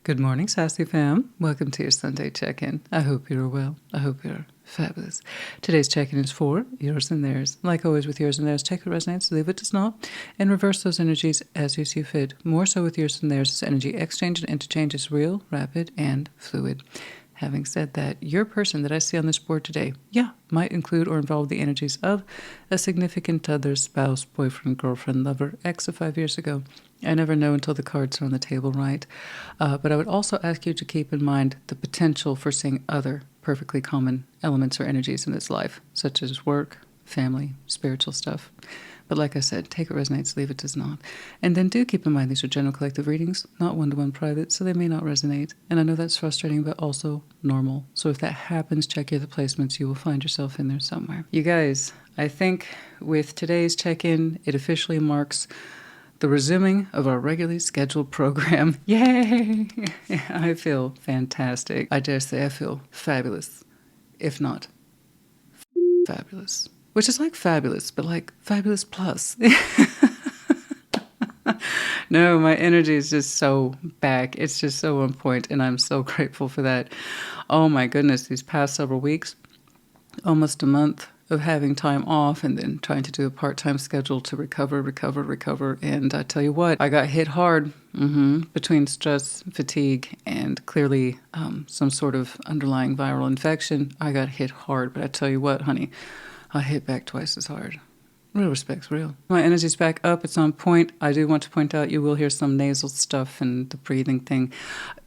Good morning, Sassy fam. Welcome to your Sunday check-in. I hope you're well. I hope you're fabulous. Today's check-in is for yours and theirs. Like always with yours and theirs, take what resonates, leave what does not, and reverse those energies as you see fit. More so with yours and theirs, this energy exchange and interchange is real, rapid, and fluid. Having said that, your person that I see on this board today, might include or involve the energies of a significant other, spouse, boyfriend, girlfriend, lover, ex of 5 years ago. I never know until the cards are on the table, right? But I would also ask you to keep in mind the potential for seeing other perfectly common elements or energies in this life, such as work, family, spiritual stuff. But like I said, take what resonates, leave it does not. And then do keep in mind these are general collective readings, not one-to-one private, so they may not resonate. And I know that's frustrating, but also normal. So if that happens, check your other placements. You will find yourself in there somewhere. You guys, I think with today's check-in, it officially marks the resuming of our regularly scheduled program. Yay! I feel fantastic. I dare say I feel fabulous, if not fabulous. Which is like fabulous, but like fabulous plus. No, my energy is just so back. It's just so on point, and I'm so grateful for that. Oh my goodness, these past several weeks, almost a month of having time off and then trying to do a part-time schedule to recover. And I tell you what, I got hit hard between stress, fatigue, and clearly some sort of underlying viral infection. I got hit hard, but I tell you what, honey, I hit back twice as hard. Real respect's real. My energy's back up. It's on point. I do want to point out you will hear some nasal stuff and the breathing thing.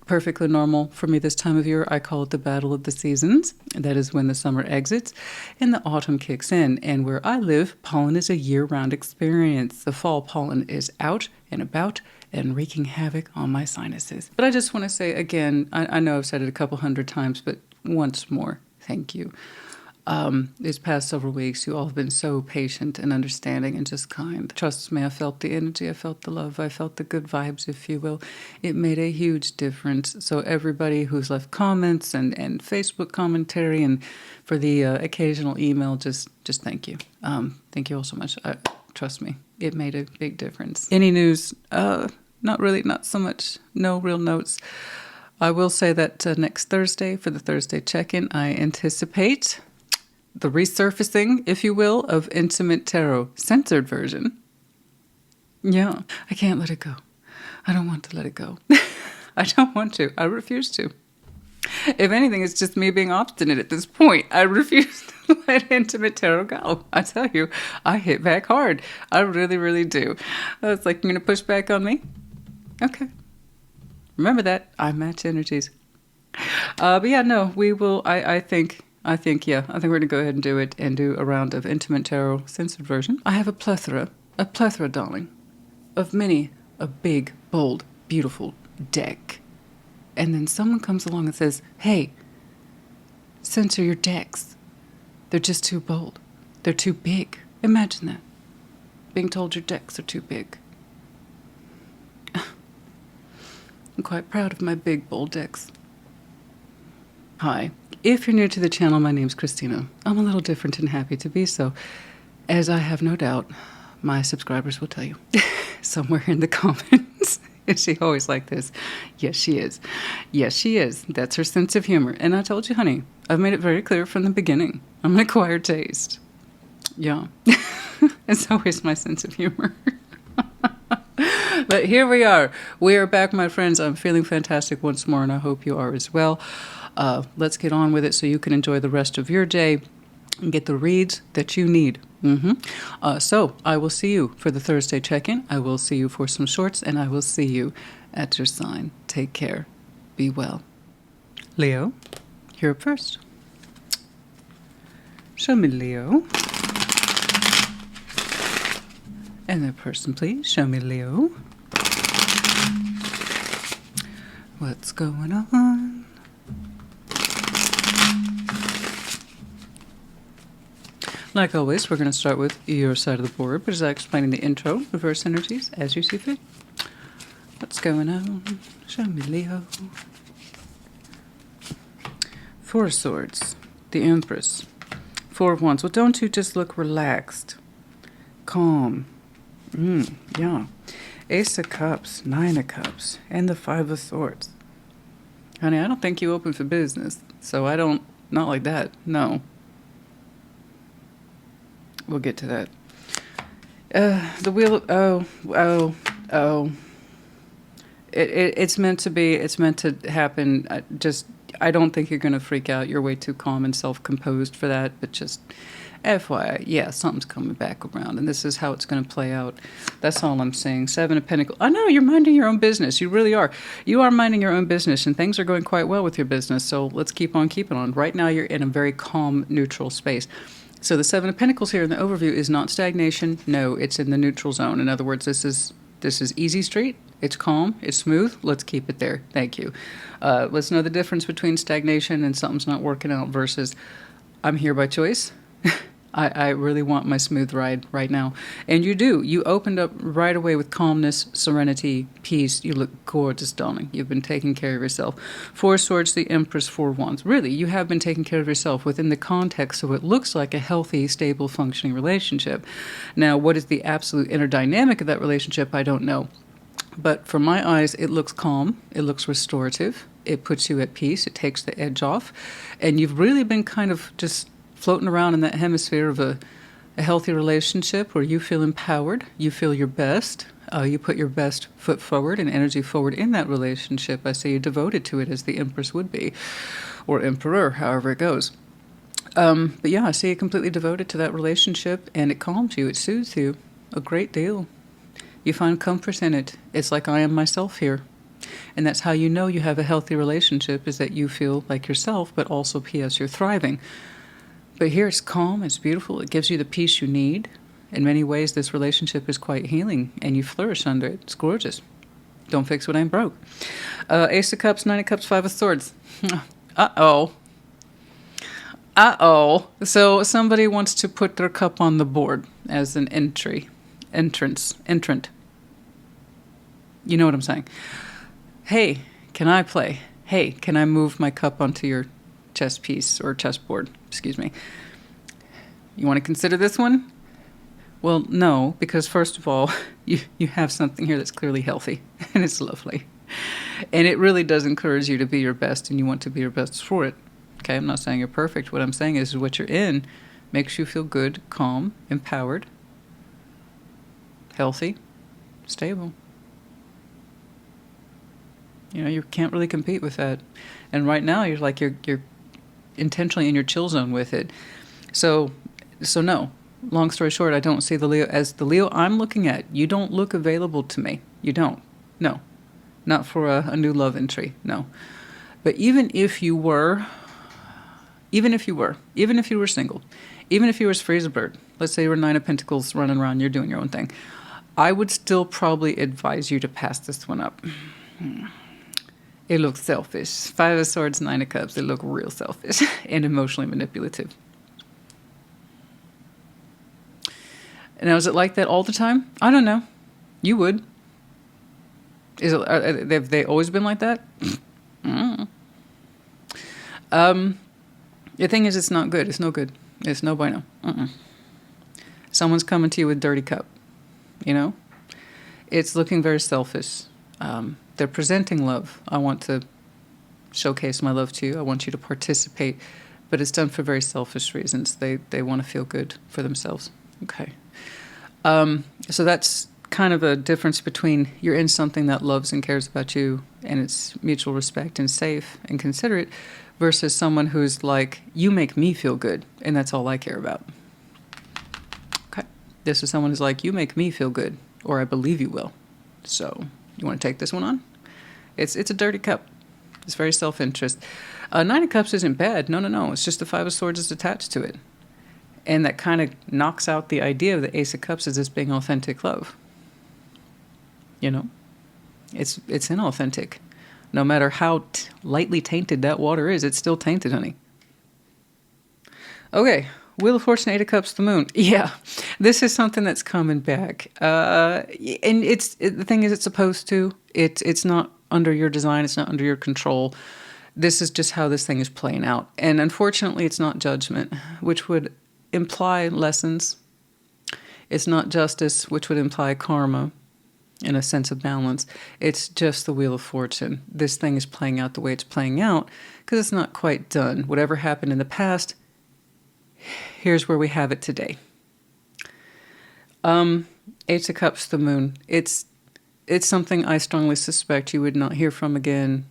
Perfectly normal for me this time of year. I call it the battle of the seasons. That is when the summer exits and the autumn kicks in. And where I live, pollen is a year-round experience. The fall pollen is out and about and wreaking havoc on my sinuses. But I just want to say again, I know I've said it a couple hundred times, but once more, thank you. These past several weeks, you all have been so patient and understanding and just kind. Trust me, I felt the energy, I felt the love, I felt the good vibes, if you will. It made a huge difference. So everybody who's left comments and Facebook commentary and for the occasional email, just thank you. Thank you all so much. Trust me, it made a big difference. Any news? Not really, not so much. No real notes. I will say that next Thursday, for the Thursday check-in, I anticipate the resurfacing, if you will, of Intimate Tarot, censored version. Yeah, I can't let it go. I don't want to let it go. I don't want to. I refuse to. If anything, it's just me being obstinate at this point. I refuse to let Intimate Tarot go. I tell you, I hit back hard. I really, really do. It's like, you're going to push back on me? Okay. Remember that. I match energies. But yeah, no, we will, I think we're going to go ahead and do it and do a round of Intimate Tarot censored version. I have a plethora, darling, of many a big, bold, beautiful deck. And then someone comes along and says, hey, censor your decks. They're just too bold. They're too big. Imagine that. Being told your decks are too big. I'm quite proud of my big, bold decks. Hi. If you're new to the channel, my name's Christina. I'm a little different and happy to be so, as I have no doubt my subscribers will tell you somewhere in the comments. Is she always like this? Yes, she is. Yes, she is. That's her sense of humor. And I told you, honey, I've made it very clear from the beginning. I'm an acquired taste. Yeah. It's always my sense of humor. But here we are. We are back, my friends. I'm feeling fantastic once more, and I hope you are as well. Let's get on with it so you can enjoy the rest of your day and get the reads that you need. So I will see you for the Thursday check-in. I will see you for some shorts, and I will see you at your sign. Take care. Be well. Leo, you're up first. Show me Leo. And that person, please. Show me Leo. What's going on? Like always, we're going to start with your side of the board, but as I explained in the intro, reverse energies as you see fit. What's going on? Show me Leo. Four of Swords, the Empress. Four of Wands. Well, don't you just look relaxed, calm? Yeah. Ace of Cups, Nine of Cups, and the Five of Swords. Honey, I don't think you open for business. So I don't, not like that. No. We'll get to that. The wheel of, oh. It's meant to be, it's meant to happen. I don't think you're going to freak out. You're way too calm and self-composed for that. But just FYI, yeah, something's coming back around. And this is how it's going to play out. That's all I'm saying. Seven of Pentacles. I know, you're minding your own business. You really are. You are minding your own business. And things are going quite well with your business. So let's keep on keeping on. Right now, you're in a very calm, neutral space. So the Seven of Pentacles here in the overview is not stagnation. No, it's in the neutral zone. In other words, this is easy street. It's calm. It's smooth. Let's keep it there. Thank you. Let's know the difference between stagnation and something's not working out versus I'm here by choice. I really want my smooth ride right now. And you do. You opened up right away with calmness, serenity, peace. You look gorgeous, darling. You've been taking care of yourself. Four Swords, the Empress, Four Wands. Really, you have been taking care of yourself within the context of what looks like a healthy, stable, functioning relationship. Now, what is the absolute inner dynamic of that relationship? I don't know. But from my eyes, it looks calm. It looks restorative. It puts you at peace. It takes the edge off. And you've really been kind of just floating around in that hemisphere of a healthy relationship where you feel empowered, you feel your best, you put your best foot forward and energy forward in that relationship. I say you're devoted to it as the Empress would be, or Emperor, however it goes. But yeah, I see you completely devoted to that relationship, and it calms you, it soothes you a great deal. You find comfort in it. It's like I am myself here. And that's how you know you have a healthy relationship, is that you feel like yourself, but also, P.S., you're thriving. But here it's calm, it's beautiful, it gives you the peace you need. In many ways, this relationship is quite healing, and you flourish under it. It's gorgeous. Don't fix what ain't broke. Ace of Cups, Nine of Cups, Five of Swords. Uh-oh. So somebody wants to put their cup on the board as an entrant. You know what I'm saying. Hey, can I play? Hey, can I move my cup onto your chess piece or chessboard? Excuse me. You want to consider this one? Well, no, because first of all, you have something here that's clearly healthy, and it's lovely. And it really does encourage you to be your best, and you want to be your best for it. Okay, I'm not saying you're perfect. What I'm saying is what you're in makes you feel good, calm, empowered, healthy, stable. You know, you can't really compete with that. And right now, you're intentionally in your chill zone with it. So no. Long story short, I don't see the Leo as the Leo I'm looking at. You don't look available to me. You don't. No. Not for a new love entry. No. But even if you were single, even if you were as free as a bird, let's say you were Nine of Pentacles running around, you're doing your own thing, I would still probably advise you to pass this one up. It looks selfish. Five of Swords, Nine of Cups. It looks real selfish and emotionally manipulative. Now, is it like that all the time? I don't know. You would. Have they always been like that? The thing is, it's not good. It's no good. It's no bueno. Someone's coming to you with dirty cup. You know? It's looking very selfish. They're presenting love. I want to showcase my love to you. I want you to participate. But it's done for very selfish reasons. They want to feel good for themselves. Okay. So that's kind of a difference between you're in something that loves and cares about you, and it's mutual respect and safe and considerate, versus someone who's like, you make me feel good, and that's all I care about. Okay. This is someone who's like, you make me feel good, or I believe you will. So you want to take this one on? It's a dirty cup. It's very self-interest. Nine of Cups isn't bad. No. It's just the Five of Swords is attached to it. And that kind of knocks out the idea of the Ace of Cups as this being authentic love. You know? It's inauthentic. No matter how lightly tainted that water is, it's still tainted, honey. Okay. Wheel of Fortune, Eight of Cups, the Moon. Yeah. This is something that's coming back. And the thing is, it's supposed to. It's not under your design. It's not under your control. This is just how this thing is playing out. And unfortunately, it's not judgment, which would imply lessons. It's not justice, which would imply karma. in a sense of balance. It's just the Wheel of Fortune. This thing is playing out the way it's playing out because it's not quite done. Whatever happened in the past, here's where we have it today. Eight of Cups, the Moon. It's something I strongly suspect you would not hear from again,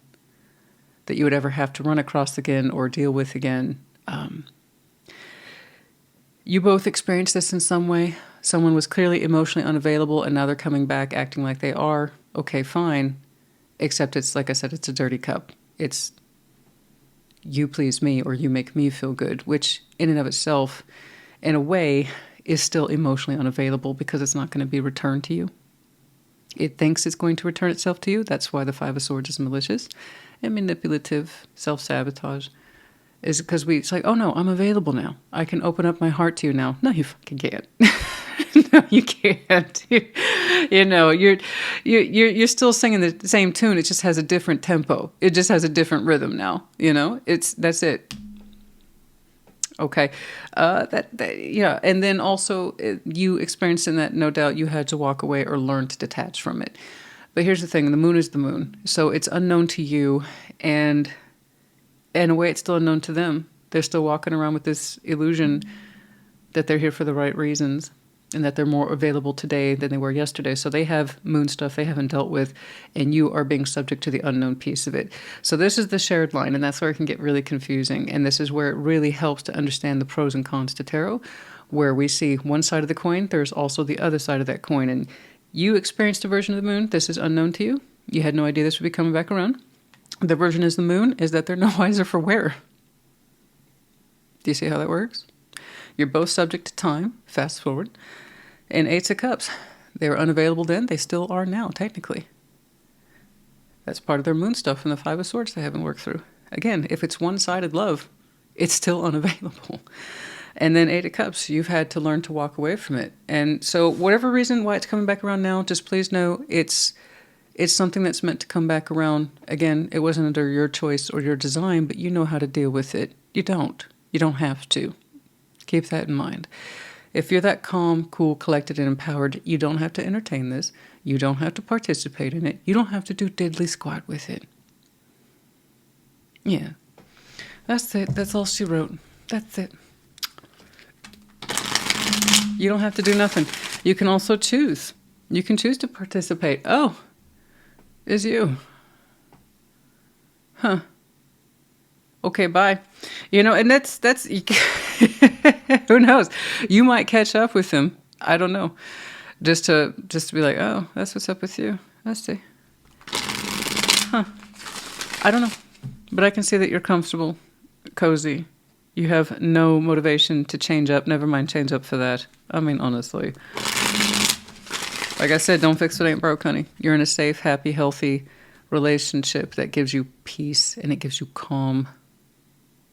that you would ever have to run across again or deal with again. You both experienced this in some way. Someone was clearly emotionally unavailable, and now they're coming back acting like they are. Okay, fine. Except it's, like I said, it's a dirty cup. It's you please me or you make me feel good, which in and of itself, in a way, is still emotionally unavailable because it's not going to be returned to you. It thinks it's going to return itself to you. That's why the Five of Swords is malicious and manipulative, self-sabotage. Is because it's like, oh no, I'm available now. I can open up my heart to you now. No, you fucking can't. No, you can't. You know, you're still singing the same tune. It just has a different tempo. It just has a different rhythm now. You know, that's it. Okay, yeah, and then also you experiencing that. No doubt, you had to walk away or learn to detach from it. But here's the thing: the moon is the moon, so it's unknown to you, and in a way, it's still unknown to them. They're still walking around with this illusion that they're here for the right reasons and that they're more available today than they were yesterday. So they have moon stuff they haven't dealt with, and you are being subject to the unknown piece of it. So this is the shared line, and that's where it can get really confusing. And this is where it really helps to understand the pros and cons to tarot, where we see one side of the coin, there's also the other side of that coin. And you experienced a version of the moon. This is unknown to you. You had no idea this would be coming back around. The version is the moon is that they're no wiser for wear. Do you see how that works? You're both subject to time, fast forward. And Eight of Cups, they were unavailable then, they still are now, technically. That's part of their moon stuff from the Five of Swords they haven't worked through. Again, if it's one-sided love, it's still unavailable. And then Eight of Cups, you've had to learn to walk away from it. And so whatever reason why it's coming back around now, just please know it's something that's meant to come back around. Again, it wasn't under your choice or your design, but you know how to deal with it. You don't. You don't have to. Keep that in mind. If you're that calm, cool, collected, and empowered, you don't have to entertain this. You don't have to participate in it. You don't have to do diddly squat with it. Yeah. That's it. That's all she wrote. That's it. You don't have to do nothing. You can also choose. You can choose to participate. Oh, is you. Huh. Okay, bye. You know, and that's who knows? You might catch up with him. I don't know. Just to be like, oh, that's what's up with you. I see. Huh. I don't know. But I can see that you're comfortable, cozy. You have no motivation to change up. Never mind change up for that. I mean, honestly. Like I said, don't fix what ain't broke, honey. You're in a safe, happy, healthy relationship that gives you peace and it gives you calm.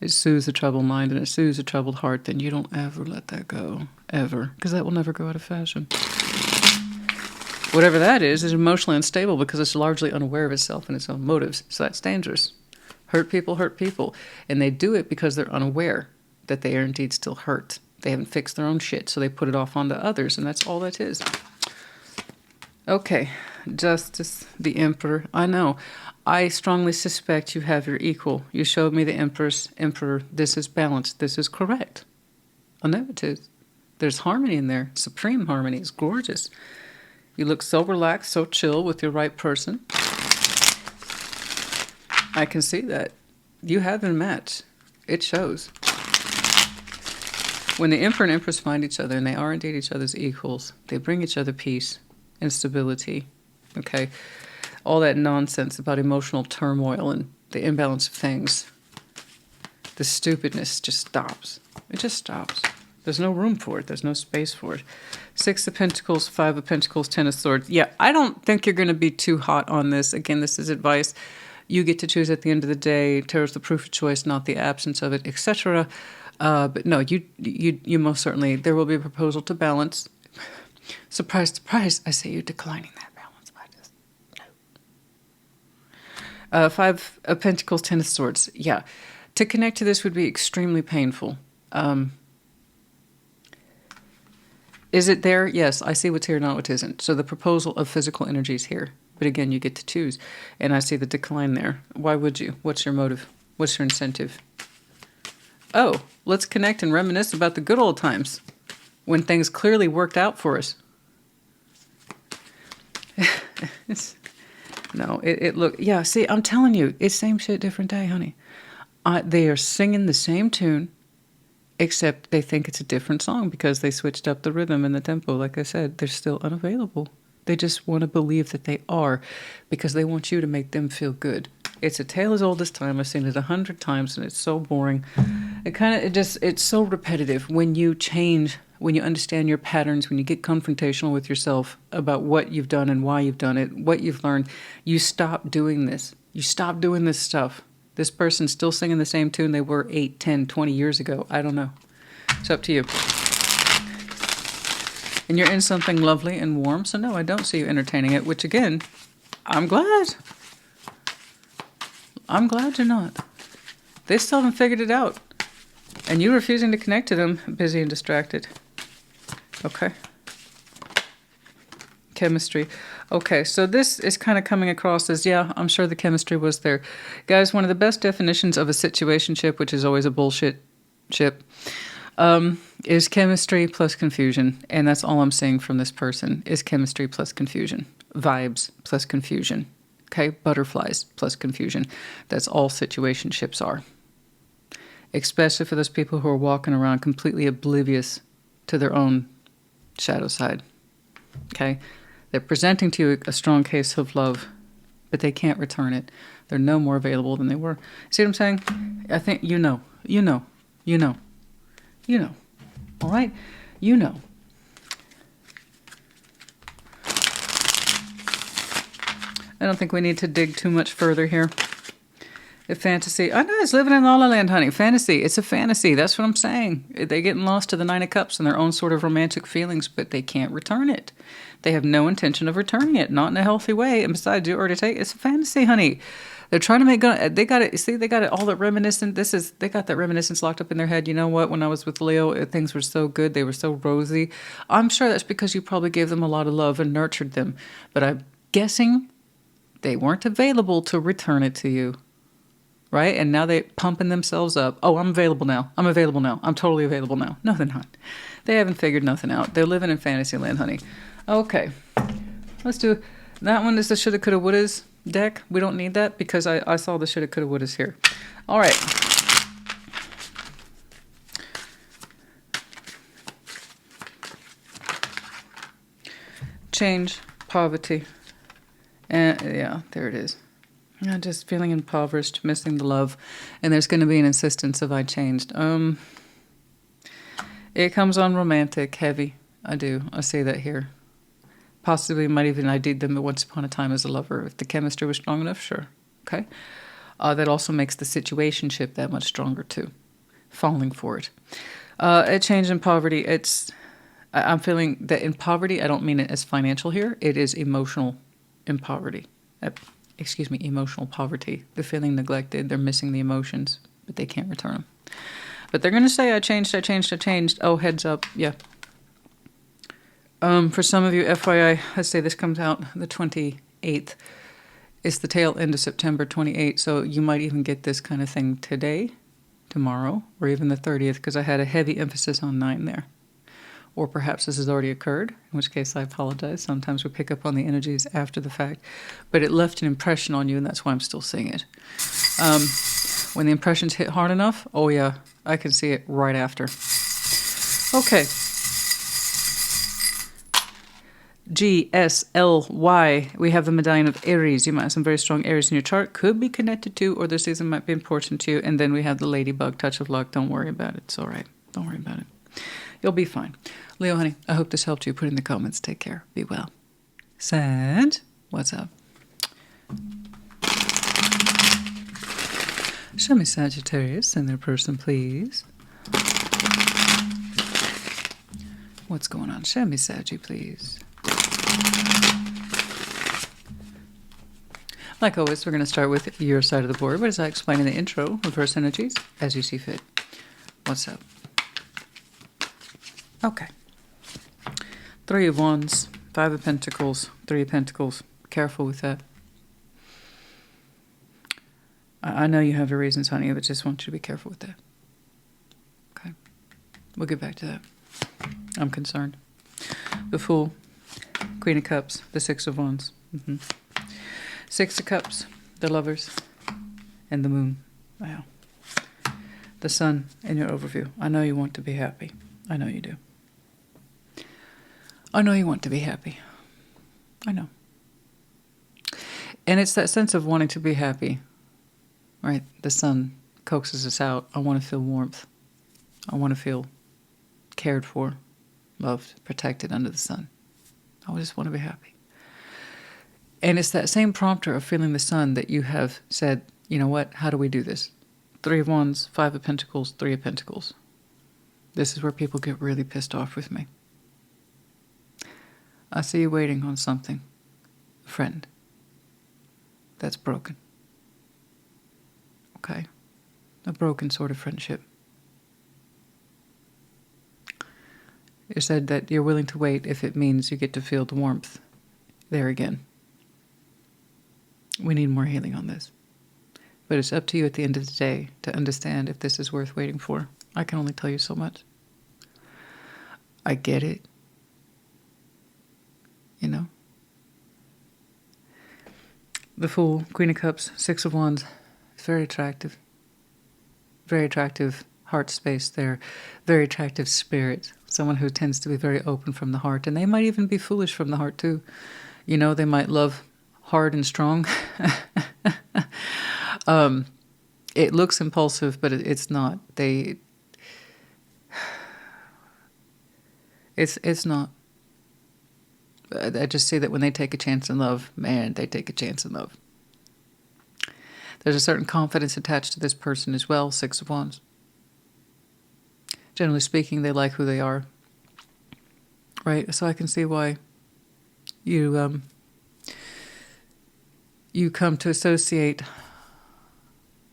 It soothes a troubled mind and it soothes a troubled heart. Then you don't ever let that go. Ever. Because that will never go out of fashion. Whatever that is emotionally unstable because it's largely unaware of itself and its own motives. So that's dangerous. Hurt people. And they do it because they're unaware that they are indeed still hurt. They haven't fixed their own shit, so they put it off onto others, and that's all that is. Okay, Justice, the Emperor. I know. I strongly suspect you have your equal. You showed me the Emperor. This is balanced. This is correct. I know it is. There's harmony in there. Supreme harmony. It's gorgeous. You look so relaxed, so chill with your right person. I can see that. You have been matched. It shows. When the Emperor and Empress find each other, and they are indeed each other's equals, they bring each other peace and stability. Okay? All that nonsense about emotional turmoil and the imbalance of things. The stupidness just stops. It just stops. There's no room for it. There's no space for it. Six of Pentacles, Five of Pentacles, Ten of Swords. Yeah, I don't think you're going to be too hot on this. Again, this is advice. You get to choose at the end of the day. Tarot's the proof of choice, not the absence of it, etc. But no, you most certainly, there will be a proposal to balance. Surprise, surprise, I say you're declining that balance. I just, no. Five of Pentacles, Ten of Swords. Yeah. To connect to this would be extremely painful. Is it there? Yes, I see what's here, not what isn't. So the proposal of physical energy is here. But again, you get to choose. And I see the decline there. Why would you? What's your motive? What's your incentive? Oh, let's connect and reminisce about the good old times when things clearly worked out for us. No, look, yeah, see, I'm telling you, it's same shit, different day, honey. They are singing the same tune, except they think it's a different song because they switched up the rhythm and the tempo. Like I said, they're still unavailable. They just want to believe that they are because they want you to make them feel good. It's a tale as old as time. I've seen it 100 times and it's so boring. It's so repetitive when you change, when you understand your patterns, when you get confrontational with yourself about what you've done and why you've done it, what you've learned, you stop doing this. You stop doing this stuff. This person's still singing the same tune they were 8, 10, 20 years ago. I don't know. It's up to you. And you're in something lovely and warm, so no, I don't see you entertaining it, which again, I'm glad. I'm glad you're not. They still haven't figured it out. And you refusing to connect to them, busy and distracted. Okay. Chemistry. Okay, so this is kind of coming across as, yeah, I'm sure the chemistry was there. Guys, one of the best definitions of a situationship, which is always a bullshit ship, is chemistry plus confusion. And that's all I'm seeing from this person is chemistry plus confusion. Vibes plus confusion. Okay, butterflies plus confusion. That's all situationships are. Especially for those people who are walking around completely oblivious to their own shadow side. Okay? They're presenting to you a strong case of love, but they can't return it. They're no more available than they were. See what I'm saying? I think you know. All right? You know. I don't think we need to dig too much further here. The fantasy. I know it's living in La La Land, honey. Fantasy. It's a fantasy. That's what I'm saying. They're getting lost to the Nine of Cups and their own sort of romantic feelings, but they can't return it. They have no intention of returning it, not in a healthy way. And besides, you already take it's a fantasy, honey. They're trying to make. They got it. See, they got it all that reminiscent. They got that reminiscence locked up in their head. You know what? When I was with Leo, things were so good. They were so rosy. I'm sure that's because you probably gave them a lot of love and nurtured them. But I'm guessing they weren't available to return it to you. Right? And now they're pumping themselves up. Oh, I'm available now. I'm available now. I'm totally available now. No, they're not. They haven't figured nothing out. They're living in fantasy land, honey. Okay. Let's do... That one is the shoulda, coulda, wouldas deck. We don't need that because I saw the shoulda, coulda, wouldas here. All right. Change, poverty. And yeah, there it is. I'm just feeling impoverished, missing the love, and there's going to be an insistence of I changed. It comes on romantic, heavy. I do. I see that here. Possibly might even I did them once upon a time as a lover. If the chemistry was strong enough, sure. Okay. That also makes the situationship that much stronger too. Falling for it. A change in poverty. I'm feeling that in poverty, I don't mean it as financial here. It is emotional in poverty. Emotional poverty. They're feeling neglected. They're missing the emotions, but they can't return them. But they're going to say, I changed. Oh, heads up. Yeah. For some of you, FYI, let's say this comes out the 28th. It's the tail end of September 28th, so you might even get this kind of thing today, tomorrow, or even the 30th, because I had a heavy emphasis on 9 there. Or perhaps this has already occurred, in which case I apologize. Sometimes we pick up on the energies after the fact. But it left an impression on you, and that's why I'm still seeing it. When the impressions hit hard enough, oh yeah, I can see it right after. Okay. GSLY. We have the medallion of Aries. You might have some very strong Aries in your chart. Could be connected to, or this season might be important to you. And then we have the ladybug, touch of luck. Don't worry about it. It's all right. Don't worry about it. You'll be fine. Leo, honey, I hope this helped you. Put in the comments. Take care. Be well. Sag, what's up? Show me Sagittarius and their person, please. What's going on? Show me Saggy, please. Like always, we're going to start with your side of the board. What does I explain in the intro? Reverse energies, as you see fit. What's up? Okay. Three of Wands, Five of Pentacles, Three of Pentacles. Careful with that. I know you have your reasons, honey, but just want you to be careful with that. Okay. We'll get back to that. I'm concerned. The Fool, Queen of Cups, the Six of Wands. Six of Cups, the Lovers, and the Moon. Wow. The Sun in your overview. I know you want to be happy. I know you do. I know you want to be happy. I know. And it's that sense of wanting to be happy, right? The Sun coaxes us out. I want to feel warmth. I want to feel cared for, loved, protected under the sun. I just want to be happy. And it's that same prompter of feeling the sun that you have said, you know what, how do we do this? Three of Wands, Five of Pentacles, Three of Pentacles. This is where people get really pissed off with me. I see you waiting on something. A friend. That's broken. Okay? A broken sort of friendship. You said that you're willing to wait if it means you get to feel the warmth there again. We need more healing on this. But it's up to you at the end of the day to understand if this is worth waiting for. I can only tell you so much. I get it. You know? The Fool, Queen of Cups, Six of Wands. It's very attractive. Very attractive heart space there. Very attractive spirit. Someone who tends to be very open from the heart. And they might even be foolish from the heart too. You know, they might love hard and strong. It looks impulsive, but it's not. It's not. I just see that when they take a chance in love, man, they take a chance in love. There's a certain confidence attached to this person as well, Six of Wands. Generally speaking, they like who they are. Right? So I can see why you come to associate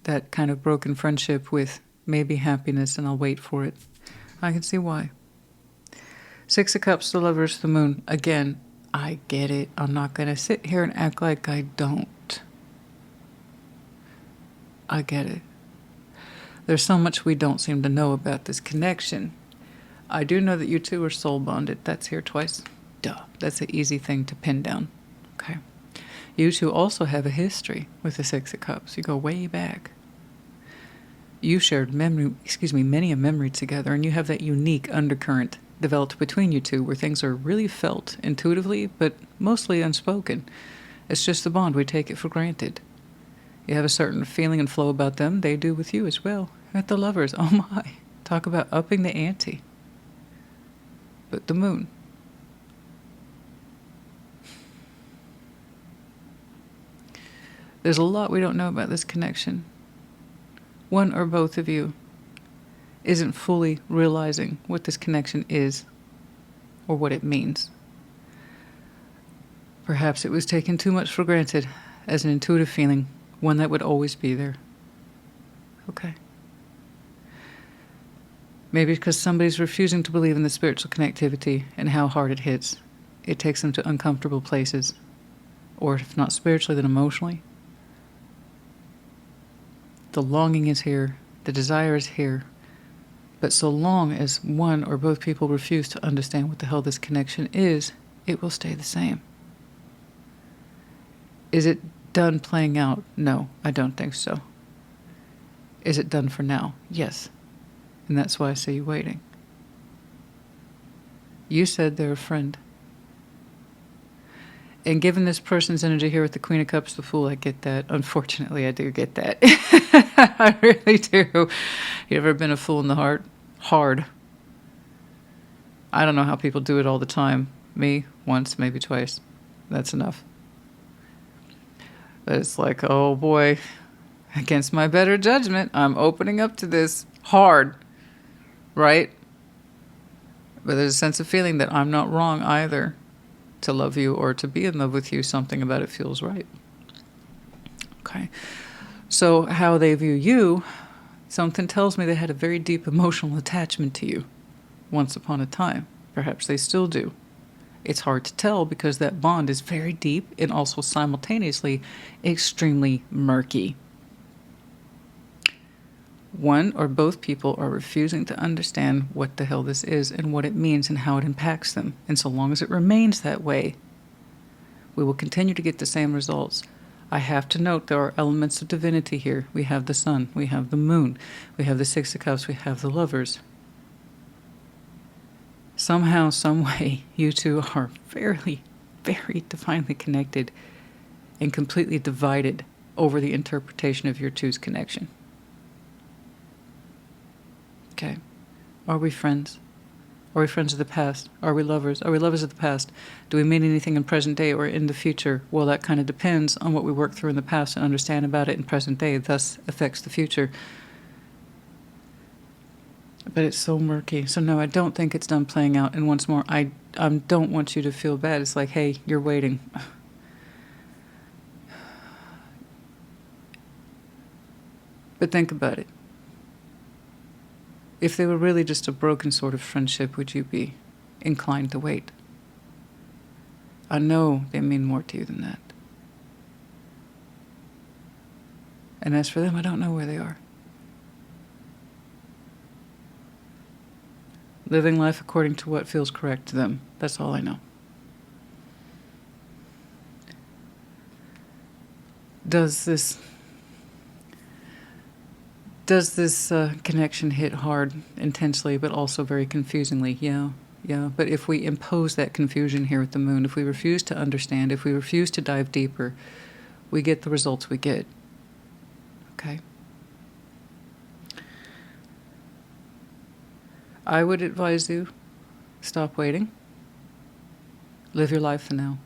that kind of broken friendship with maybe happiness, and I'll wait for it. I can see why. Six of Cups, the Lovers, the Moon. Again, I get it. I'm not going to sit here and act like I don't. I get it. There's so much we don't seem to know about this connection. I do know that you two are soul bonded. That's here twice. Duh. That's an easy thing to pin down. Okay. You two also have a history with the Six of Cups. You go way back. You shared many a memory together, and you have that unique undercurrent developed between you two where things are really felt intuitively, but mostly unspoken. It's just the bond. We take it for granted. You have a certain feeling and flow about them. They do with you as well. At the Lovers, oh my. Talk about upping the ante. But the Moon. There's a lot we don't know about this connection. One or both of you isn't fully realizing what this connection is or what it means. Perhaps it was taken too much for granted as an intuitive feeling, one that would always be there. Okay. Maybe because somebody's refusing to believe in the spiritual connectivity and how hard it hits. It takes them to uncomfortable places. Or if not spiritually, then emotionally. The longing is here. The desire is here. But so long as one or both people refuse to understand what the hell this connection is, it will stay the same. Is it done playing out? No, I don't think so. Is it done for now? Yes. And that's why I say you waiting. You said they're a friend. And given this person's energy here with the Queen of Cups, the Fool, I get that. Unfortunately, I do get that. I really do. You ever been a fool in the heart? Hard. I don't know how people do it all the time. Me, once, maybe twice. That's enough. But it's like, oh boy, against my better judgment, I'm opening up to this hard, right? But there's a sense of feeling that I'm not wrong either to love you or to be in love with you. Something about it feels right. Okay. So how they view you, something tells me they had a very deep emotional attachment to you once upon a time. Perhaps they still do. It's hard to tell because that bond is very deep and also simultaneously extremely murky. One or both people are refusing to understand what the hell this is and what it means and how it impacts them. And so long as it remains that way, we will continue to get the same results. I have to note there are elements of divinity here. We have the sun, we have the moon, we have the Six of Cups, we have the Lovers. Somehow, some way, you two are very, very divinely connected and completely divided over the interpretation of your two's connection. Okay. Are we friends? Are we friends of the past? Are we lovers? Are we lovers of the past? Do we mean anything in present day or in the future? Well, that kind of depends on what we work through in the past and understand about it in present day, thus affects the future. But it's so murky. So no, I don't think it's done playing out. And once more, I don't want you to feel bad. It's like, hey, you're waiting. But think about it. If they were really just a broken sort of friendship, would you be inclined to wait? I know they mean more to you than that. And as for them, I don't know where they are. Living life according to what feels correct to them. That's all I know. Does this connection hit hard, intensely, but also very confusingly? Yeah. But if we impose that confusion here with the moon, if we refuse to understand, if we refuse to dive deeper, we get the results we get. Okay? I would advise you, stop waiting. Live your life for now.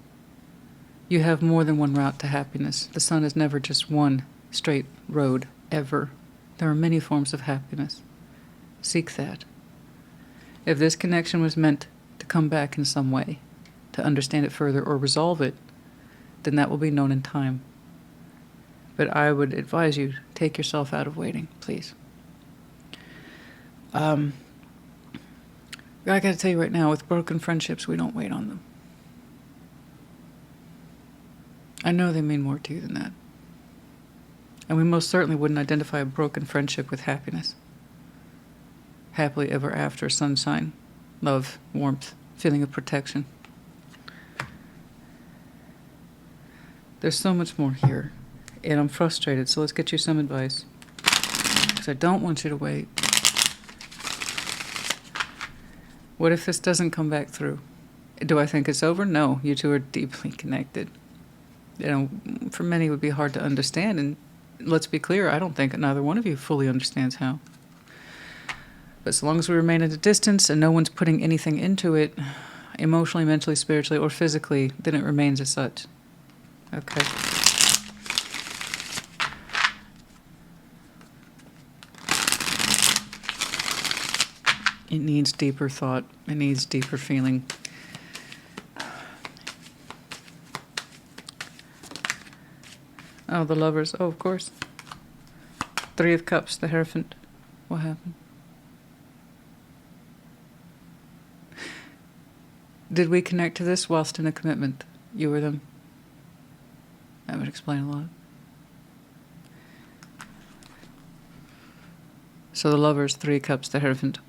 You have more than one route to happiness. The sun is never just one straight road, ever. There are many forms of happiness. Seek that. If this connection was meant to come back in some way, to understand it further or resolve it, then that will be known in time. But I would advise you, take yourself out of waiting, please. I gotta tell you right now, with broken friendships, we don't wait on them. I know they mean more to you than that. And we most certainly wouldn't identify a broken friendship with happiness. Happily ever after, sunshine, love, warmth, feeling of protection. There's so much more here. And I'm frustrated, so let's get you some advice. Because I don't want you to wait. What if this doesn't come back through? Do I think it's over? No, you two are deeply connected. You know, for many it would be hard to understand, and let's be clear, I don't think neither one of you fully understands how. But so long as we remain at a distance and no one's putting anything into it, emotionally, mentally, spiritually, or physically, then it remains as such. Okay. It needs deeper thought. It needs deeper feeling. Oh, the Lovers. Oh, of course. Three of Cups, the Hierophant. What happened? Did we connect to this whilst in a commitment? You or them? That would explain a lot. So the Lovers, Three of Cups, the Hierophant.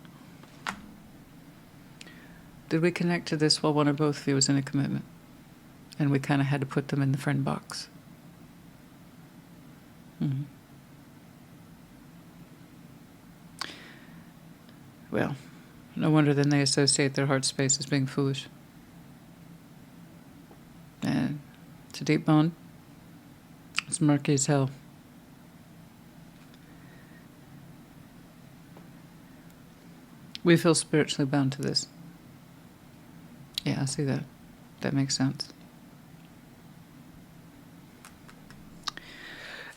Did we connect to this while one or both of you was in a commitment? And we kind of had to put them in the friend box. Mm-hmm. Well, no wonder then they associate their heart space as being foolish. And it's a deep bond. It's murky as hell. We feel spiritually bound to this. Yeah, I see that. That makes sense.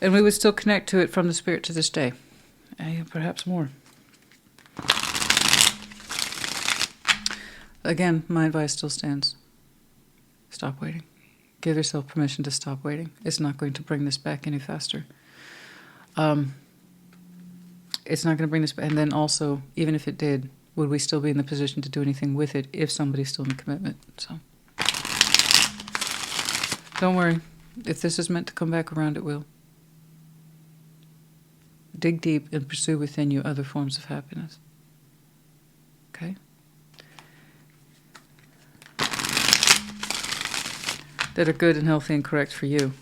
And we would still connect to it from the spirit to this day. Perhaps more. Again, my advice still stands. Stop waiting. Give yourself permission to stop waiting. It's not going to bring this back any faster. It's not going to bring this back. And then also, even if it did, would we still be in the position to do anything with it if somebody's still in a commitment? So, Don't worry. If this is meant to come back around, it will. Dig deep and pursue within you other forms of happiness. Okay? That are good and healthy and correct for you.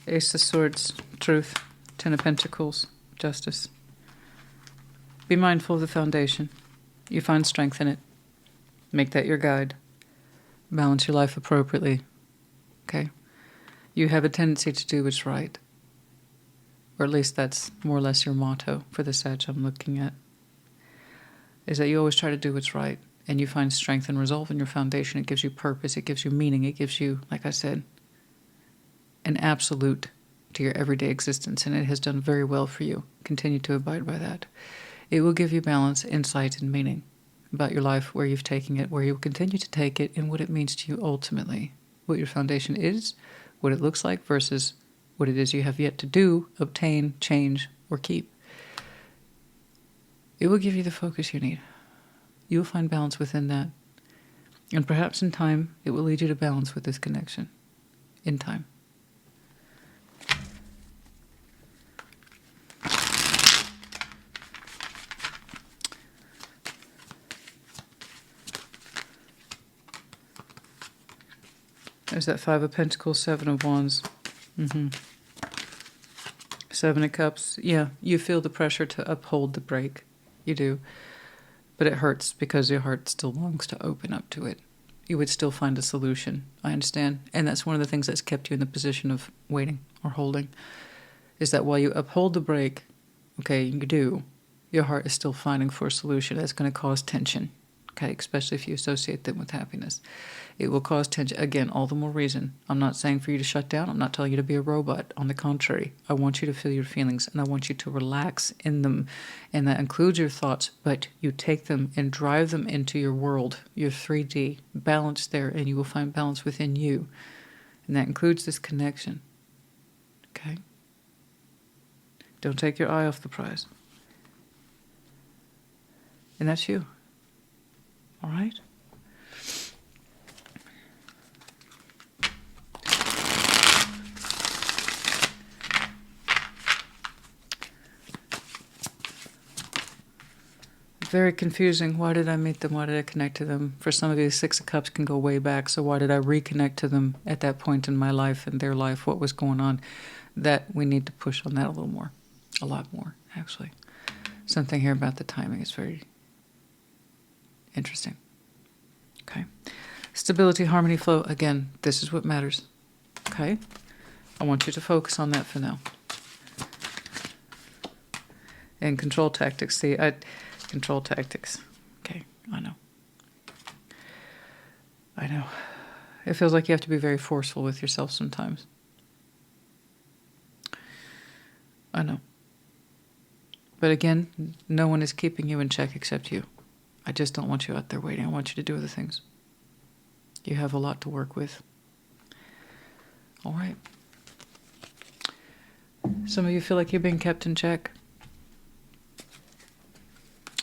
Ace of Swords, truth. Ten of Pentacles, justice. Be mindful of the foundation. You find strength in it. Make that your guide. Balance your life appropriately. Okay? You have a tendency to do what's right. Or at least that's more or less your motto for the Sag I'm looking at. Is that you always try to do what's right. And you find strength and resolve in your foundation. It gives you purpose. It gives you meaning. It gives you, like I said, an absolute to your everyday existence. And it has done very well for you. Continue to abide by that. It will give you balance, insight, and meaning about your life, where you've taken it, where you will continue to take it, and what it means to you ultimately. What your foundation is, what it looks like, versus what it is you have yet to do, obtain, change, or keep. It will give you the focus you need. You will find balance within that. And perhaps in time, it will lead you to balance with this connection. In time. There's that Five of Pentacles, Seven of Wands. Seven of Cups. Yeah, you feel the pressure to uphold the break. You do. But it hurts because your heart still longs to open up to it. You would still find a solution. I understand. And that's one of the things that's kept you in the position of waiting or holding. Is that while you uphold the break, okay, you do, your heart is still finding for a solution that's going to cause tension. Okay, especially if you associate them with happiness. It will cause tension. Again, all the more reason. I'm not saying for you to shut down. I'm not telling you to be a robot. On the contrary, I want you to feel your feelings, and I want you to relax in them. And that includes your thoughts, but you take them and drive them into your world, your 3D. Balance there, and you will find balance within you. And that includes this connection. Okay? Don't take your eye off the prize. And that's you. All right? Very confusing. Why did I meet them? Why did I connect to them? For some of you, Six of Cups can go way back. So why did I reconnect to them at that point in my life and their life? What was going on? That we need to push on that a little more. A lot more, actually. Something here about the timing is very interesting. Okay. Stability, harmony, flow. Again, this is what matters. Okay. I want you to focus on that for now. And control tactics. See, control tactics. Okay, I know. I know. It feels like you have to be very forceful with yourself sometimes. I know. But again, no one is keeping you in check except you. I just don't want you out there waiting. I want you to do other things. You have a lot to work with. All right. Some of you feel like you're being kept in check.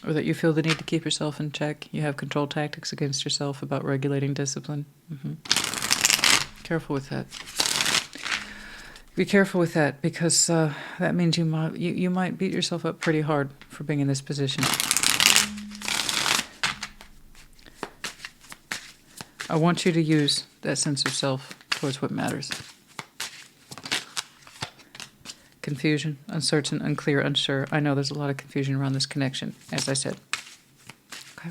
Or that you feel the need to keep yourself in check. You have control tactics against yourself about regulating discipline. Careful with that. Be careful with that, because that means you might beat yourself up pretty hard for being in this position. I want you to use that sense of self towards what matters. Confusion, uncertain, unclear, unsure. I know there's a lot of confusion around this connection, as I said. Okay.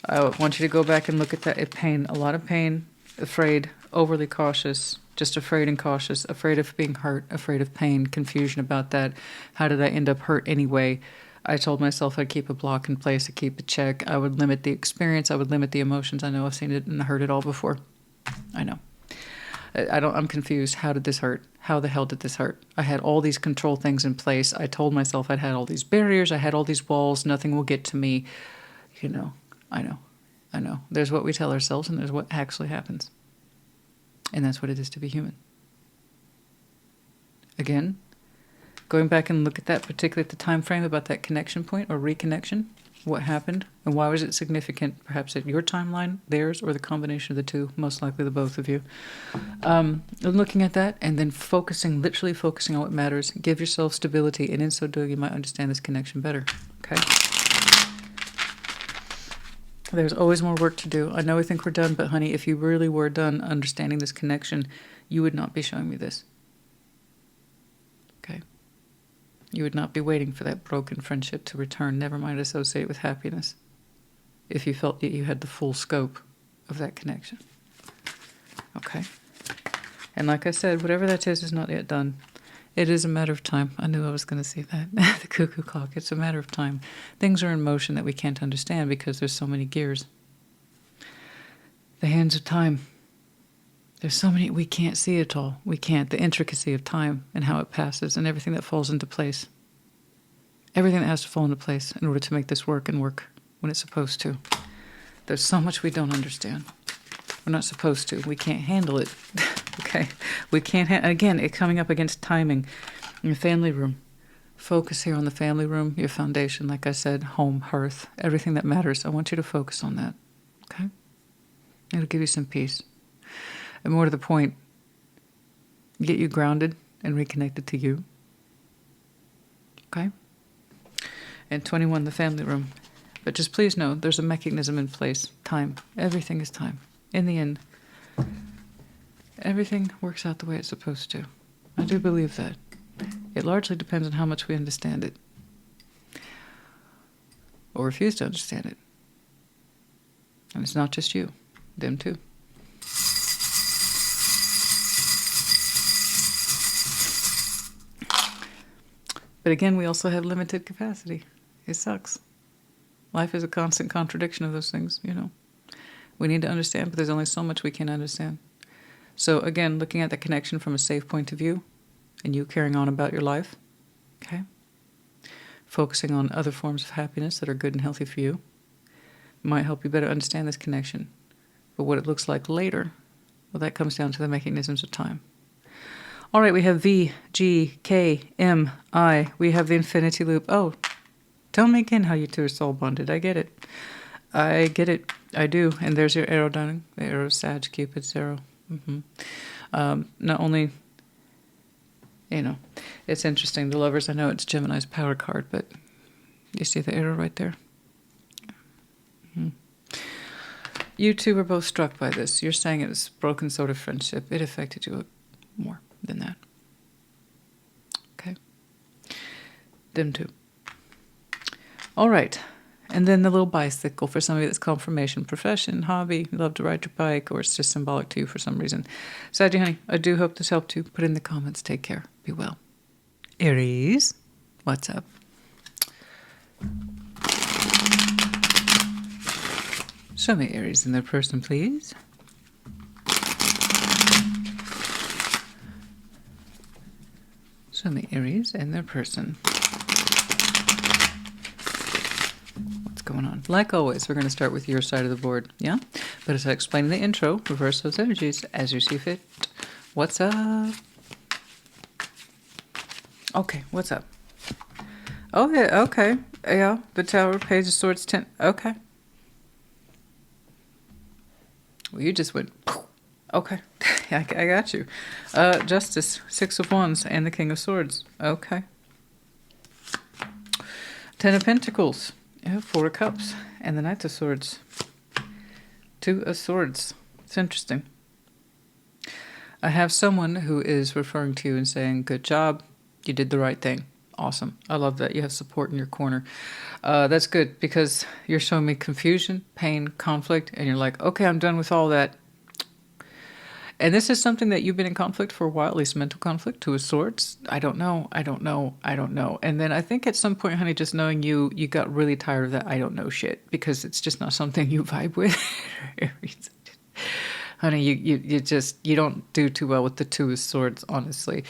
I want you to go back and look at that. Pain, a lot of pain, afraid, overly cautious, just afraid and cautious, afraid of being hurt, afraid of pain, confusion about that. How did I end up hurt anyway? I told myself I'd keep a block in place, I'd keep a check. I would limit the experience. I would limit the emotions. I know I've seen it and heard it all before. I know. I'm confused. How did this hurt? How the hell did this hurt? I had all these control things in place. I told myself I'd had all these barriers. I had all these walls. Nothing will get to me. You know, I know. There's what we tell ourselves and there's what actually happens. And that's what it is to be human. Again, going back and look at that, particularly at the time frame about that connection point or reconnection. what happened, and why was it significant, perhaps at your timeline, theirs, or the combination of the two, most likely the both of you. Looking at that, and then literally focusing on what matters. Give yourself stability, and in so doing, you might understand this connection better. Okay? There's always more work to do. I know we think we're done, but honey, if you really were done understanding this connection, you would not be showing me this. Okay? You would not be waiting for that broken friendship to return, never mind associate with happiness, if you felt that you had the full scope of that connection. Okay? And like I said, whatever that is not yet done. It is a matter of time. I knew I was going to say that. The cuckoo clock. It's a matter of time. Things are in motion that we can't understand because there's so many gears. The hands of time. There's so many, we can't see it all. We can't. The intricacy of time and how it passes and everything that falls into place. Everything that has to fall into place in order to make this work and work when it's supposed to. There's so much we don't understand. We're not supposed to. We can't handle it. Okay? We can't, again, it coming up against timing. In the family room. Focus here on the family room, your foundation, like I said, home, hearth, everything that matters. I want you to focus on that. Okay? It'll give you some peace. And more to the point, get you grounded and reconnected to you. Okay? And 21, the family room. But just please know, there's a mechanism in place. Time. Everything is time. In the end, everything works out the way it's supposed to. I do believe that. It largely depends on how much we understand it. Or refuse to understand it. And it's not just you. Them too. But again, we also have limited capacity. It sucks. Life is a constant contradiction of those things, you know. We need to understand, but there's only so much we can understand. So again, looking at the connection from a safe point of view, and you carrying on about your life, okay? Focusing on other forms of happiness that are good and healthy for you might help you better understand this connection. But what it looks like later, well, that comes down to the mechanisms of time. All right, we have V, G, K, M, I. We have the infinity loop. Oh, tell me again how you two are soul bonded. I get it. I get it. I do. And there's your arrow, darling. The arrow, Sag, Cupid's arrow. Not only, you know, it's interesting. The Lovers, I know it's Gemini's power card, but you see the arrow right there? You two were both struck by this. You're saying it was broken sort of friendship. It affected you more than that. Okay? Them too. All right. And then the little bicycle for somebody that's confirmation, profession, hobby, you love to ride your bike, or it's just symbolic to you for some reason. Saggy, honey, I do hope this helped you. Put in the comments. Take care. Be well. Aries, what's up? Show me Aries and their person, please. Show me Aries and their person. What's going on? Like always, we're going to start with your side of the board, yeah? But as I explained in the intro, reverse those energies as you see fit. What's up? Okay, what's up? Oh, yeah, okay. Yeah, the Tower, Page of Swords, 10. Okay. Well, you just went, okay. I got you. Justice, 6 of Wands, and the King of Swords. Okay. 10 of Pentacles, 4 of Cups, and the Knight of Swords. 2 of Swords. It's interesting. I have someone who is referring to you and saying, good job, you did the right thing. Awesome. I love that. You have support in your corner. That's good because you're showing me confusion, pain, conflict, and you're like, okay, I'm done with all that. And this is something that you've been in conflict for a while, at least mental conflict, 2 of Swords. I don't know. And then I think at some point, honey, just knowing you got really tired of that I don't know shit because it's just not something you vibe with. Honey, you don't do too well with the 2 of Swords, honestly.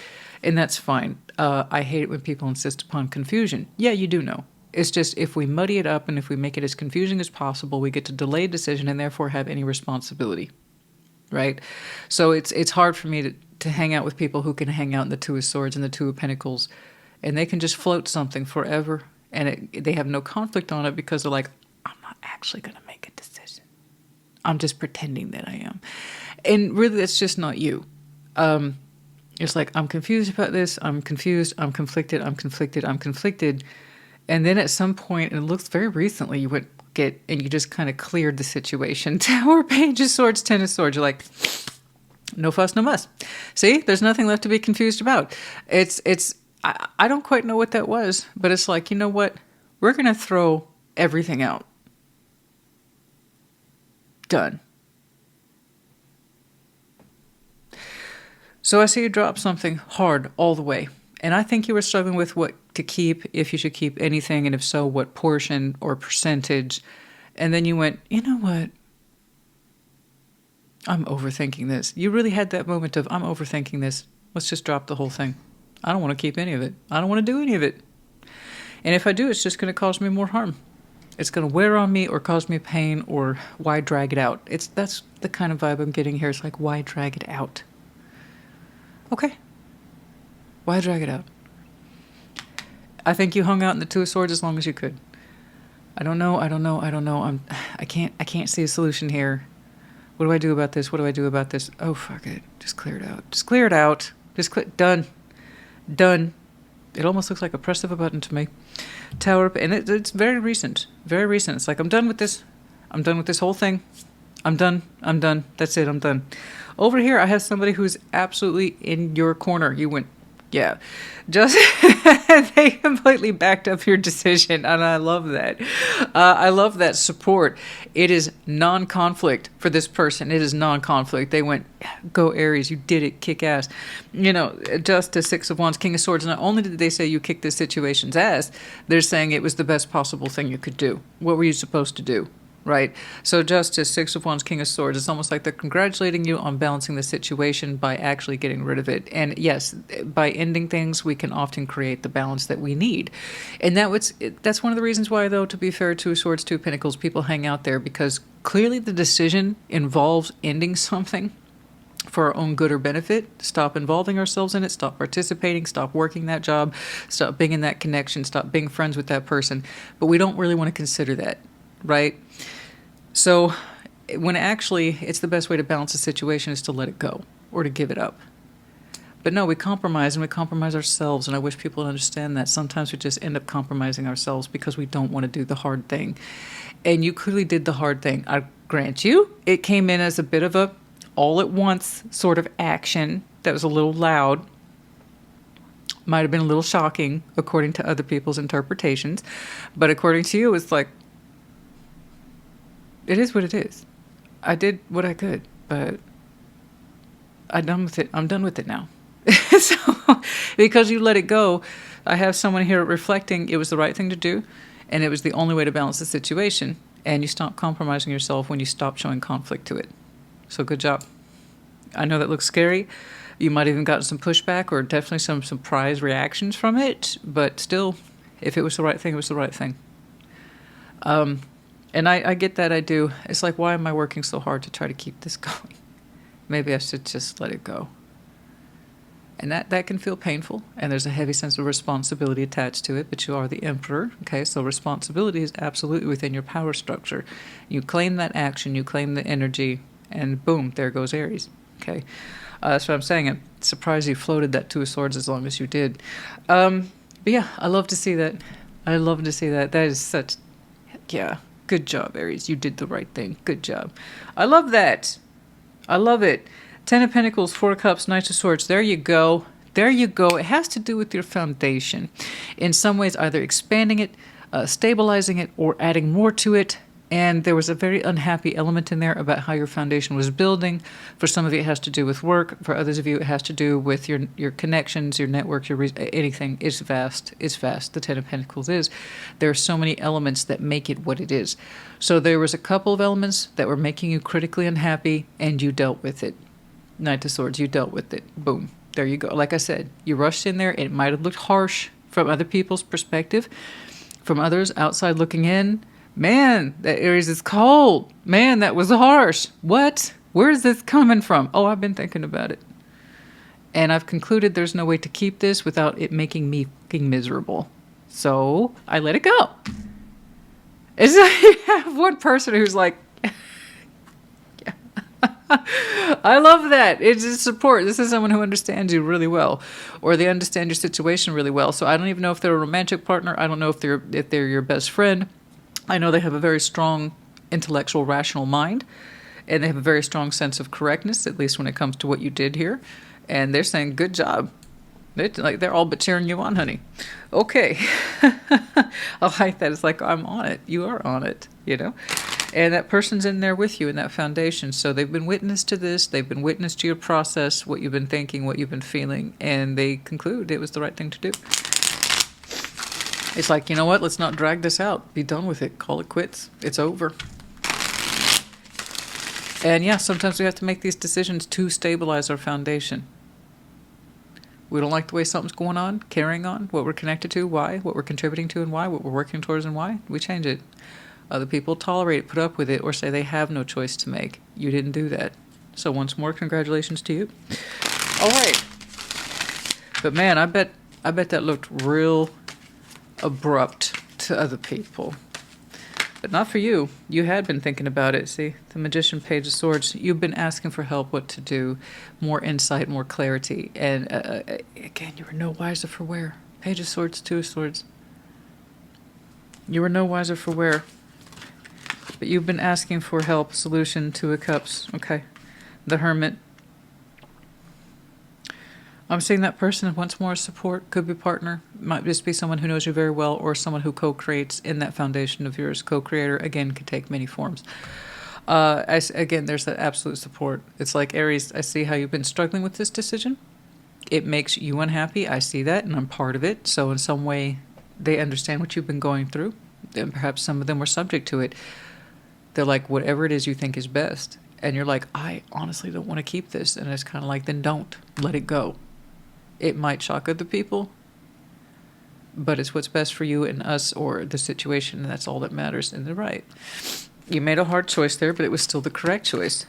And that's fine. I hate it when people insist upon confusion. Yeah, you do know. It's just if we muddy it up and if we make it as confusing as possible, we get to delay a decision and therefore have any responsibility. Right? So it's hard for me to hang out with people who can hang out in the 2 of Swords and the 2 of Pentacles, and they can just float something forever And they have no conflict on it because they're like, I'm not actually going to make a decision. I'm just pretending that I am. And really, that's just not you. It's like, I'm confused about this. I'm confused. I'm conflicted. I'm conflicted. I'm conflicted. And then at some point, and it looks very recently, you went and you just kind of cleared the situation. Tower, Page of Swords, Ten of Swords. You're like, no fuss, no muss. See, there's nothing left to be confused about. I don't quite know what that was, but it's like, you know what? We're going to throw everything out. Done. So I see you drop something hard all the way. And I think you were struggling with what to keep, if you should keep anything, and if so, what portion or percentage. And then you went, you know what? I'm overthinking this. You really had that moment of, I'm overthinking this. Let's just drop the whole thing. I don't want to keep any of it. I don't want to do any of it. And if I do, it's just going to cause me more harm. It's going to wear on me or cause me pain, or why drag it out? That's the kind of vibe I'm getting here. It's like, why drag it out? Okay. Why drag it out? I think you hung out in the Two of Swords as long as you could. I don't know. I can't see a solution here. What do I do about this? What do I do about this? Oh, fuck it. Just clear it out. Just clear it out. Done. Done. It almost looks like a press of a button to me. Tower, and it's very recent. Very recent. It's like, I'm done with this. I'm done with this whole thing. I'm done. That's it. I'm done. Over here, I have somebody who's absolutely in your corner. You went, yeah. Just, they completely backed up your decision, and I love that. I love that support. It is non-conflict for this person. It is non-conflict. They went, go Aries, you did it, kick ass. You know, Justice, Six of Wands, King of Swords. Not only did they say you kicked this situation's ass, they're saying it was the best possible thing you could do. What were you supposed to do? Right? So Justice, Six of Wands, King of Swords, it's almost like they're congratulating you on balancing the situation by actually getting rid of it. And yes, by ending things, we can often create the balance that we need. And that's one of the reasons why, though, to be fair, Two of Swords, Two of Pentacles, people hang out there, because clearly the decision involves ending something for our own good or benefit. Stop involving ourselves in it, stop participating, stop working that job, stop being in that connection, stop being friends with that person. But we don't really want to consider that, right? So when actually it's the best way to balance a situation is to let it go or to give it up. But no, we compromise, and we compromise ourselves. And I wish people would understand that. Sometimes we just end up compromising ourselves because we don't want to do the hard thing. And you clearly did the hard thing. I grant you, it came in as a bit of a all at once sort of action that was a little loud. Might have been a little shocking according to other people's interpretations. But according to you, it's like, it is what it is. I did what I could, but I'm done with it. I'm done with it now. So, because you let it go, I have someone here reflecting it was the right thing to do, and it was the only way to balance the situation, and you stop compromising yourself when you stop showing conflict to it. So good job. I know that looks scary. You might have even gotten some pushback or definitely some surprise reactions from it, but still, if it was the right thing, it was the right thing. And I get that, I do. It's like, why am I working so hard to try to keep this going? Maybe I should just let it go. And that can feel painful, and there's a heavy sense of responsibility attached to it, but you are the emperor, okay? So responsibility is absolutely within your power structure. You claim that action, you claim the energy, and boom, there goes Aries, okay? That's what I'm saying. I'm surprised you floated that Two of Swords as long as you did. But yeah, I love to see that. I love to see that. That is such, yeah. Good job, Aries. You did the right thing. Good job. I love that. I love it. Ten of Pentacles, Four of Cups, Knight of Swords. There you go. There you go. It has to do with your foundation. In some ways, either expanding it, stabilizing it, or adding more to it. And there was a very unhappy element in there about how your foundation was building. For some of you, it has to do with work. For others of you, it has to do with your connections, your network, anything. It's vast. It's vast. The Ten of Pentacles is. There are so many elements that make it what it is. So there was a couple of elements that were making you critically unhappy, and you dealt with it. Knight of Swords, you dealt with it. Boom. There you go. Like I said, you rushed in there. It might have looked harsh from other people's perspective. From others outside looking in, man, that Aries is cold. Man, that was harsh. What? Where is this coming from? Oh, I've been thinking about it. And I've concluded there's no way to keep this without it making me fucking miserable. So I let it go. It's like you have one person who's like, I love that. It's just support. This is someone who understands you really well, or they understand your situation really well. So I don't even know if they're a romantic partner. I don't know if they're your best friend. I know they have a very strong intellectual, rational mind, and they have a very strong sense of correctness, at least when it comes to what you did here. And they're saying, "Good job." They're all but cheering you on, honey. Okay. I like that. It's like, I'm on it. You are on it, you know? And that person's in there with you in that foundation. So they've been witness to this. They've been witness to your process, what you've been thinking, what you've been feeling. And they conclude it was the right thing to do. It's like, you know what? Let's not drag this out. Be done with it. Call it quits. It's over. And yeah, sometimes we have to make these decisions to stabilize our foundation. We don't like the way something's going on, carrying on, what we're connected to, why, what we're contributing to and why, what we're working towards and why. We change it. Other people tolerate it, put up with it, or say they have no choice to make. You didn't do that. So once more, congratulations to you. All right. But man, I bet that looked real abrupt to other people. But not for you. You had been thinking about it. See, the Magician, Page of Swords. You've been asking for help, what to do, more insight, more clarity. And again, you were no wiser for wear. Page of Swords, Two of Swords. You were no wiser for wear. But you've been asking for help, solution, Two of Cups. Okay. The Hermit. I'm seeing that person wants more support, could be partner, might just be someone who knows you very well, or someone who co-creates in that foundation of yours. Co-creator, again, can take many forms. Again, there's that absolute support. It's like, Aries, I see how you've been struggling with this decision. It makes you unhappy. I see that, and I'm part of it. So in some way, they understand what you've been going through, and perhaps some of them were subject to it. They're like, whatever it is you think is best. And you're like, I honestly don't want to keep this. And it's kind of like, then don't. Let it go. It might shock other people, but it's what's best for you and us or the situation, and that's all that matters. And they're right. You made a hard choice there, but it was still the correct choice.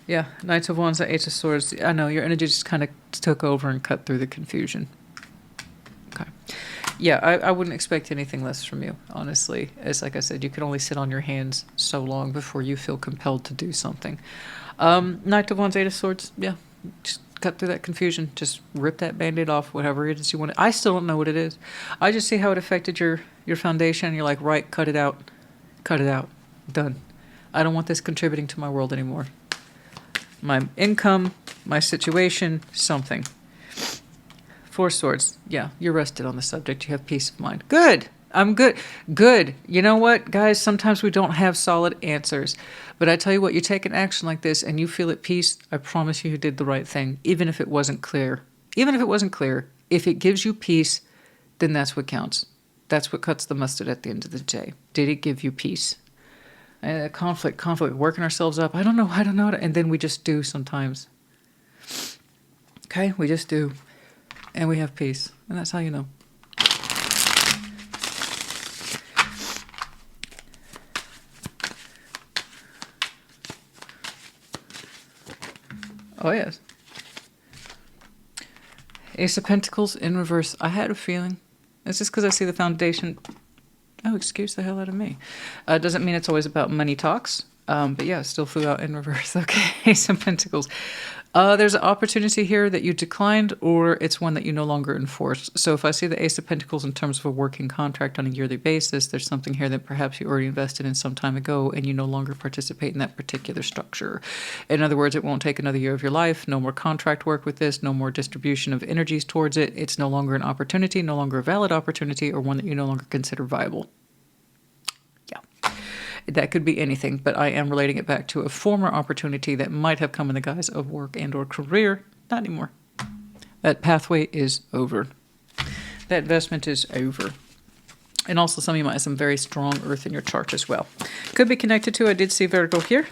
Yeah, Knights of Wands, Ace of Swords. I know, your energy just kind of took over and cut through the confusion. Okay. Yeah, I wouldn't expect anything less from you, honestly. As like I said, you can only sit on your hands so long before you feel compelled to do something. Knight of Wands, Eight of Swords. Yeah, just cut through that confusion. Just rip that Band-Aid off, whatever it is you want. I still don't know what it is. I just see how it affected your foundation. And you're like, right, cut it out. Cut it out. Done. I don't want this contributing to my world anymore. My income, my situation, something. Four Swords. Yeah, you're rested on the subject. You have peace of mind. Good. I'm good. Good. You know what, guys? Sometimes we don't have solid answers. But I tell you what, you take an action like this and you feel at peace, I promise you did the right thing, even if it wasn't clear. Even if it wasn't clear, if it gives you peace, then that's what counts. That's what cuts the mustard at the end of the day. Did it give you peace? Conflict, working ourselves up. I don't know. And then we just do sometimes. Okay? We just do. And we have peace. And that's how you know. Oh, yes. Ace of Pentacles in reverse. I had a feeling. It's just because I see the foundation. Oh, excuse the hell out of me. Doesn't mean it's always about money talks. But yeah, still flew out in reverse. Okay, Ace of Pentacles. There's an opportunity here that you declined, or it's one that you no longer enforce. So if I see the Ace of Pentacles in terms of a working contract on a yearly basis, there's something here that perhaps you already invested in some time ago and you no longer participate in that particular structure. In other words, it won't take another year of your life, no more contract work with this, no more distribution of energies towards it. It's no longer an opportunity, no longer a valid opportunity, or one that you no longer consider viable. Yeah. That could be anything, but I am relating it back to a former opportunity that might have come in the guise of work and or career. Not anymore. That pathway is over. That investment is over. And also some of you might have some very strong earth in your chart as well. Could be connected to, I did see Virgo here.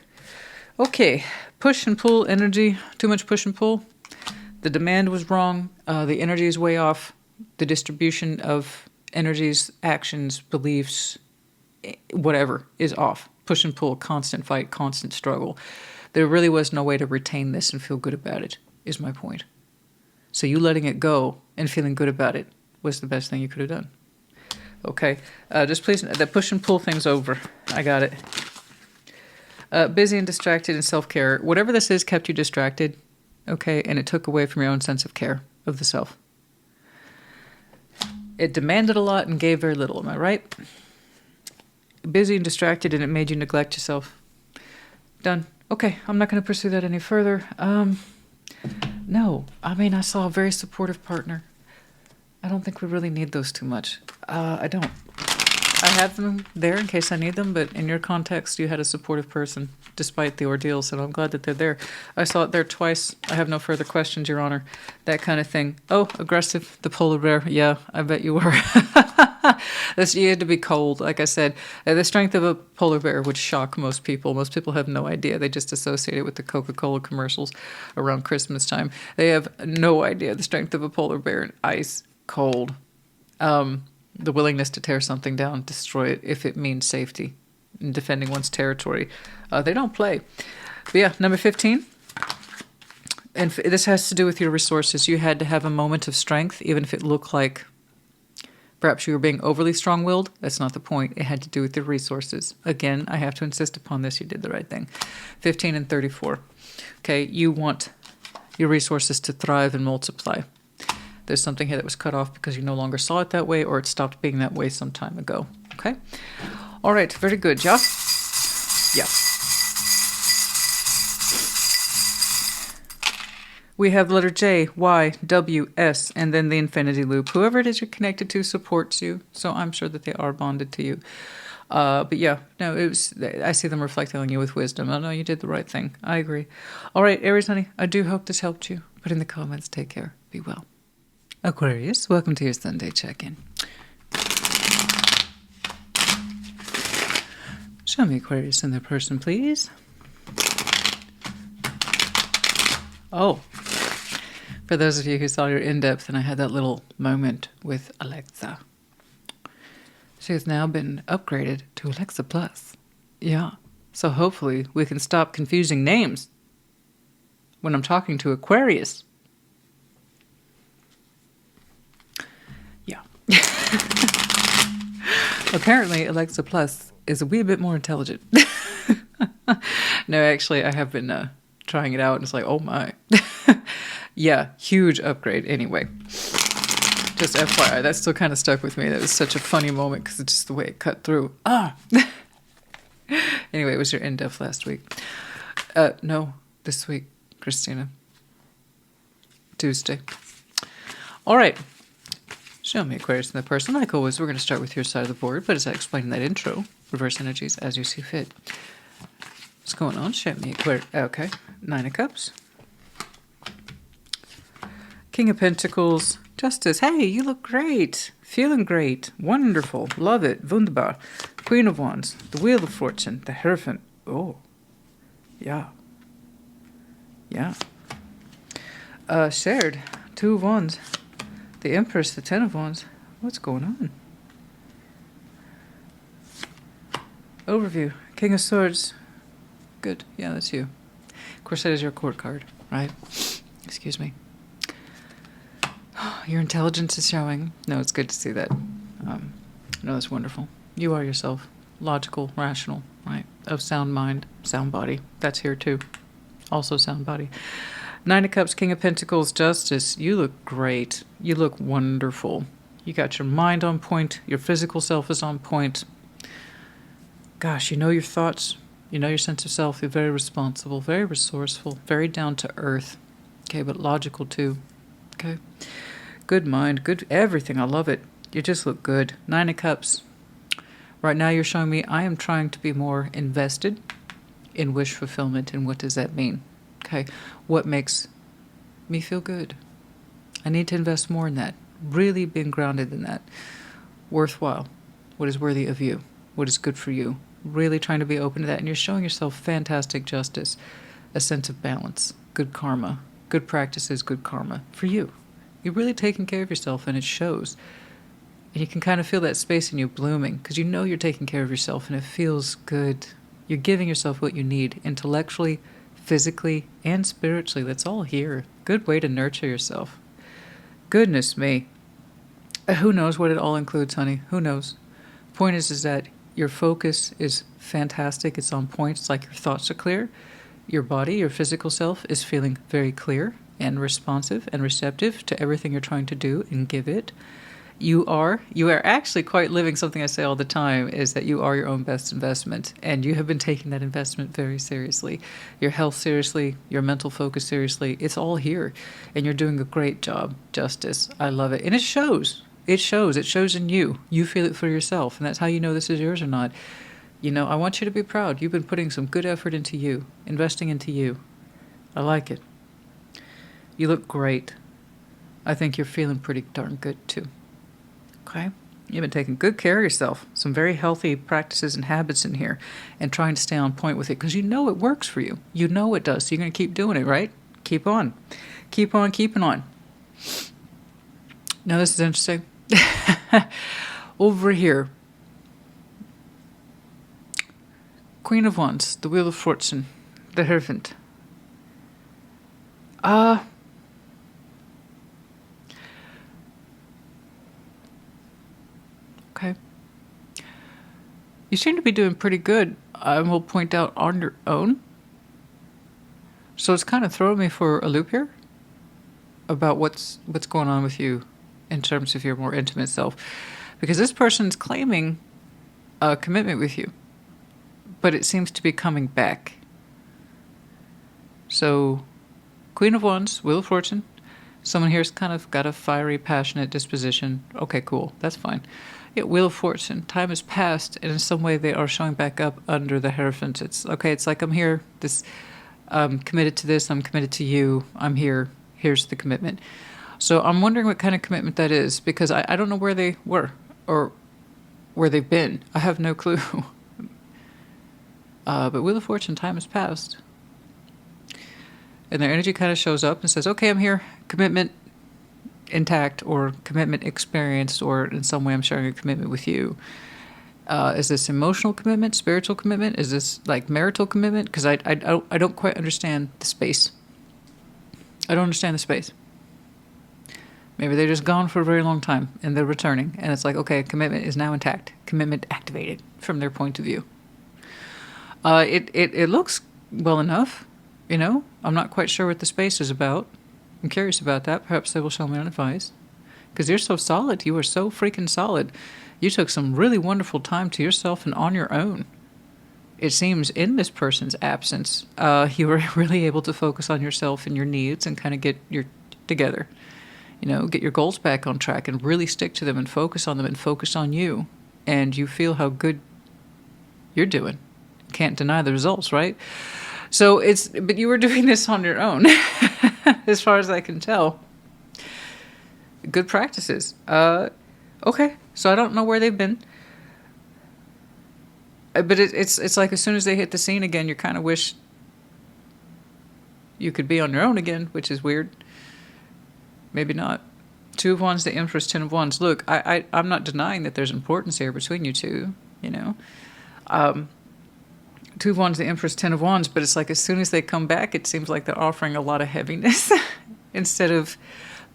Okay, push and pull energy. Too much push and pull. The demand was wrong. The energy is way off. The distribution of energies, actions, beliefs, whatever is off. Push and pull, constant fight, constant struggle. There really was no way to retain this and feel good about it, is my point. So you letting it go and feeling good about it was the best thing you could have done. Okay, just please, push and pull things over. I got it. Busy and distracted in self-care. Whatever this is kept you distracted, okay, and it took away from your own sense of care of the self. It demanded a lot and gave very little, am I right? Busy and distracted and it made you neglect yourself. Done. Okay, I'm not going to pursue that any further. No, I mean, I saw a very supportive partner. I don't think we really need those too much. I don't. I have them there in case I need them, but in your context, you had a supportive person despite the ordeals, and I'm glad that they're there. I saw it there twice. I have no further questions, Your Honor. That kind of thing. Oh, aggressive, the polar bear. Yeah, I bet you were. You had to be cold, like I said. The strength of a polar bear would shock most people. Most people have no idea. They just associate it with the Coca-Cola commercials around Christmas time. They have no idea the strength of a polar bear in ice, cold. The willingness to tear something down, destroy it if it means safety and defending one's territory. They don't play. But yeah, number 15. And this has to do with your resources. You had to have a moment of strength, even if it looked like perhaps you were being overly strong-willed. That's not the point. It had to do with your resources. Again, I have to insist upon this. You did the right thing. 15 and 34. Okay, you want your resources to thrive and multiply. There's something here that was cut off because you no longer saw it that way, or it stopped being that way some time ago. Okay? All right, very good. Yeah? Yeah. We have letter J, Y, W, S, and then the infinity loop. Whoever it is you're connected to supports you, so I'm sure that they are bonded to you. But yeah, no, I see them reflecting on you with wisdom. Oh, no, you did the right thing. I agree. All right, Aries, honey, I do hope this helped you. Put in the comments. Take care. Be well. Aquarius, welcome to your Sunday check-in. Show me Aquarius in their person, please. Oh, for those of you who saw your in-depth and I had that little moment with Alexa. She has now been upgraded to Alexa Plus. Yeah, so hopefully we can stop confusing names when I'm talking to Aquarius. Apparently, Alexa Plus is a wee bit more intelligent. No, actually, I have been trying it out, and it's like, oh my. Yeah, huge upgrade. Anyway, just FYI, that still kind of stuck with me. That was such a funny moment because it's just the way it cut through. Anyway, it was your in-depth last week. No, this week, Christina. Tuesday. All right. Show me Aquarius in the person. Like always, we're going to start with your side of the board, but as I explained in that intro, reverse energies as you see fit. What's going on? Show me Aquarius. Okay. 9 of Cups. King of Pentacles. Justice. Hey, you look great. Feeling great. Wonderful. Love it. Wunderbar. Queen of Wands. The Wheel of Fortune. The Hierophant. Oh. Yeah. Yeah. Shared. 2 of Wands. The Empress, the 10 of Wands. What's going on? Overview. King of Swords. Good. Yeah, that's you. Of course, that is your court card, right? Excuse me. Your intelligence is showing. No, it's good to see that. No, that's wonderful. You are yourself. Logical, rational, right? Of sound mind, sound body. That's here too. Also sound body. 9 of Cups, King of Pentacles, Justice. You look great. You look wonderful. You got your mind on point. Your physical self is on point. Gosh, you know your thoughts. You know your sense of self. You're very responsible, very resourceful, very down to earth. Okay, but logical too. Okay. Good mind, good everything. I love it. You just look good. 9 of Cups. Right now you're showing me I am trying to be more invested in wish fulfillment. And what does that mean? Okay, what makes me feel good? I need to invest more in that. Really being grounded in that. Worthwhile. What is worthy of you? What is good for you? Really trying to be open to that. And you're showing yourself fantastic justice. A sense of balance. Good karma. Good practices, good karma. For you. You're really taking care of yourself and it shows. And you can kind of feel that space in you blooming. Because you know you're taking care of yourself and it feels good. You're giving yourself what you need. Intellectually, physically, and spiritually. That's all here. Good way to nurture yourself. Goodness me. Who knows what it all includes, honey? Who knows? Point is that your focus is fantastic. It's on point. It's like your thoughts are clear. Your body, your physical self, is feeling very clear and responsive and receptive to everything you're trying to do and give it. You are actually quite living something I say all the time, is that you are your own best investment, and you have been taking that investment very seriously. Your health seriously, your mental focus seriously. It's all here, and you're doing a great job, Justice. I love it, and it shows. It shows. It shows in you. You feel it for yourself, and that's how you know this is yours or not. You know, I want you to be proud. You've been putting some good effort into you, investing into you. I like it. You look great. I think you're feeling pretty darn good, too. Okay? You've been taking good care of yourself. Some very healthy practices and habits in here, and trying to stay on point with it because you know it works for you. You know it does. So you're going to keep doing it, right? Keep on. Keep on keeping on. Now, this is interesting. Over here, Queen of Wands, the Wheel of Fortune, the Hierophant. Okay. You seem to be doing pretty good, I will point out, on your own. So it's kind of throwing me for a loop here about what's going on with you in terms of your more intimate self. Because this person's claiming a commitment with you, but it seems to be coming back. So, Queen of Wands, Wheel of Fortune. Someone here's kind of got a fiery, passionate disposition. Okay, cool. That's fine. Yeah, Wheel of Fortune. Time has passed, and in some way they are showing back up under the Hierophant. It's okay. It's like, I'm here. I'm committed to this. I'm committed to you. I'm here. Here's the commitment. So I'm wondering what kind of commitment that is, because I don't know where they were or where they've been. I have no clue. But Wheel of Fortune, time has passed. And their energy kind of shows up and says, okay, I'm here. Commitment intact, or commitment experienced, or in some way I'm sharing a commitment with you. Is this emotional commitment, spiritual commitment? Is this like marital commitment? Because I don't quite understand the space. I don't understand the space. Maybe they're just gone for a very long time and they're returning. And it's like, okay, commitment is now intact. Commitment activated from their point of view. It looks well enough, you know. I'm not quite sure what the space is about. I'm curious about that. Perhaps they will show me on advice. Because you're so solid. You are so freaking solid. You took some really wonderful time to yourself and on your own. It seems in this person's absence, you were really able to focus on yourself and your needs and kind of get your together. You know, get your goals back on track and really stick to them and focus on them and focus on you. And you feel how good you're doing. Can't deny the results, right? So but you were doing this on your own, as far as I can tell. Good practices. Okay, so I don't know where they've been. But it's like as soon as they hit the scene again, you kind of wish you could be on your own again, which is weird. Maybe not. Two of Wands, the Empress, Ten of Wands. Look, I'm not denying that there's importance here between you two, you know. Two of Wands, the Empress, Ten of Wands, but it's like as soon as they come back, it seems like they're offering a lot of heaviness instead of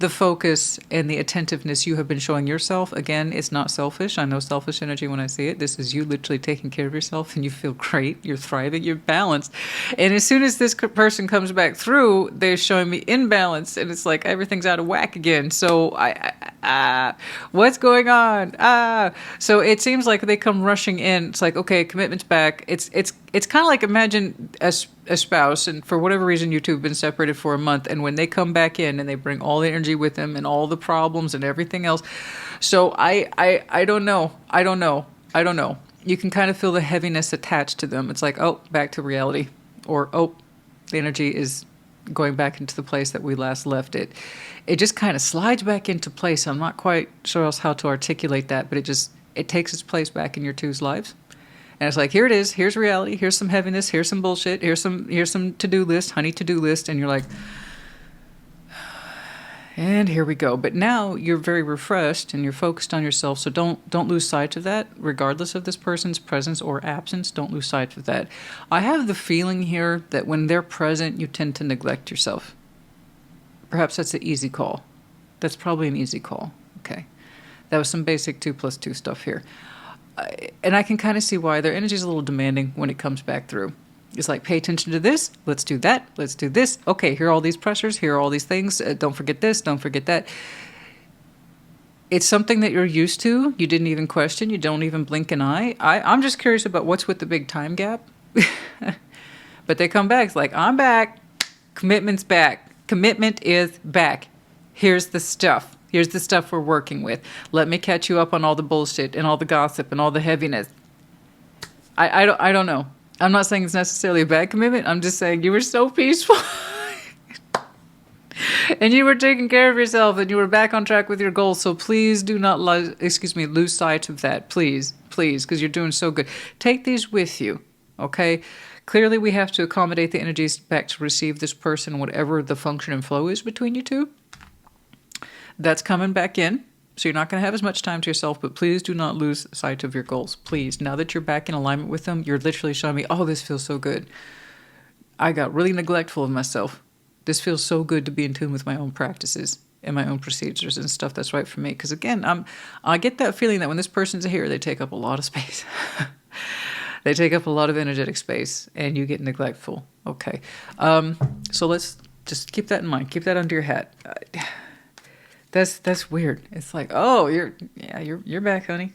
the focus and the attentiveness you have been showing yourself. Again, it's not selfish. I know selfish energy when I see it. This is you literally taking care of yourself, and you feel great. You're thriving. You're balanced. And as soon as this person comes back through, they're showing me imbalance, and it's like everything's out of whack again. So what's going on? So it seems like they come rushing in. It's like, okay, commitment's back. It's kind of like, imagine a spouse, and for whatever reason you two have been separated for a month, and when they come back in and they bring all the energy with them and all the problems and everything else. So I don't know. You can kind of feel the heaviness attached to them. It's like, oh, back to reality, or oh, the energy is going back into the place that we last left it. It just kind of slides back into place. I'm not quite sure else how to articulate that, but it takes its place back in your two's lives. And it's like, here it is. Here's reality. Here's some heaviness. Here's some bullshit. Here's some to-do list, honey to-do list. And you're like, and here we go. But now you're very refreshed and you're focused on yourself. So don't lose sight of that, regardless of this person's presence or absence. Don't lose sight of that. I have the feeling here that when they're present, you tend to neglect yourself. Perhaps that's an easy call. That's probably an easy call. Okay. That was some basic 2+2 stuff here. And I can kind of see why their energy is a little demanding when it comes back through. It's like, pay attention to this. Let's do that. Let's do this. Okay, here are all these pressures. Here are all these things. Don't forget this. Don't forget that. It's something that you're used to. You didn't even question. You don't even blink an eye. I'm just curious about what's with the big time gap. But they come back. It's like, I'm back. Commitment's back. Commitment is back. Here's the stuff. Here's the stuff we're working with. Let me catch you up on all the bullshit and all the gossip and all the heaviness. I don't know. I'm not saying it's necessarily a bad commitment. I'm just saying you were so peaceful. And you were taking care of yourself and you were back on track with your goals. So please do not lose sight of that. Please, because you're doing so good. Take these with you, okay? Clearly, we have to accommodate the energies back to receive this person, whatever the function and flow is between you two. That's coming back in. So you're not going to have as much time to yourself, but please do not lose sight of your goals. Please. Now that you're back in alignment with them, you're literally showing me, oh, this feels so good. I got really neglectful of myself. This feels so good to be in tune with my own practices and my own procedures and stuff that's right for me. Because again, I get that feeling that when this person's here, they take up a lot of space. They take up a lot of energetic space and you get neglectful. Okay. So let's just keep that in mind. Keep that under your hat. That's weird. It's like, oh, you're back, honey.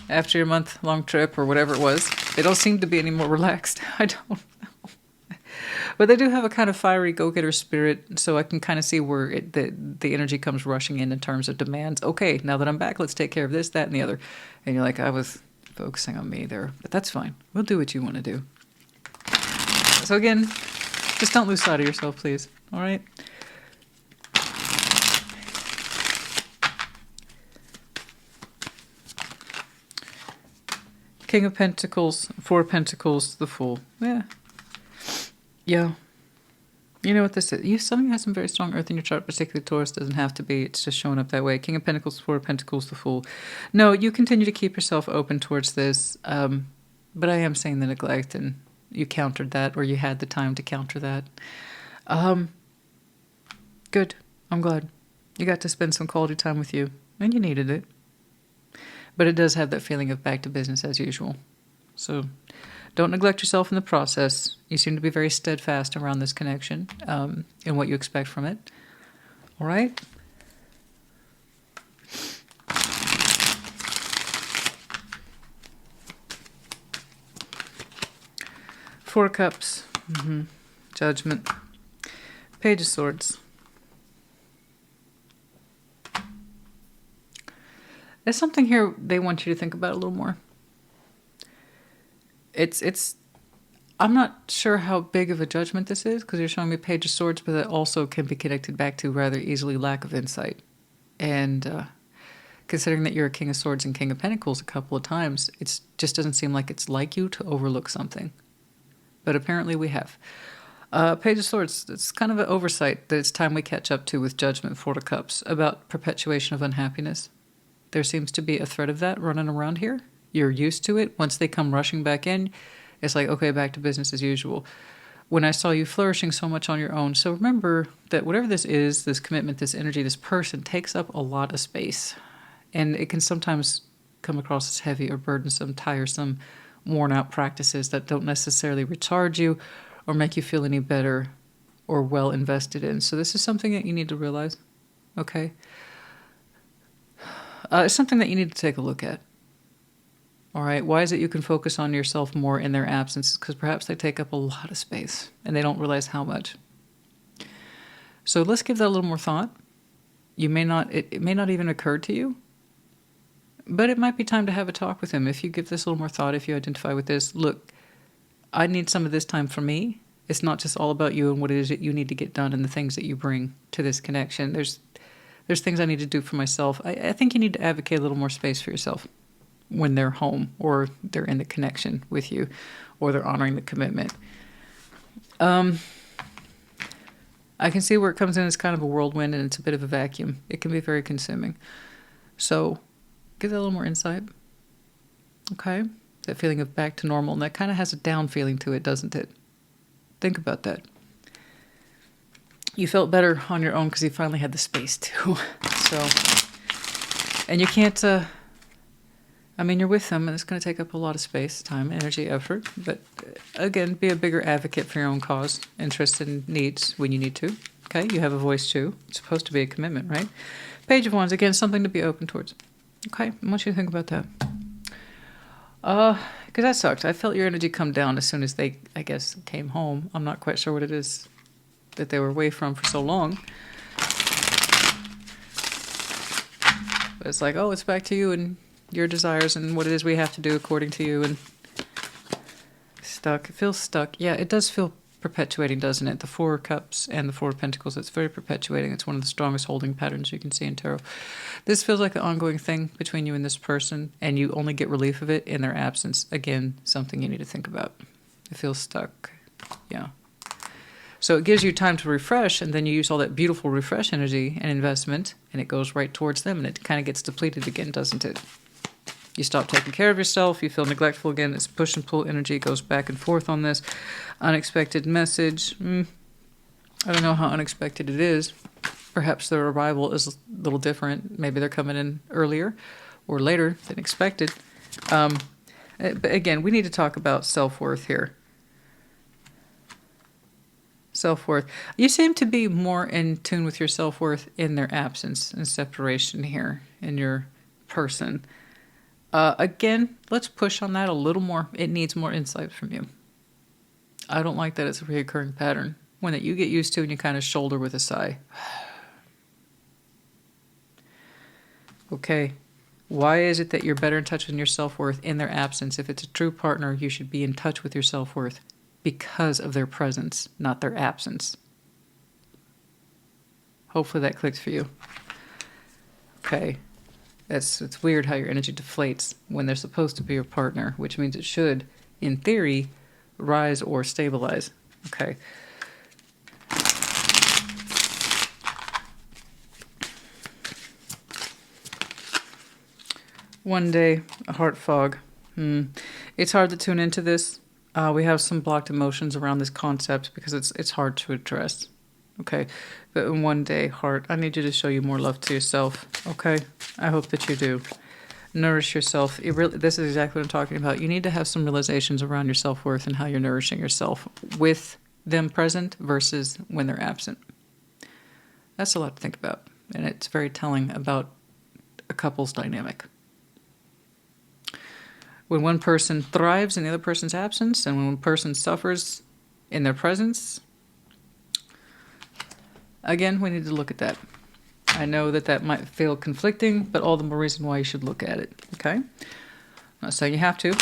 After your month-long trip or whatever it was. They don't seem to be any more relaxed. I don't know. But they do have a kind of fiery go-getter spirit, so I can kind of see where the energy comes rushing in terms of demands. Okay, now that I'm back, let's take care of this, that, and the other. And you're like, I was focusing on me there. But that's fine. We'll do what you want to do. So again, just don't lose sight of yourself, please. All right? King of Pentacles, Four of Pentacles, the Fool. Yeah. You know what this is. Some of you have some very strong earth in your chart, particularly Taurus. Doesn't have to be. It's just showing up that way. King of Pentacles, Four of Pentacles, the Fool. No, you continue to keep yourself open towards this. But I am saying the neglect, and you countered that, or you had the time to counter that. Good. I'm glad. You got to spend some quality time with you, and you needed it. But it does have that feeling of back to business as usual. So don't neglect yourself in the process. You seem to be very steadfast around this connection and what you expect from it. All right? Four Cups. Judgment. Page of Swords. There's something here they want you to think about a little more. I'm not sure how big of a judgment this is because you're showing me Page of Swords, but that also can be connected back to rather easily lack of insight. And considering that you're a King of Swords and King of Pentacles a couple of times, it just doesn't seem like it's like you to overlook something. But apparently we have. Page of Swords, it's kind of an oversight that it's time we catch up to with Judgment, Four of Cups, about perpetuation of unhappiness. There seems to be a thread of that running around here. You're used to it. Once they come rushing back in, it's like, okay, back to business as usual. When I saw you flourishing so much on your own. So remember that whatever this is, this commitment, this energy, this person takes up a lot of space. And it can sometimes come across as heavy or burdensome, tiresome, worn out practices that don't necessarily recharge you or make you feel any better or well invested in. So this is something that you need to realize, okay? It's something that you need to take a look at. All right, why is it you can focus on yourself more in their absence? Because perhaps they take up a lot of space and they don't realize how much. So let's give that a little more thought. It may not even occur to you, but it might be time to have a talk with him. If you give this a little more thought, if you identify with this, look, I need some of this time for me. It's not just all about you and what it is that you need to get done and the things that you bring to this connection. There's things I need to do for myself. I think you need to advocate a little more space for yourself when they're home or they're in the connection with you or they're honoring the commitment. I can see where it comes in as kind of a whirlwind and it's a bit of a vacuum. It can be very consuming. So give that a little more insight. Okay? That feeling of back to normal. And that kind of has a down feeling to it, doesn't it? Think about that. You felt better on your own because you finally had the space too. So And you can't, I mean, you're with them, and it's going to take up a lot of space, time, energy, effort. But again, be a bigger advocate for your own cause, interests, and needs when you need to. Okay, you have a voice too. It's supposed to be a commitment, right? Page of Wands, again, something to be open towards. Okay, I want you to think about that. Because that sucked. I felt your energy come down as soon as they, I guess, came home. I'm not quite sure what it is that they were away from for so long. But it's like, oh, it's back to you and your desires and what it is we have to do according to you. And stuck. It feels stuck. Yeah, it does feel perpetuating, doesn't it? The Four of Cups and the Four of Pentacles, it's very perpetuating. It's one of the strongest holding patterns you can see in tarot. This feels like an ongoing thing between you and this person, and you only get relief of it in their absence. Again, something you need to think about. It feels stuck. Yeah. So it gives you time to refresh, and then you use all that beautiful refresh energy and investment, and it goes right towards them, and it kind of gets depleted again, doesn't it? You stop taking care of yourself, you feel neglectful again. It's push and pull energy, goes back and forth on this. Unexpected message. I don't know how unexpected it is. Perhaps their arrival is a little different. Maybe they're coming in earlier or later than expected. But again, we need to talk about self-worth here. Self-worth. You seem to be more in tune with your self-worth in their absence and separation here in your person. Again, let's push on that a little more. It needs more insight from you. I don't like that it's a reoccurring pattern. One that you get used to and you kind of shoulder with a sigh. Okay. Why is it that you're better in touch with your self-worth in their absence? If it's a true partner, you should be in touch with your self-worth because of their presence, not their absence. Hopefully that clicks for you. Okay. It's weird how your energy deflates when they're supposed to be your partner, which means it should, in theory, rise or stabilize. Okay. One day, a heart fog. It's hard to tune into this. We have some blocked emotions around this concept because it's hard to address. Okay, but in one day, heart, I need you to show you more love to yourself. Okay, I hope that you do. Nourish yourself. This is exactly what I'm talking about. You need to have some realizations around your self-worth and how you're nourishing yourself with them present versus when they're absent. That's a lot to think about, and it's very telling about a couple's dynamic. When one person thrives in the other person's absence, and when one person suffers in their presence, again, we need to look at that. I know that that might feel conflicting, but all the more reason why you should look at it, okay? I'm not saying you have to,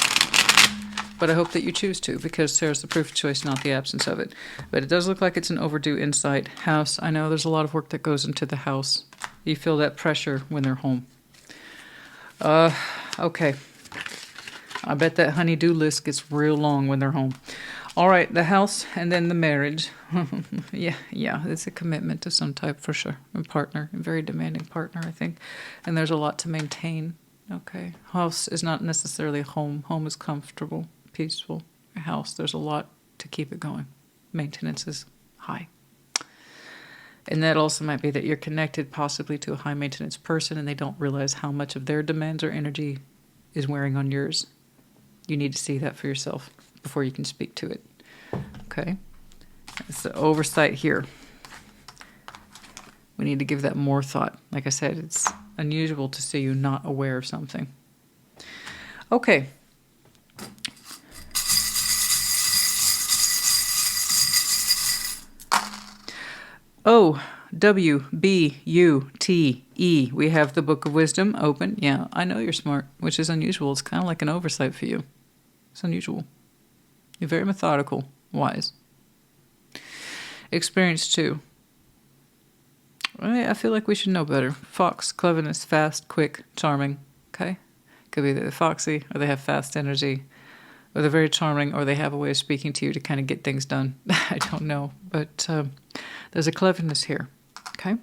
but I hope that you choose to, because there's the proof of choice, not the absence of it. But it does look like it's an overdue insight. House, I know there's a lot of work that goes into the house. You feel that pressure when they're home. Okay. I bet that honey-do list gets real long when they're home. All right, the house and then the marriage. yeah, it's a commitment of some type for sure. A partner, a very demanding partner, I think. And there's a lot to maintain. Okay, house is not necessarily home. Home is comfortable, peaceful. A house, there's a lot to keep it going. Maintenance is high. And that also might be that you're connected possibly to a high-maintenance person and they don't realize how much of their demands or energy is wearing on yours. You need to see that for yourself before you can speak to it. Okay? It's the oversight here. We need to give that more thought. Like I said, it's unusual to see you not aware of something. Okay. O-W-B-U-T-E. We have the Book of Wisdom open. Yeah, I know you're smart, which is unusual. It's kind of like an oversight for you. It's unusual. You're very methodical, wise. Experienced too. I feel like we should know better. Fox, cleverness, fast, quick, charming. Okay? Could be they're foxy, or they have fast energy, or they're very charming, or they have a way of speaking to you to kind of get things done. I don't know, but there's a cleverness here. Okay?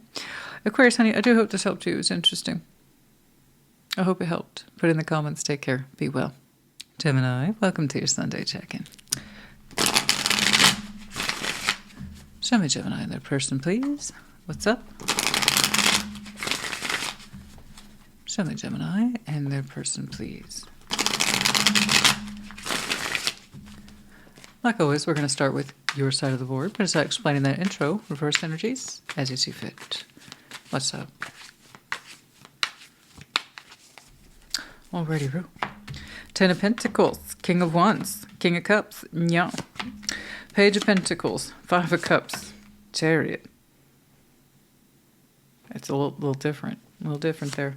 Aquarius, honey, I do hope this helped you. It was interesting. I hope it helped. Put it in the comments. Take care. Be well. Gemini, welcome to your Sunday check-in. Show me Gemini and their person, please. What's up? Show me Gemini and their person, please. Like always, we're going to start with your side of the board. But start explaining that intro, reverse energies, as you see fit. What's up? Alrighty, Roo. Ten of Pentacles, King of Wands, King of Cups, yeah. Page of Pentacles, Five of Cups, Chariot. It's a little different. A little different there.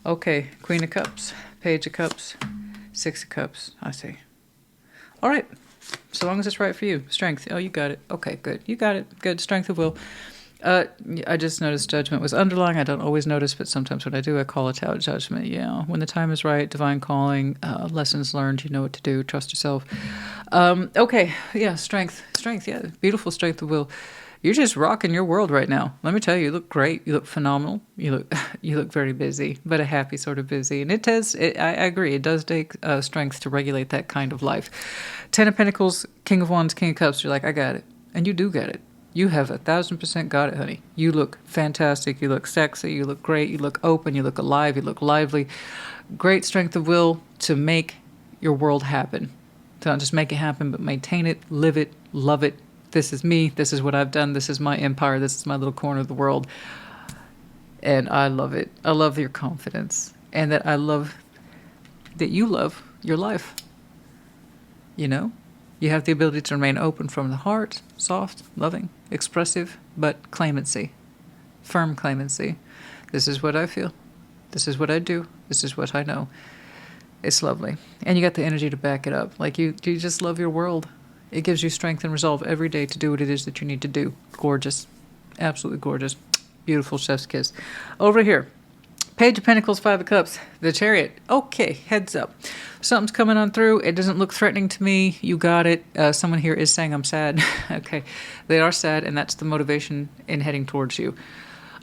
Okay, Queen of Cups, Page of Cups, Six of Cups. I see. All right. So long as it's right for you. Strength. Oh, you got it. Okay, good. You got it. Good. Strength of will. I just noticed judgment was underlying. I don't always notice, but sometimes when I do, I call it out. Judgment. Yeah. When the time is right, divine calling, lessons learned, you know what to do. Trust yourself. Okay. Yeah. Strength. Strength. Yeah. Beautiful strength of will. You're just rocking your world right now. Let me tell you, you look great. You look phenomenal. You look very busy, but a happy sort of busy. And I agree, it does take strength to regulate that kind of life. Ten of Pentacles, King of Wands, King of Cups. You're like, I got it. And you do get it. You have 1,000% got it, honey. You look fantastic. You look sexy. You look great. You look open. You look alive. You look lively. Great strength of will to make your world happen. To not just make it happen, but maintain it, live it, love it. This is me. This is what I've done. This is my empire. This is my little corner of the world. And I love it. I love your confidence. And that I love that you love your life. You know? You have the ability to remain open from the heart, soft, loving, expressive, but claimancy. Firm claimancy. This is what I feel. This is what I do. This is what I know. It's lovely. And you got the energy to back it up. Like you just love your world. It gives you strength and resolve every day to do what it is that you need to do. Gorgeous. Absolutely gorgeous. Beautiful chef's kiss. Over here. Page of Pentacles, Five of Cups. The Chariot. Okay, heads up. Something's coming on through. It doesn't look threatening to me. You got it. Someone here is saying I'm sad. Okay. They are sad, and that's the motivation in heading towards you.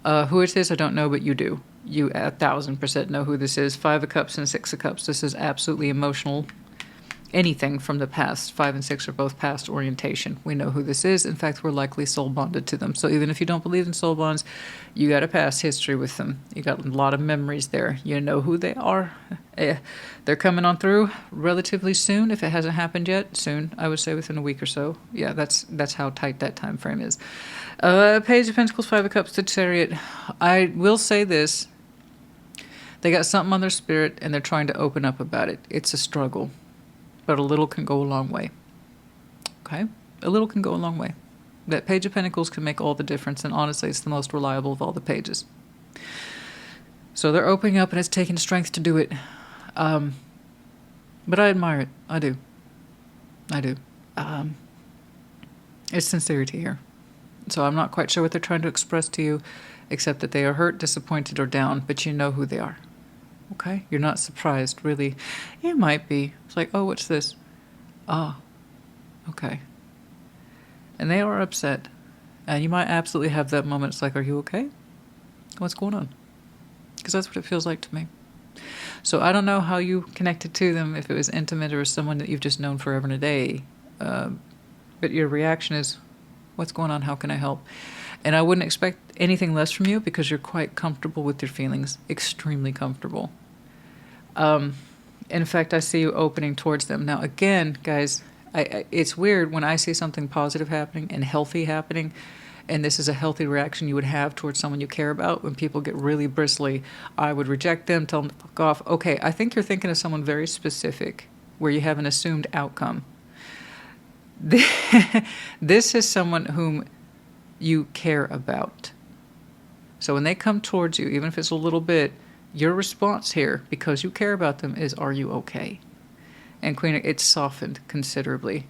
Who it is, I don't know, but you do. You 1,000% know who this is. Five of Cups and Six of Cups. This is absolutely emotional. Anything from the past. 5 and 6 are both past orientation. We know who this is. In fact, we're likely soul bonded to them. So even if you don't believe in soul bonds, you got a past history with them. You got a lot of memories there. You know who they are. They're coming on through relatively soon. If it hasn't happened yet, soon. I would say within a week or so. Yeah, that's how tight that time frame is. Page of Pentacles, Five of Cups, the Chariot. I will say this. They got something on their spirit, and they're trying to open up about it. It's a struggle. But a little can go a long way. Okay? A little can go a long way. That Page of Pentacles can make all the difference, and honestly, it's the most reliable of all the pages. So they're opening up, and it's taking strength to do it. But I admire it. I do. I do. It's sincerity here. So I'm not quite sure what they're trying to express to you, except that they are hurt, disappointed, or down, but you know who they are. Okay? You're not surprised, really. You might be. It's like, oh, what's this? Ah, okay. And they are upset. And you might absolutely have that moment. It's like, are you okay? What's going on? Because that's what it feels like to me. So I don't know how you connected to them, if it was intimate or someone that you've just known forever and a day. But your reaction is, what's going on? How can I help? And I wouldn't expect anything less from you because you're quite comfortable with your feelings. Extremely comfortable. In fact, I see you opening towards them. Now, again, guys, it's weird when I see something positive happening and healthy happening, and this is a healthy reaction you would have towards someone you care about. When people get really bristly, I would reject them, tell them to fuck off. Okay, I think you're thinking of someone very specific where you have an assumed outcome. This is someone whom you care about. So when they come towards you, even if it's a little bit, your response here, because you care about them, is, are you okay? And Queen, it's softened considerably.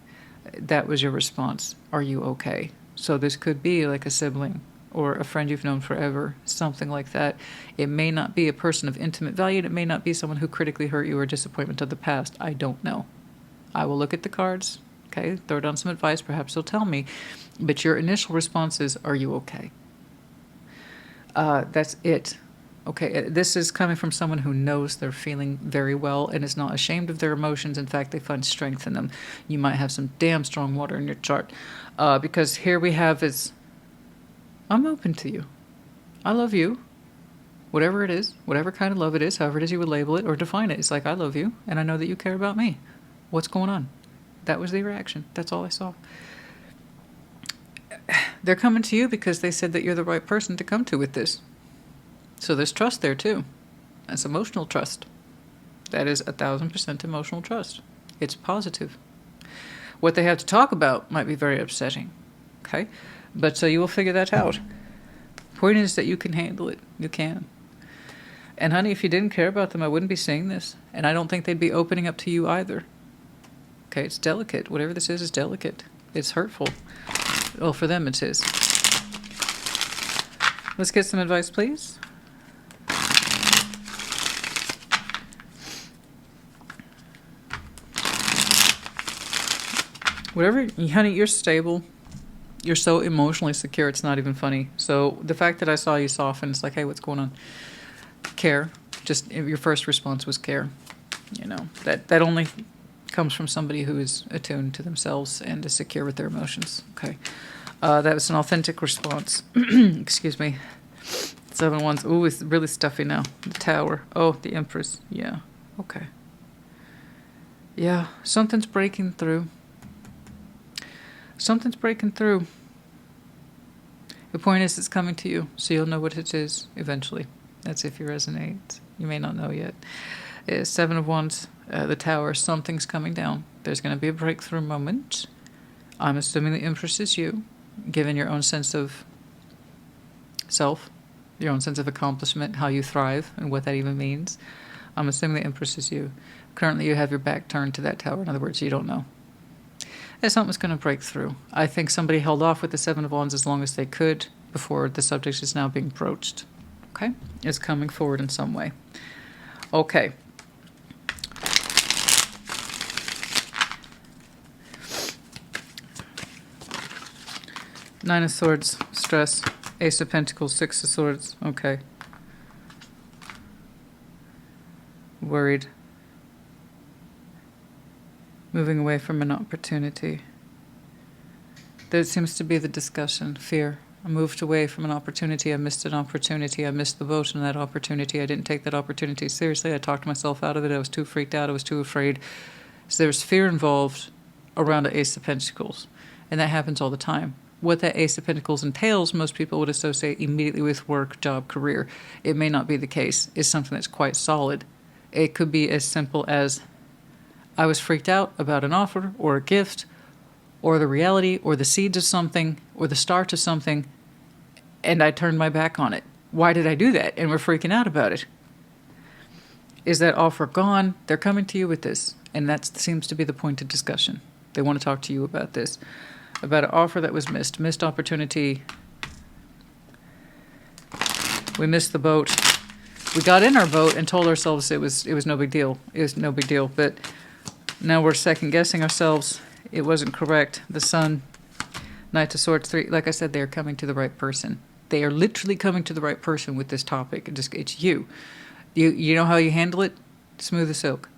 That was your response. Are you okay? So this could be like a sibling or a friend you've known forever, something like that. It may not be a person of intimate value. It may not be someone who critically hurt you or disappointment of the past. I don't know. I will look at the cards. Okay, throw down some advice. Perhaps they'll tell me. But your initial response is, are you okay? That's it. Okay, this is coming from someone who knows they're feeling very well and is not ashamed of their emotions. In fact, they find strength in them. You might have some damn strong water in your chart. Because here we have is, I'm open to you. I love you. Whatever it is, whatever kind of love it is, however it is you would label it or define it. It's like, I love you, and I know that you care about me. What's going on? That was the reaction. That's all I saw. They're coming to you because they said that you're the right person to come to with this. So there's trust there too. That's emotional trust. That is 1000% emotional trust. It's positive. What they have to talk about might be very upsetting. Okay? But so you will figure that out. Point is that you can handle it. You can. And honey, if you didn't care about them, I wouldn't be saying this. And I don't think they'd be opening up to you either. Okay, it's delicate. Whatever this is delicate. It's hurtful. Well, for them it is. Let's get some advice, please. Whatever, honey, you're stable. You're so emotionally secure, it's not even funny. So the fact that I saw you soften, it's like, hey, what's going on? Care. Just your first response was care. You know, that only comes from somebody who is attuned to themselves and is secure with their emotions. Okay. That was an authentic response. Excuse me. 7 wands. Ooh, it's really stuffy now. The Tower. Oh, the Empress. Yeah. Okay. Yeah, something's breaking through. Something's breaking through. The point is, it's coming to you, so you'll know what it is eventually. That's if you resonate. You may not know yet. 7 of Wands, the Tower, something's coming down. There's going to be a breakthrough moment. I'm assuming the Empress is you, given your own sense of self, your own sense of accomplishment, how you thrive, and what that even means. I'm assuming the Empress is you. Currently, you have your back turned to that Tower. In other words, you don't know. And something's going to break through. I think somebody held off with the 7 of Wands as long as they could before the subject is now being broached. Okay? It's coming forward in some way. Okay. Nine of Swords, stress. Ace of Pentacles, 6 of Swords. Okay. Worried. Moving away from an opportunity. There seems to be the discussion. Fear. I moved away from an opportunity. I missed an opportunity. I missed the boat in that opportunity. I didn't take that opportunity seriously. I talked myself out of it. I was too freaked out. I was too afraid. So there's fear involved around the Ace of Pentacles. And that happens all the time. What that Ace of Pentacles entails, most people would associate immediately with work, job, career. It may not be the case. It's something that's quite solid. It could be as simple as, I was freaked out about an offer or a gift or the reality or the seeds of something or the start of something, and I turned my back on it. Why did I do that? And we're freaking out about it. Is that offer gone? They're coming to you with this, and that seems to be the point of discussion. They want to talk to you about this, about an offer that was missed, missed opportunity. We missed the boat. We got in our boat and told ourselves it was no big deal. It was no big deal, but now we're second-guessing ourselves. It wasn't correct. The Sun, Knight of Swords, 3. Like I said, they are coming to the right person. They are literally coming to the right person with this topic. It's you. You know how you handle it? Smooth as silk.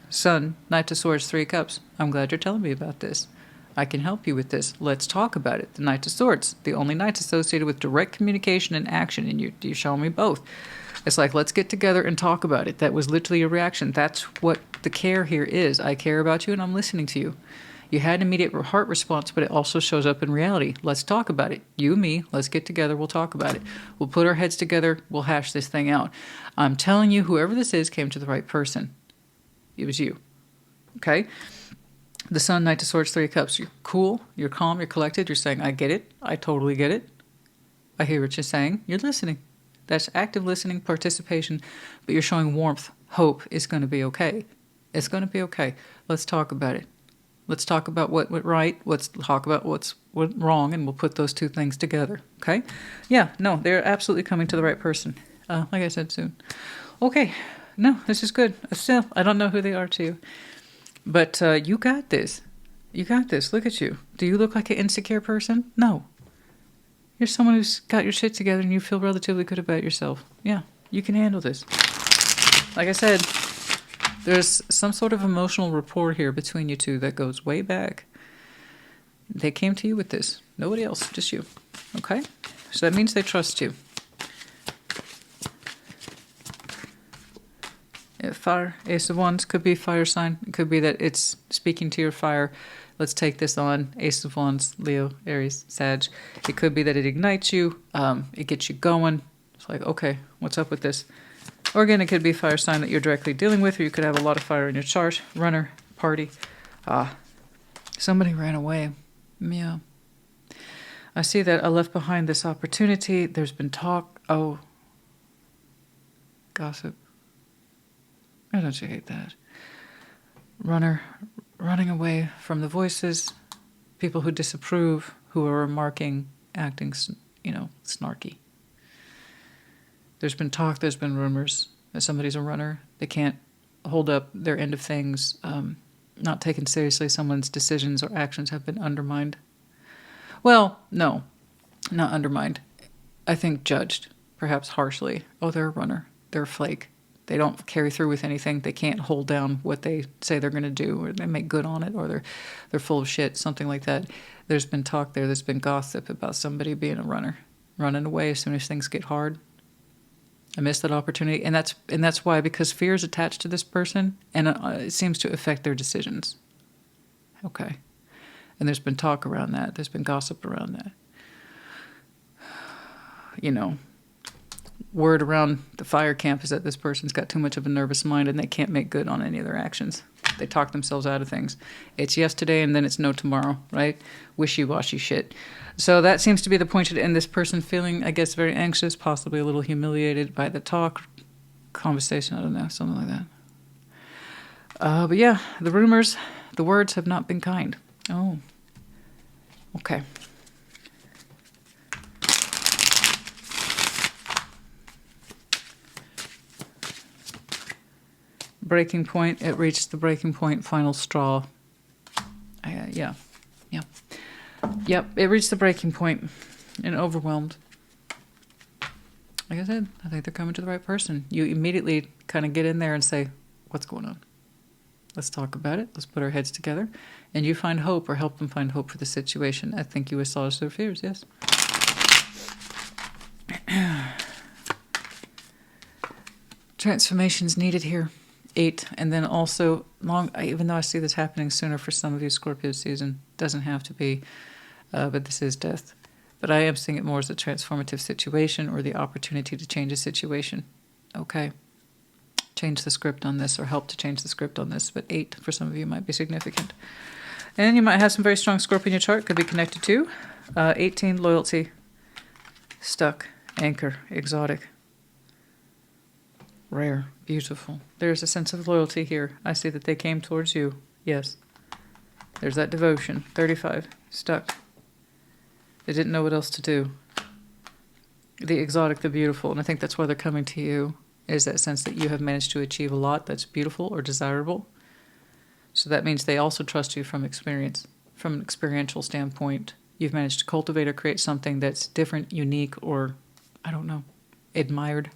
Sun, Knight of Swords, 3 Cups. I'm glad you're telling me about this. I can help you with this. Let's talk about it. The Knight of Swords, the only knight associated with direct communication and action, and you show me both. It's like, let's get together and talk about it. That was literally a reaction. That's what the care here is. I care about you and I'm listening to you. You had an immediate heart response, but it also shows up in reality. Let's talk about it. You and me, let's get together. We'll talk about it. We'll put our heads together. We'll hash this thing out. I'm telling you, whoever this is came to the right person. It was you. Okay? The Sun, Knight of Swords, 3 Cups. You're cool. You're calm. You're collected. You're saying, I get it. I totally get it. I hear what you're saying. You're listening. That's active listening, participation, but you're showing warmth. Hope is going to be okay. It's going to be okay. Let's talk about it. Let's talk about what went right. Let's talk about what's went wrong, and we'll put those two things together. Okay? Yeah, no, they're absolutely coming to the right person. Like I said, soon. Okay. No, this is good. Still, I don't know who they are to you. But you got this. You got this. Look at you. Do you look like an insecure person? No. You're someone who's got your shit together and you feel relatively good about yourself. Yeah, you can handle this. Like I said, there's some sort of emotional rapport here between you two that goes way back. They came to you with this. Nobody else, just you. Okay? So that means they trust you. Fire, Ace of Wands, could be fire sign. It could be that it's speaking to your fire. Let's take this on. Ace of Wands, Leo, Aries, Sag. It could be that it ignites you. It gets you going. It's like, okay, what's up with this? Or again, it could be a fire sign that you're directly dealing with, or you could have a lot of fire in your chart. Runner, party. Somebody ran away. Yeah. I see that I left behind this opportunity. There's been talk. Oh. Gossip. Oh, don't you hate that? Runner, running away from the voices, people who disapprove, who are remarking, acting, snarky. There's been talk, there's been rumors that somebody's a runner. They can't hold up their end of things. Not taken seriously. Someone's decisions or actions have been undermined. Well, no, not undermined. I think judged, perhaps harshly. Oh, they're a runner. They're a flake. They don't carry through with anything. They can't hold down what they say they're going to do, or they make good on it, or they're full of shit, something like that. There's been talk there. There's been gossip about somebody being a runner, running away as soon as things get hard. I missed that opportunity, and that's why, because fear is attached to this person, and it seems to affect their decisions. Okay, and there's been talk around that. There's been gossip around that. Word around the fire camp is that this person's got too much of a nervous mind and they can't make good on any of their actions. They talk themselves out of things. It's yes today and then it's no tomorrow, right? Wishy-washy shit. So that seems to be the point, and this person feeling, I guess, very anxious, possibly a little humiliated by the talk, conversation, I don't know, something like that. But yeah, the rumors, the words have not been kind. Oh, okay. Breaking point. It reached the breaking point. Final straw. Yep. It reached the breaking point and overwhelmed. Like I said, I think they're coming to the right person. You immediately kind of get in there and say, "What's going on? Let's talk about it. Let's put our heads together." And you find hope, or help them find hope for the situation. I think you assuage their fears. Yes. Transformations needed here. 8, and then also even though I see this happening sooner for some of you, Scorpio season, doesn't have to be, but this is death. But I am seeing it more as a transformative situation, or the opportunity to change a situation. Okay. Change the script on this, or help to change the script on this, but 8 for some of you might be significant. And you might have some very strong Scorpio in your chart, could be connected to 18, loyalty, stuck, anchor, exotic. Rare, beautiful. There's a sense of loyalty here. I see that they came towards you. Yes. There's that devotion. 35. Stuck. They didn't know what else to do. The exotic, the beautiful. And I think that's why they're coming to you, is that sense that you have managed to achieve a lot that's beautiful or desirable. So that means they also trust you from experience. From an experiential standpoint, you've managed to cultivate or create something that's different, unique, or, I don't know, admired.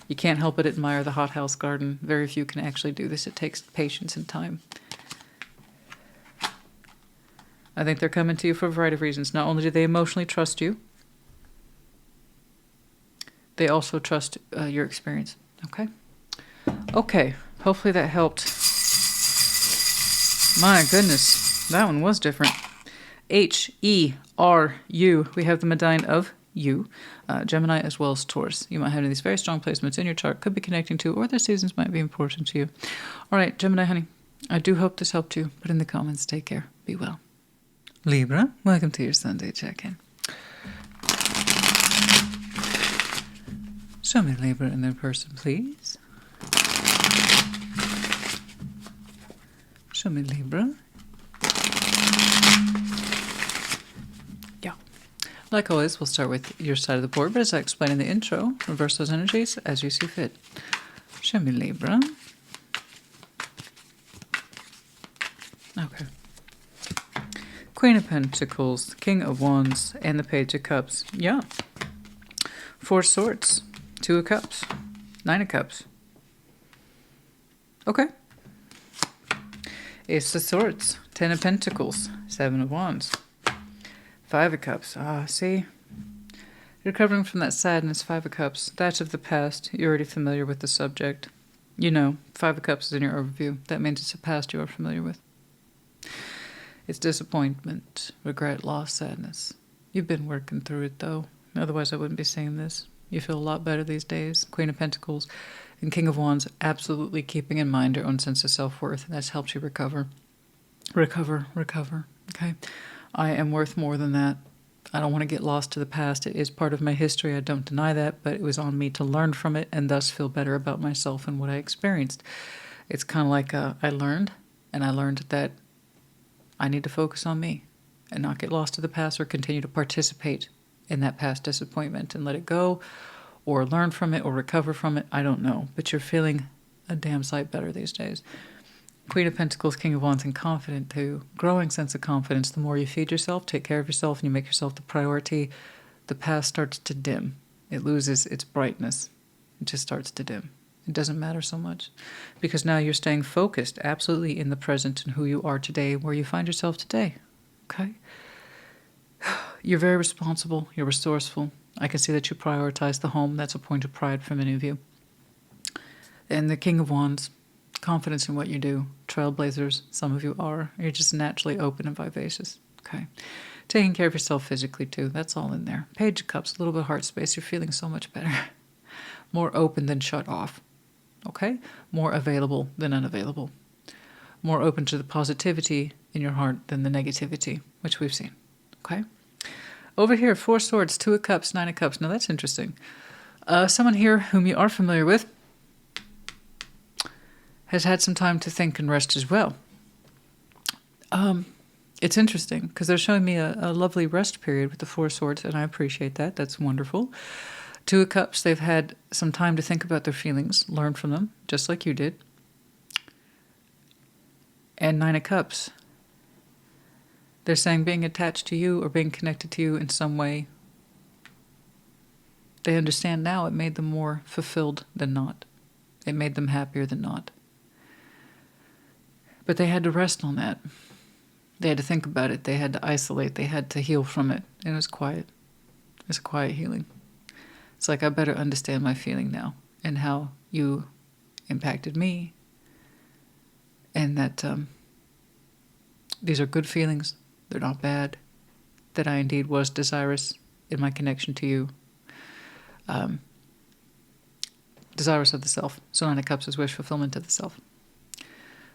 You can't help but admire the hothouse garden. Very few can actually do this. It takes patience and time. I think they're coming to you for a variety of reasons. Not only do they emotionally trust you, they also trust your experience. Okay? Okay. Hopefully that helped. My goodness. That one was different. H-E-R-U. We have the medallion of you, Gemini as well as Taurus. You might have these very strong placements in your chart, could be connecting to, or their seasons might be important to you. All right, Gemini, honey, I do hope this helped you. Put in the comments. Take care. Be well. Libra, welcome to your Sunday check-in. Show me Libra in their person, please. Show me Libra. Like always, we'll start with your side of the board, but as I explained in the intro, reverse those energies as you see fit. Show me Libra. Okay. Queen of Pentacles, King of Wands, and the Page of Cups. Yeah. 4 Swords, 2 of Cups, 9 of Cups. Okay. Ace of Swords, 10 of Pentacles, 7 of Wands. 5 of Cups. See? Recovering from that sadness, 5 of Cups. That's of the past. You're already familiar with the subject. You know, Five of Cups is in your overview. That means it's a past you are familiar with. It's disappointment, regret, loss, sadness. You've been working through it, though. Otherwise, I wouldn't be saying this. You feel a lot better these days. Queen of Pentacles and King of Wands, absolutely keeping in mind your own sense of self-worth. That's helped you recover. Recover, recover. Okay? I am worth more than that. I don't want to get lost to the past. It is part of my history. I don't deny that, but it was on me to learn from it and thus feel better about myself and what I experienced. It's kind of like I learned that I need to focus on me and not get lost to the past or continue to participate in that past disappointment and let it go or learn from it or recover from it. I don't know, but you're feeling a damn sight better these days. Queen of Pentacles, King of Wands, and confident too. Growing sense of confidence. The more you feed yourself, take care of yourself, and you make yourself the priority, the past starts to dim. It loses its brightness. It just starts to dim. It doesn't matter so much because now you're staying focused absolutely in the present and who you are today, where you find yourself today. Okay? You're very responsible. You're resourceful. I can see that you prioritize the home. That's a point of pride for many of you. And the King of Wands, confidence in what you do. Trailblazers, some of you are. You're just naturally open and vivacious. Okay. Taking care of yourself physically too. That's all in there. Page of Cups, a little bit of heart space. You're feeling so much better. More open than shut off. Okay? More available than unavailable. More open to the positivity in your heart than the negativity, which we've seen. Okay? Over here, Four Swords, Two of Cups, Nine of Cups. Now that's interesting. Someone here whom you are familiar with has had some time to think and rest as well. It's interesting because they're showing me a lovely rest period with the Four Swords, and I appreciate that. That's wonderful. Two of Cups, they've had some time to think about their feelings, learn from them, just like you did. And Nine of Cups, they're saying being attached to you or being connected to you in some way, they understand now it made them more fulfilled than not. It made them happier than not. But they had to rest on that. They had to think about it. They had to isolate. They had to heal from it. And it was quiet. It was a quiet healing. It's like I better understand my feeling now and how you impacted me. And that these are good feelings. They're not bad. That I indeed was desirous in my connection to you. Desirous of the self. So Nine of Cups is wish fulfillment of the self.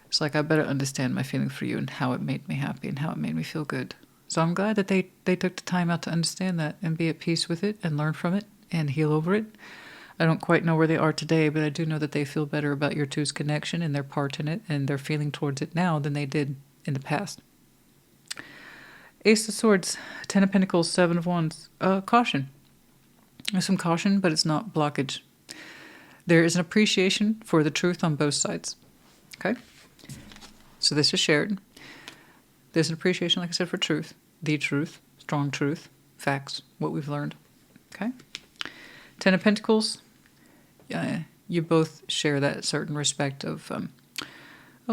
It's like I better understand my feeling for you and how it made me happy and how it made me feel good. So I'm glad that they took the time out to understand that and be at peace with it and learn from it and heal over it. I don't quite know where they are today, but I do know that they feel better about your two's connection and their part in it and their feeling towards it now than they did in the past. Ace of Swords, Ten of Pentacles, Seven of Wands. Caution. There's some caution, but it's not blockage. There is an appreciation for the truth on both sides. Okay? So this is shared. There's an appreciation, like I said, for truth. The truth. Strong truth. Facts. What we've learned. Okay? Ten of Pentacles. You both share that certain respect of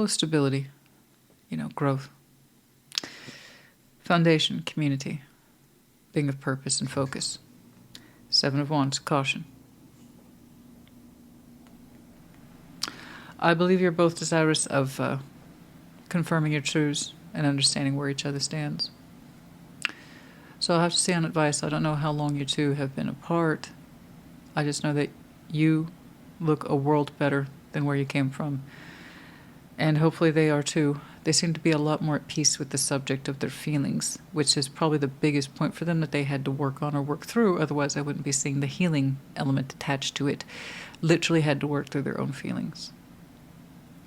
stability. Growth. Foundation. Community. Being of purpose and focus. Seven of Wands. Caution. I believe you're both desirous of confirming your truths and understanding where each other stands. So I'll have to say on advice, I don't know how long you two have been apart. I just know that you look a world better than where you came from. And hopefully they are too. They seem to be a lot more at peace with the subject of their feelings, which is probably the biggest point for them that they had to work on or work through. Otherwise, I wouldn't be seeing the healing element attached to it. Literally had to work through their own feelings.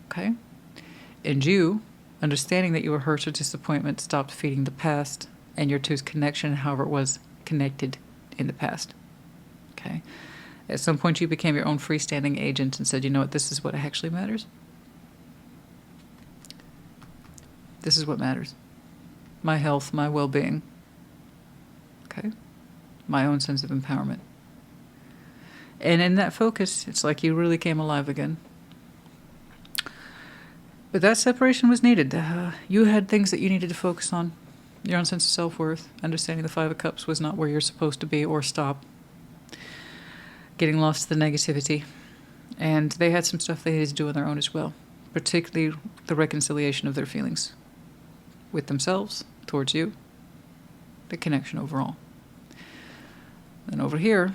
Okay? And you, understanding that you were hurt or disappointment, stopped feeding the past and your two's connection, however it was connected in the past. Okay? At some point you became your own freestanding agent and said, you know what, this is what actually matters. This is what matters. My health, my well-being. Okay? My own sense of empowerment. And in that focus, it's like you really came alive again. But that separation was needed. You had things that you needed to focus on. Your own sense of self-worth. Understanding the Five of Cups was not where you're supposed to be or stop. Getting lost to the negativity. And they had some stuff they needed to do on their own as well, particularly the reconciliation of their feelings with themselves, towards you, the connection overall. And over here,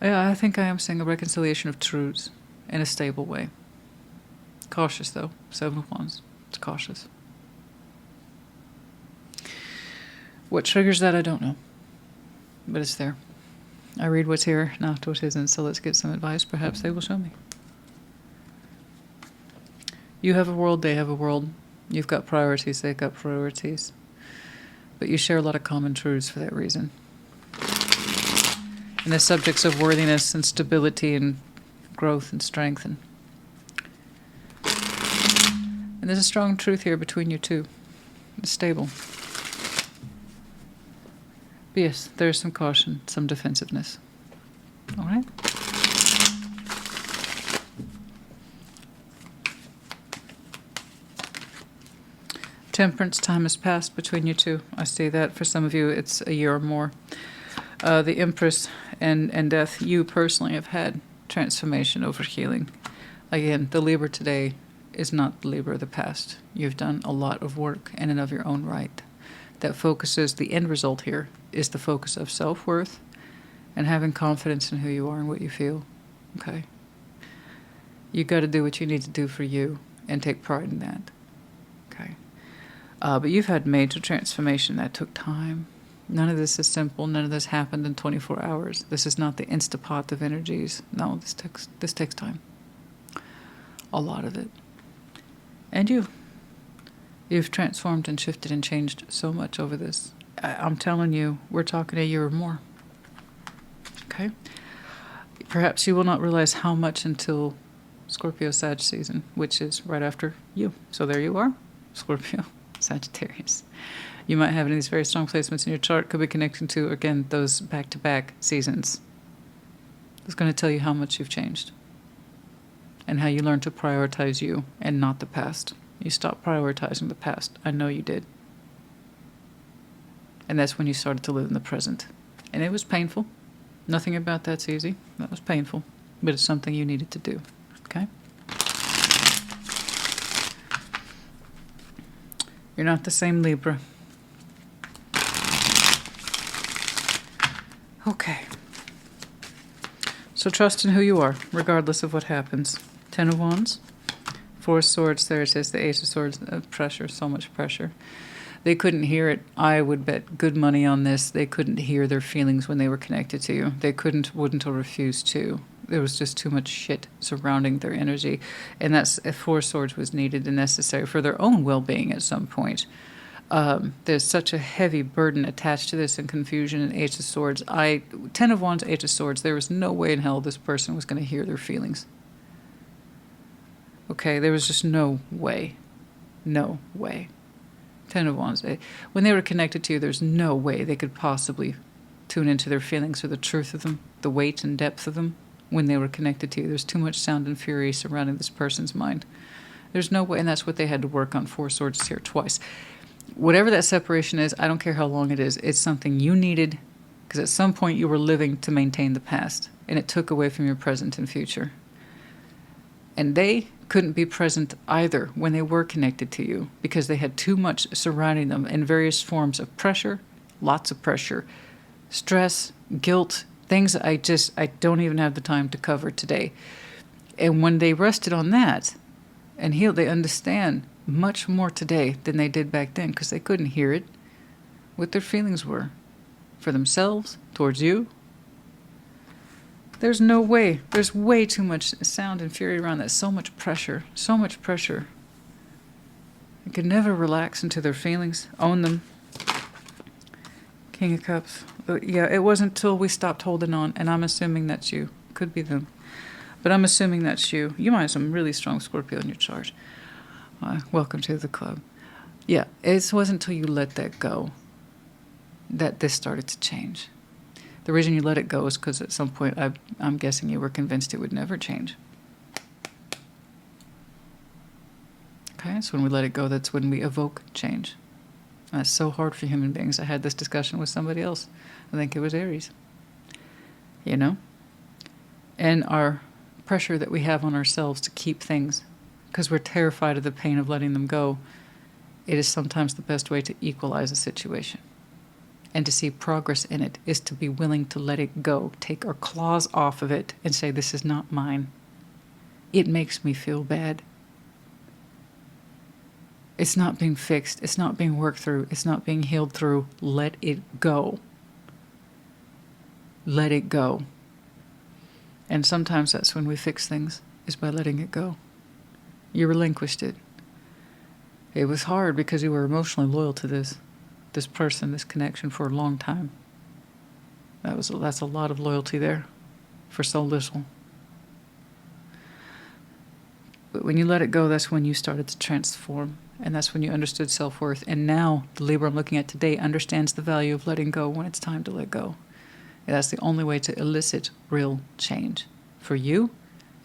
I think I am seeing a reconciliation of truths in a stable way. Cautious, though. 7 of Wands. It's cautious. What triggers that, I don't know. But it's there. I read what's here, not what isn't, so let's get some advice. Perhaps they will show me. You have a world, they have a world. You've got priorities, they've got priorities. But you share a lot of common truths for that reason. And the subjects of worthiness and stability and growth and strength. And there's a strong truth here between you two. It's stable. But yes, there is some caution, some defensiveness. All right? Temperance, time has passed between you two. I see that. For some of you, it's a year or more. The Empress and Death, you personally have had transformation over healing. Again, the Libra today is not the Libra of the past. You've done a lot of work in and of your own right. That focuses, the end result here is the focus of self-worth and having confidence in who you are and what you feel. Okay? You got to do what you need to do for you and take pride in that. Okay? But you've had major transformation that took time. None of this is simple. None of this happened in 24 hours. This is not the Instapot of energies. No, this takes time. A lot of it. And you've transformed and shifted and changed so much over this. I'm telling you, we're talking a year or more. Okay? Perhaps you will not realize how much until Scorpio Sag season, which is right after you. So there you are, Scorpio, Sagittarius. You might have these very strong placements in your chart. Could be connecting to, again, those back-to-back seasons. It's going to tell you how much you've changed and how you learn to prioritize you and not the past. You stopped prioritizing the past. I know you did. And that's when you started to live in the present. And it was painful. Nothing about that's easy. That was painful. But it's something you needed to do. Okay? You're not the same Libra. Okay. So trust in who you are, regardless of what happens. 10 of Wands. 4 of Swords. There it is, the Ace of Swords. Pressure, so much pressure. They couldn't hear it. I would bet good money on this. They couldn't hear their feelings when they were connected to you. They wouldn't, or refused to. There was just too much shit surrounding their energy. And that's, 4 Swords was needed and necessary for their own well-being at some point. There's such a heavy burden attached to this and confusion and Ace of Swords. 10 of Wands, Ace of Swords. There was no way in hell this person was going to hear their feelings. Okay, there was just no way. No way. 10 of Wands. When they were connected to you, there's no way they could possibly tune into their feelings or the truth of them, the weight and depth of them when they were connected to you. There's too much sound and fury surrounding this person's mind. There's no way, and that's what they had to work on. 4 Swords here twice. Whatever that separation is, I don't care how long it is, it's something you needed because at some point you were living to maintain the past, and it took away from your present and future. And they couldn't be present either when they were connected to you because they had too much surrounding them in various forms of pressure, lots of pressure, stress, guilt, things I don't even have the time to cover today. And when they rested on that and healed, they understand much more today than they did back then because they couldn't hear it, what their feelings were for themselves, towards you. There's no way. There's way too much sound and fury around that. So much pressure. So much pressure. They could never relax into their feelings. Own them. King of Cups. Yeah, it wasn't until we stopped holding on, and I'm assuming that's you. Could be them. But I'm assuming that's you. You might have some really strong Scorpio in your chart. Welcome to the club. Yeah, it wasn't until you let that go that this started to change. The reason you let it go is because at some point I'm guessing you were convinced it would never change. Okay, so when we let it go, that's when we evoke change. And that's so hard for human beings. I had this discussion with somebody else. I think it was Aries. You know? and our pressure that we have on ourselves to keep things because we're terrified of the pain of letting them go, it is sometimes the best way to equalize a situation. And to see progress in it is to be willing to let it go, take our claws off of it and say, this is not mine. It makes me feel bad. It's not being fixed. It's not being worked through. It's not being healed through. Let it go. Let it go. And sometimes that's when we fix things, is by letting it go. You relinquished it. It was hard because you were emotionally loyal to this person, this connection for a long time. That's a lot of loyalty there for so little. But when you let it go, that's when you started to transform. And that's when you understood self-worth. And now, the Libra I'm looking at today understands the value of letting go when it's time to let go. And that's the only way to elicit real change for you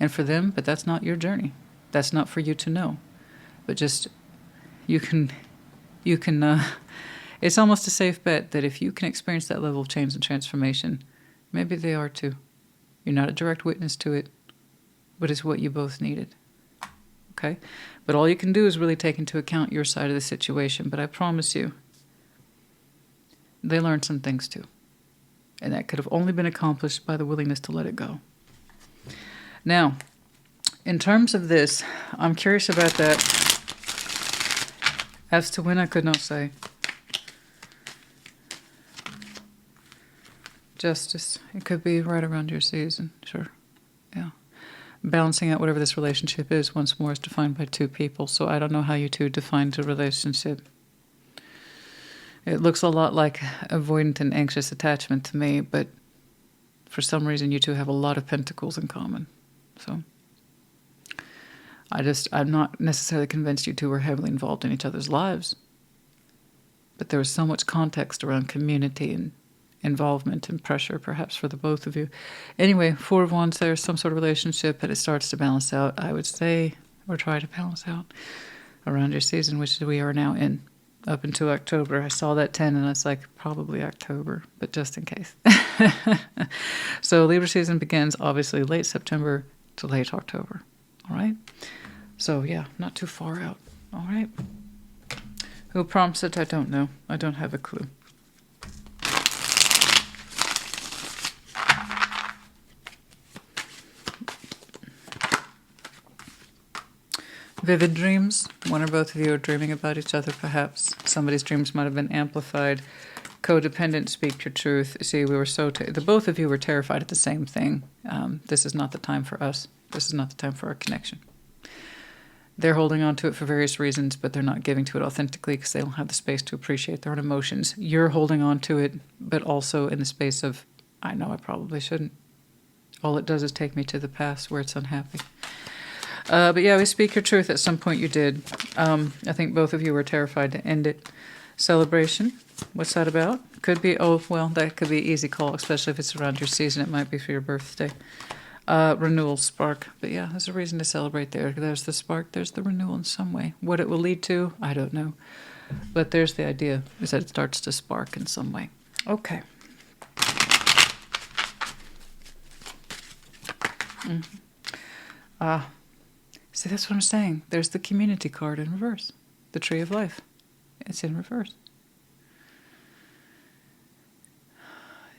and for them. But that's not your journey. That's not for you to know. But just, you can it's almost a safe bet that if you can experience that level of change and transformation, maybe they are too. You're not a direct witness to it, but it's what you both needed. Okay? But all you can do is really take into account your side of the situation. But I promise you, they learned some things too. And that could have only been accomplished by the willingness to let it go. Now, in terms of this, I'm curious about that. As to when, I could not say. Justice. It could be right around your season. Sure. Yeah. Balancing out whatever this relationship is, once more, is defined by two people. So I don't know how you two defined a relationship. It looks a lot like avoidant and anxious attachment to me, but for some reason you two have a lot of pentacles in common. So I'm not necessarily convinced you two were heavily involved in each other's lives. But there was so much context around community and involvement and pressure, perhaps, for the both of you. Anyway, Four of Wands, there's some sort of relationship, and it starts to balance out, I would say, or try to balance out around your season, which we are now in, up until October. I saw that 10, and I was like, probably October, but just in case. So Libra season begins, obviously, late September to late October. All right? So, yeah, not too far out. All right? Who prompts it? I don't know. I don't have a clue. Vivid dreams. One or both of you are dreaming about each other, perhaps. Somebody's dreams might have been amplified. Codependent, speak your truth. See, we were the both of you were terrified of the same thing. This is not the time for us. This is not the time for our connection. They're holding on to it for various reasons, but they're not giving to it authentically because they don't have the space to appreciate their own emotions. You're holding on to it, but also in the space of, I know I probably shouldn't. All it does is take me to the past where it's unhappy. But yeah, we speak your truth. At some point you did. I think both of you were terrified to end it. Celebration. What's that about? Could be, oh, well, that could be an easy call, especially if it's around your season. It might be for your birthday. Renewal, spark. But yeah, there's a reason to celebrate there. There's the spark. There's the renewal in some way. What it will lead to, I don't know. But there's the idea, is that it starts to spark in some way. Okay. See, that's what I'm saying. There's the community card in reverse. The tree of life. It's in reverse.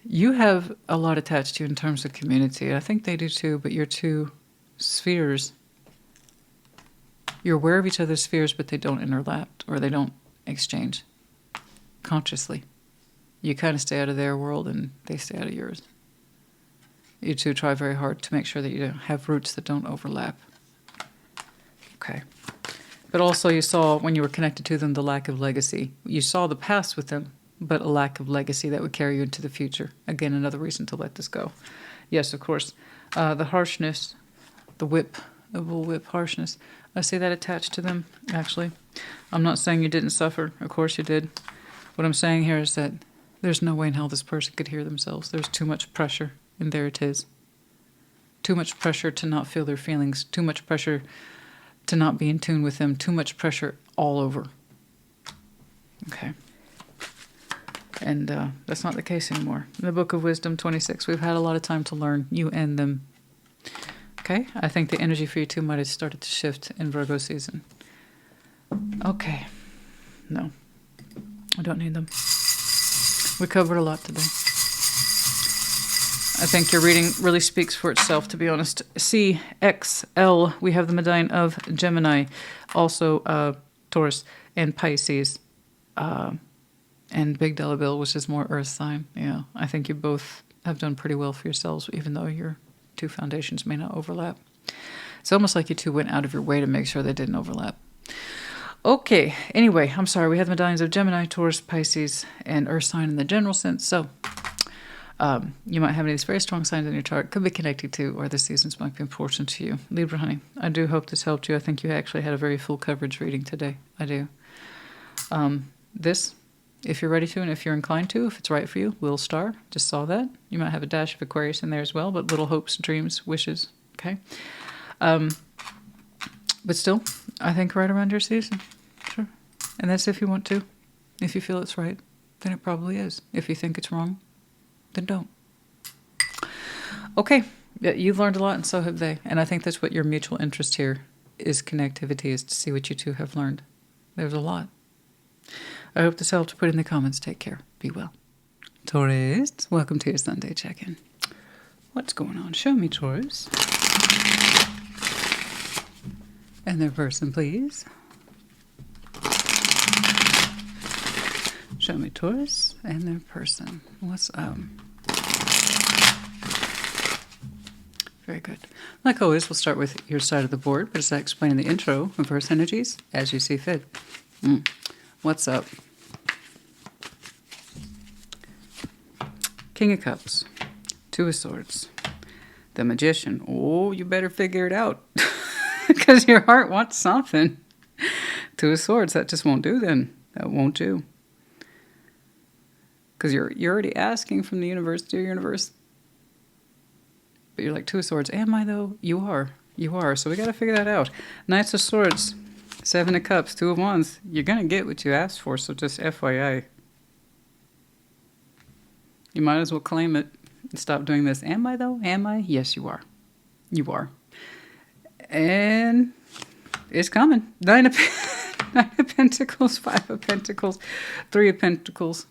You have a lot attached to you in terms of community. I think they do too, but your two spheres, you're aware of each other's spheres, but they don't interlap or they don't exchange consciously. You kind of stay out of their world and they stay out of yours. You two try very hard to make sure that you have roots that don't overlap. Okay. But also you saw, when you were connected to them, the lack of legacy. You saw the past with them, but a lack of legacy that would carry you into the future. Again, another reason to let this go. Yes, of course. The harshness, the whip, the bullwhip harshness. I see that attached to them, actually. I'm not saying you didn't suffer. Of course you did. What I'm saying here is that there's no way in hell this person could hear themselves. There's too much pressure, and there it is. Too much pressure to not feel their feelings. Too much pressure to not be in tune with them. Too much pressure all over. Okay. And that's not the case anymore. In the Book of Wisdom 26, we've had a lot of time to learn. You and them Okay, I think the energy for you too might have started to shift in Virgo season. Okay, no, I don't need them. We covered a lot today. I think your reading really speaks for itself, to be honest. CXL, we have the medallion of Gemini, also Taurus and Pisces, and Big Dollar Bill, which is more Earth sign. Yeah, I think you both have done pretty well for yourselves, even though your two foundations may not overlap. It's almost like you two went out of your way to make sure they didn't overlap. Okay, anyway, I'm sorry. We have the medallions of Gemini, Taurus, Pisces, and Earth sign in the general sense. So you might have any of these very strong signs in your chart. Could be connected to, or the seasons might be important to you. Libra, honey, I do hope this helped you. I think you actually had a very full coverage reading today. I do. This, if you're ready to and if you're inclined to, if it's right for you, will star. Just saw that. You might have a dash of Aquarius in there as well, but little hopes, dreams, wishes. Okay. But still, I think right around your season. Sure. And that's if you want to. If you feel it's right, then it probably is. If you think it's wrong, then don't. Okay. Yeah, you've learned a lot and so have they. And I think that's what your mutual interest here is, connectivity, is to see what you two have learned. There's a lot. I hope this helped. Put in the comments. Take care. Be well. Taurus, welcome to your Sunday check-in. What's going on? Show me, Taurus. And their person, please. Show me, Taurus, and their person. What's up? Very good. Like always, we'll start with your side of the board, but as I explained in the intro, reverse energies, as you see fit. What's up? King of Cups, Two of Swords, the Magician. Oh, you better figure it out, because your heart wants something. Two of Swords, that just won't do then. That won't do. Because you're already asking from the universe, dear universe. But you're like, Two of Swords. Am I, though? You are. You are. So we got to figure that out. Knights of Swords, Seven of Cups, Two of Wands. You're going to get what you asked for, so just FYI. You might as well claim it and stop doing this. Am I, though? Am I? Yes, you are. You are. And it's coming. Nine of Pentacles, Five of Pentacles, Three of Pentacles.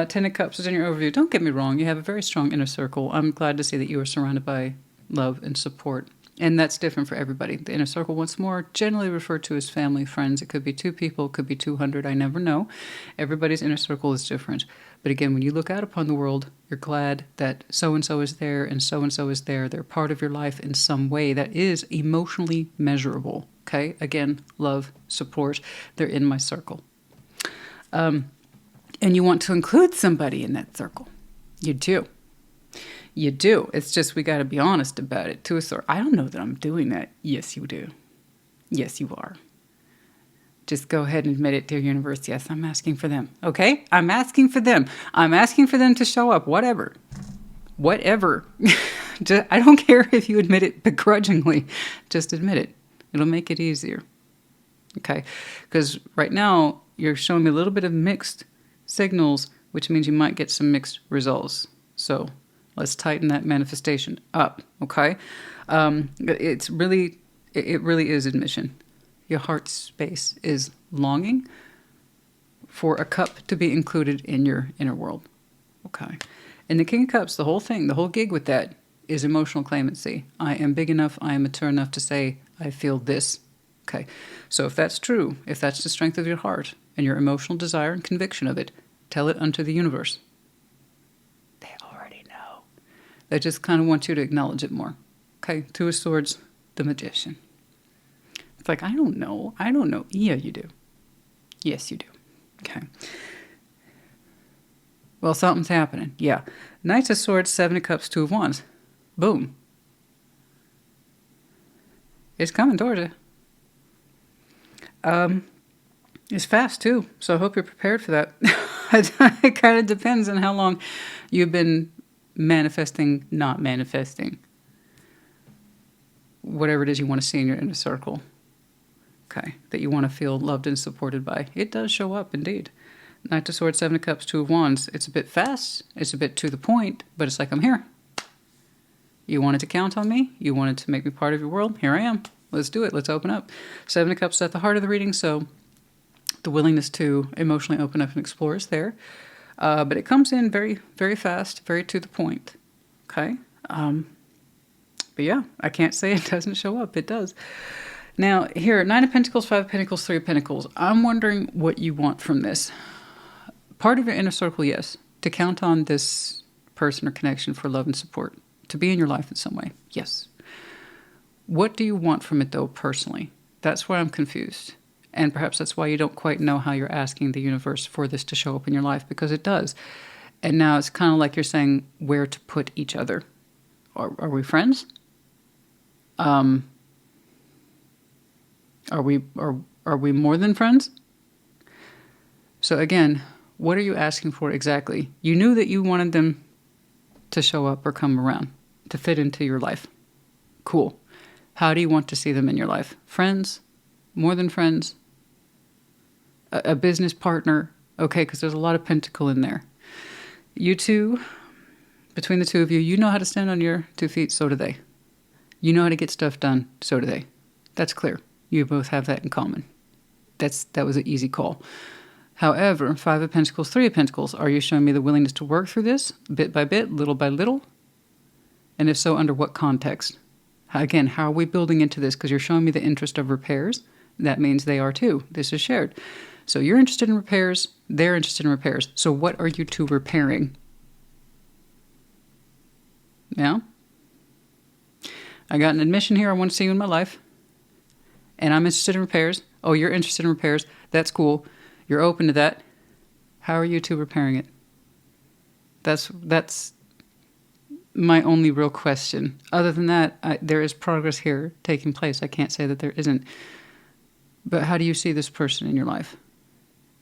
Ten of Cups is in your overview. Don't get me wrong. You have a very strong inner circle. I'm glad to see that you are surrounded by love and support. And that's different for everybody. The inner circle, once more, generally referred to as family, friends. It could be 2 people, it could be 200. I never know. Everybody's inner circle is different. But again, when you look out upon the world, you're glad that so-and-so is there and so-and-so is there. They're part of your life in some way that is emotionally measurable. Okay? Again, love, support. They're in my circle. And you want to include somebody in that circle. You do. You do. It's just we got to be honest about it. Two of Swords. I don't know that I'm doing that. Yes, you do. Yes, you are. Just go ahead and admit it, dear universe. Yes, I'm asking for them. Okay? I'm asking for them. I'm asking for them to show up. Whatever. Whatever. I don't care if you admit it begrudgingly. Just admit it. It'll make it easier. Okay? Because right now, you're showing me a little bit of mixed signals, which means you might get some mixed results. So let's tighten that manifestation up, okay? It really is admission. Your heart space is longing for a cup to be included in your inner world, okay? And the King of Cups, the whole thing, the whole gig with that is emotional claimancy. I am big enough, I am mature enough to say, I feel this, okay? So if that's true, if that's the strength of your heart and your emotional desire and conviction of it, tell it unto the universe. They already know. They just kind of want you to acknowledge it more. Okay, Two of Swords, the Magician. It's like, I don't know. I don't know. Yeah, you do. Yes, you do. Okay. Well, something's happening. Yeah. Knights of Swords, Seven of Cups, Two of Wands. Boom. It's coming towards you. It's fast, too, so I hope you're prepared for that. It kind of depends on how long you've been manifesting, not manifesting. Whatever it is you want to see in your inner circle. Okay, that you want to feel loved and supported by. It does show up, indeed. Knight of Swords, Seven of Cups, Two of Wands. It's a bit fast. It's a bit to the point, but it's like, I'm here. You wanted to count on me. You wanted to make me part of your world. Here I am. Let's do it. Let's open up. Seven of Cups at the heart of the reading, so the willingness to emotionally open up and explore is there. But it comes in very, very fast, very to the point. Okay? But yeah, I can't say it doesn't show up. It does. Now, here, Nine of Pentacles, Five of Pentacles, Three of Pentacles. I'm wondering what you want from this. Part of your inner circle, yes. To count on this person or connection for love and support. To be in your life in some way, yes. What do you want from it, though, personally? That's where I'm confused. And perhaps that's why you don't quite know how you're asking the universe for this to show up in your life, because it does. And now it's kind of like you're saying where to put each other. Are we friends? Are we more than friends? So again, what are you asking for exactly? You knew that you wanted them to show up or come around, to fit into your life. Cool. How do you want to see them in your life? Friends? More than friends? A business partner? Okay, because there's a lot of pentacle in there. You two, between the two of you, you know how to stand on your 2 feet, so do they. You know how to get stuff done, so do they. That's clear. You both have that in common. That was an easy call. However, Five of Pentacles, Three of Pentacles, are you showing me the willingness to work through this, bit by bit, little by little? And if so, under what context? Again, how are we building into this? Because you're showing me the interest of repairs. That means they are too. This is shared. So you're interested in repairs. They're interested in repairs. So what are you two repairing? Yeah? I got an admission here. I want to see you in my life. And I'm interested in repairs. Oh, you're interested in repairs. That's cool. You're open to that. How are you two repairing it? That's my only real question. Other than that, there is progress here taking place. I can't say that there isn't. But how do you see this person in your life?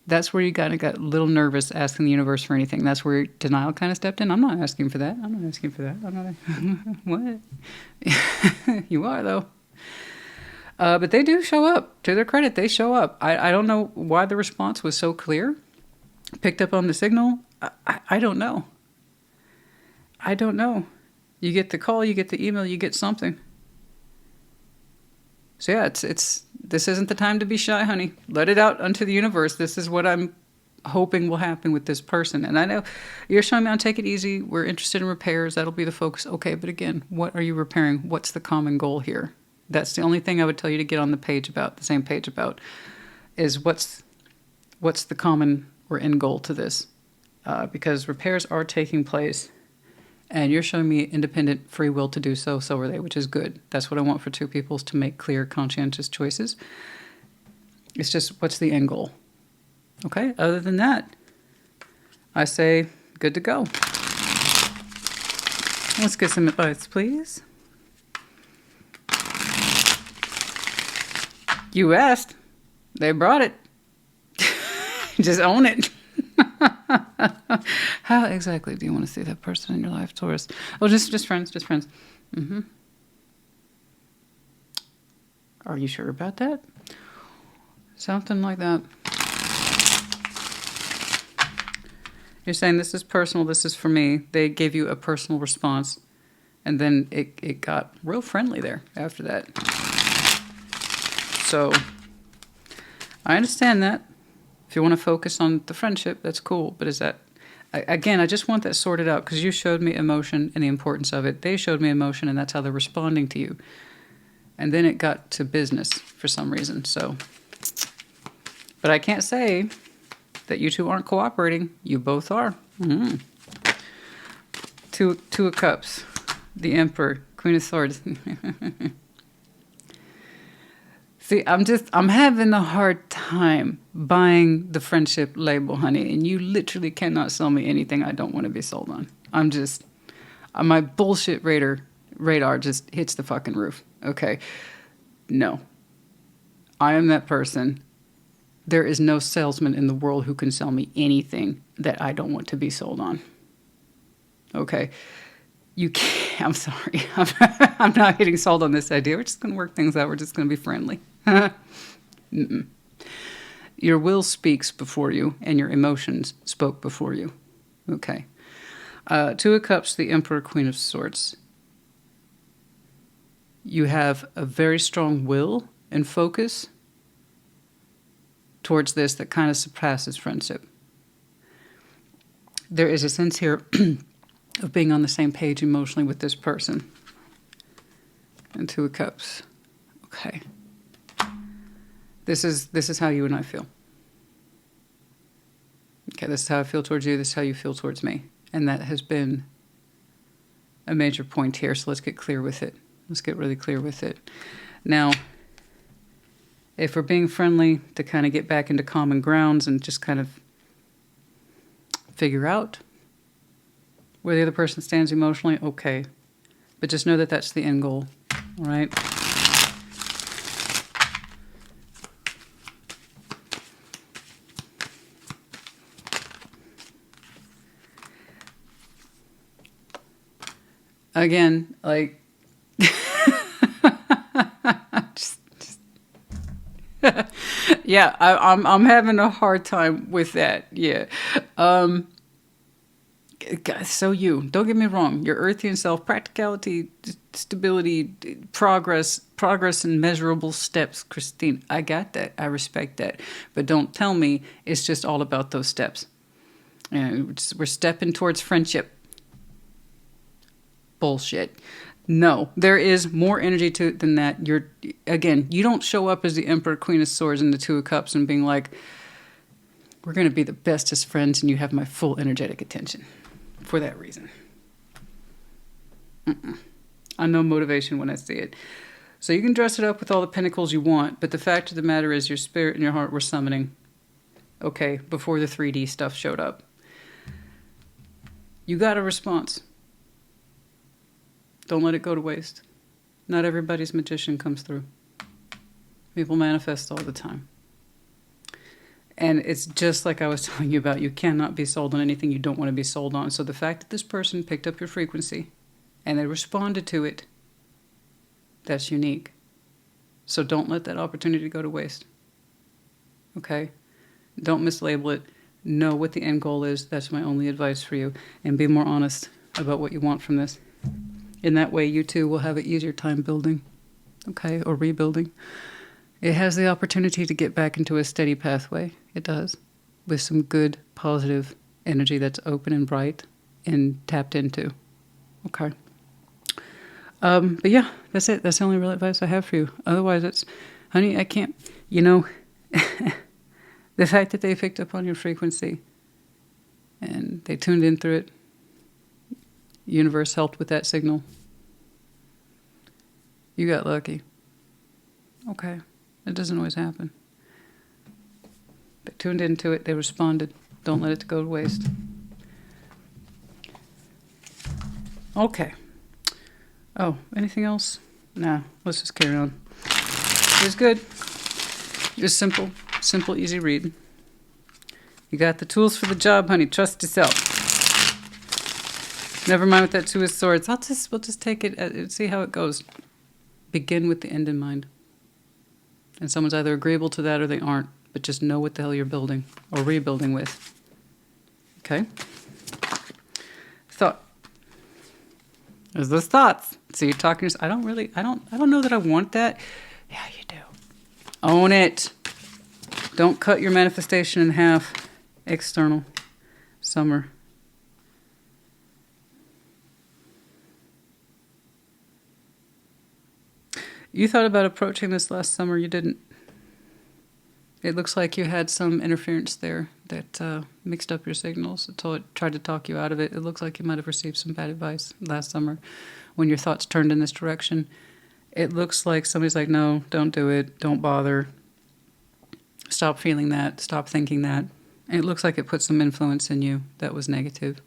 That's where you got a little nervous asking the universe for anything. That's where denial kind of stepped in. I'm not asking for that. I'm not asking for that. I'm not. What? You are, though. But they do show up. To their credit, they show up. I don't know why the response was so clear. Picked up on the signal. I don't know. I don't know. You get the call, you get the email, you get something. So yeah, this isn't the time to be shy, honey. Let it out unto the universe. This is what I'm hoping will happen with this person. And I know you're showing me on take it easy. We're interested in repairs. That'll be the focus. Okay, but again, what are you repairing? What's the common goal here? That's the only thing I would tell you to get on the same page about, is what's the common or end goal to this? Because repairs are taking place, and you're showing me independent free will to do so. So are they, which is good. That's what I want for two people, is to make clear, conscientious choices. It's just, what's the end goal? Okay. Other than that, I say good to go. Let's get some advice, please. You asked. They brought it. Just own it. How exactly do you want to see that person in your life, Taurus? Oh, just friends, just friends. Mm-hmm. Are you sure about that? Something like that. You're saying this is personal, this is for me. They gave you a personal response, and then it got real friendly there after that. So, I understand that. If you want to focus on the friendship, that's cool. But is that... Again, I just want that sorted out, because you showed me emotion and the importance of it. They showed me emotion, and that's how they're responding to you. And then it got to business for some reason. So, but I can't say that you two aren't cooperating. You both are. Mm-hmm. Two of Cups, the Emperor, Queen of Swords. See, I'm having a hard time buying the friendship label, honey, and you literally cannot sell me anything I don't want to be sold on. My bullshit radar just hits the fucking roof. Okay. No. I am that person. There is no salesman in the world who can sell me anything that I don't want to be sold on. Okay. You can't. I'm sorry. I'm not getting sold on this idea. We're just going to work things out. We're just going to be friendly. Mm-mm. Your will speaks before you, and your emotions spoke before you. Okay. Two of Cups, the Emperor, Queen of Swords. You have a very strong will and focus towards this that kind of surpasses friendship. There is a sense here of being on the same page emotionally with this person. And Two of Cups. Okay. This is how you and I feel. Okay, this is how I feel towards you. This is how you feel towards me. And that has been a major point here. So let's get clear with it. Let's get really clear with it. Now, if we're being friendly to kind of get back into common grounds and just kind of figure out where the other person stands emotionally, okay. But just know that that's the end goal, all right? Again, like, yeah, I'm having a hard time with that. Yeah, so don't get me wrong. You're earthy and self, practicality, stability, progress in measurable steps. Christine, I got that. I respect that. But don't tell me it's just all about those steps. And we're stepping towards friendship. Bullshit. No, there is more energy to it than that. You don't show up as the Emperor, Queen of Swords, and the Two of Cups and being like, we're going to be the bestest friends and you have my full energetic attention for that reason. I know motivation when I see it. So you can dress it up with all the pentacles you want, but the fact of the matter is your spirit and your heart were summoning, okay, before the 3D stuff showed up. You got a response. Don't let it go to waste. Not everybody's magician comes through. People manifest all the time. And it's just like I was telling you about. You cannot be sold on anything you don't want to be sold on. So the fact that this person picked up your frequency and they responded to it, that's unique. So don't let that opportunity go to waste. Okay? Don't mislabel it. Know what the end goal is. That's my only advice for you. And be more honest about what you want from this. In that way, you too will have an easier time building, okay, or rebuilding. It has the opportunity to get back into a steady pathway. It does, with some good, positive energy that's open and bright and tapped into, okay. But yeah, that's it. That's the only real advice I have for you. Otherwise, honey, I can't, the fact that they picked up on your frequency and they tuned in through it, universe helped with that signal. You got lucky. Okay. It doesn't always happen. They tuned into it. They responded. Don't let it go to waste. Okay. Oh, anything else? Nah, let's just carry on. It was good. It was simple. Simple, easy read. You got the tools for the job, honey. Trust yourself. Never mind with that Two of Swords. We'll just take it and see how it goes. Begin with the end in mind. And someone's either agreeable to that or they aren't. But just know what the hell you're building or rebuilding with. Okay? Thought. There's those thoughts. So you're talking to, I don't know that I want that. Yeah, you do. Own it. Don't cut your manifestation in half. External. Summer. You thought about approaching this last summer. You didn't. It looks like you had some interference there that mixed up your signals. It tried to talk you out of it. It looks like you might have received some bad advice last summer when your thoughts turned in this direction. It looks like somebody's like, no, don't do it. Don't bother. Stop feeling that. Stop thinking that. And it looks like it put some influence in you that was negative.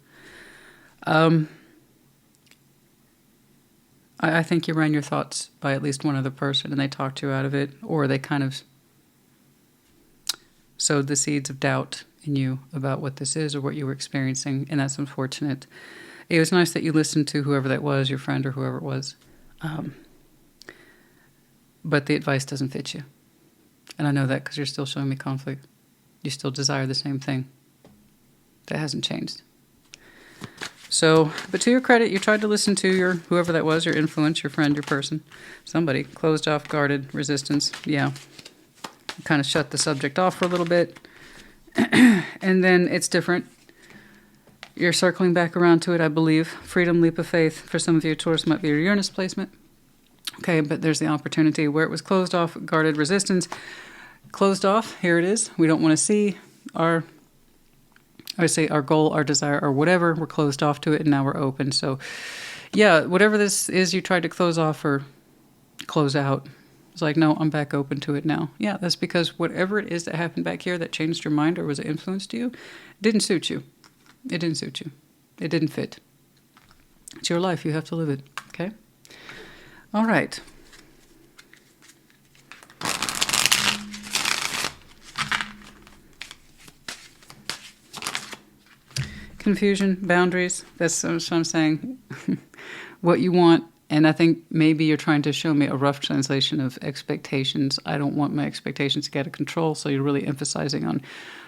I think you ran your thoughts by at least one other person and they talked you out of it, or they kind of sowed the seeds of doubt in you about what this is or what you were experiencing, and that's unfortunate. It was nice that you listened to whoever that was, your friend or whoever it was. But the advice doesn't fit you. And I know that because you're still showing me conflict. You still desire the same thing. That hasn't changed. So, but to your credit, you tried to listen to your, whoever that was, your influence, your friend, your person, somebody, closed off, guarded, resistance. Yeah. Kind of shut the subject off for a little bit. And then it's different. You're circling back around to it, I believe. Freedom, leap of faith. For some of you, Taurus might be your Uranus placement. Okay, but there's the opportunity where it was closed off, guarded, resistance. Closed off, here it is. We don't want to see our, I would say our goal, our desire, or whatever. We're closed off to it, and now we're open. So, yeah, whatever this is you tried to close off or close out, it's like, no, I'm back open to it now. Yeah, that's because whatever it is that happened back here that changed your mind or was influenced you, didn't suit you. It didn't suit you. It didn't fit. It's your life. You have to live it. Okay? All right. Confusion, boundaries. That's what I'm saying. What you want. And I think maybe you're trying to show me a rough translation of expectations. I don't want my expectations to get out of control. So you're really emphasizing on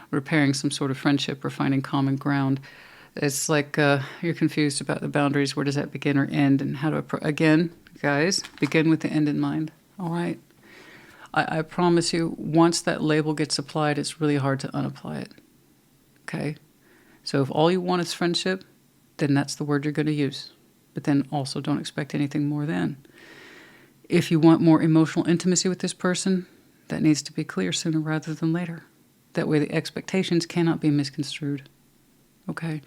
repairing some sort of friendship or finding common ground. It's like you're confused about the boundaries. Where does that begin or end? And how to, again, guys, begin with the end in mind. All right. I promise you, once that label gets applied, it's really hard to unapply it. Okay? So if all you want is friendship, then that's the word you're going to use. But then also don't expect anything more than. If you want more emotional intimacy with this person, that needs to be clear sooner rather than later. That way the expectations cannot be misconstrued. Okay?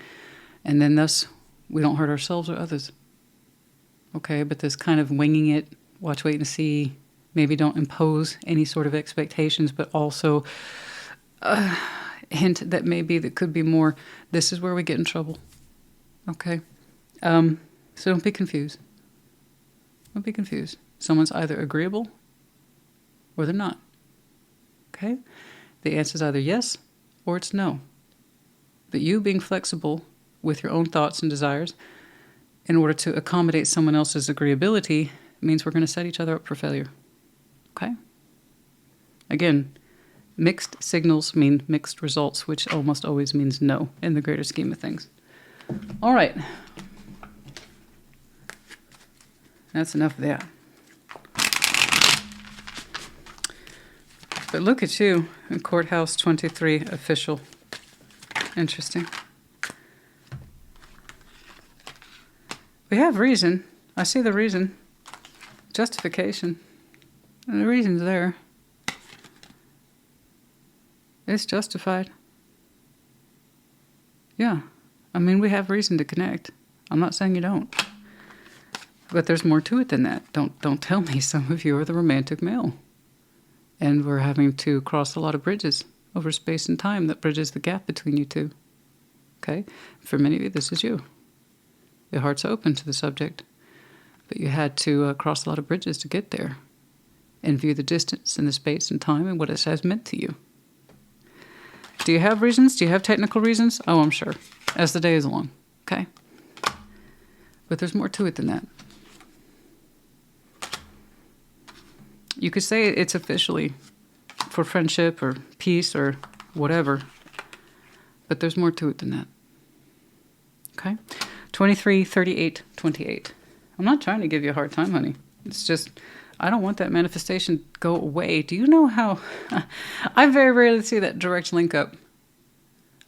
And then thus, we don't hurt ourselves or others. Okay? But this kind of winging it, watch, wait, and see, maybe don't impose any sort of expectations, but also hint that maybe that could be more, this is where we get in trouble. Okay? So don't be confused. Don't be confused. Someone's either agreeable or they're not. Okay? The answer is either yes or it's no. But you being flexible with your own thoughts and desires in order to accommodate someone else's agreeability means we're going to set each other up for failure. Okay? Again, mixed signals mean mixed results, which almost always means no in the greater scheme of things. All right. That's enough of that. But look at you, in Courthouse 23 official. Interesting. We have reason. I see the reason. Justification. And the reason's there. It's justified. Yeah. I mean, we have reason to connect. I'm not saying you don't. But there's more to it than that. Don't tell me some of you are the romantic male. And we're having to cross a lot of bridges over space and time that bridges the gap between you two. Okay? For many of you, this is you. Your heart's open to the subject. But you had to cross a lot of bridges to get there. And view the distance and the space and time and what it has meant to you. Do you have reasons? Do you have technical reasons? Oh, I'm sure. As the day is long. Okay? But there's more to it than that. You could say it's officially for friendship or peace or whatever. But there's more to it than that. Okay? 23, 38, 28. I'm not trying to give you a hard time, honey. It's just, I don't want that manifestation to go away. Do you know how... I very rarely see that direct link up.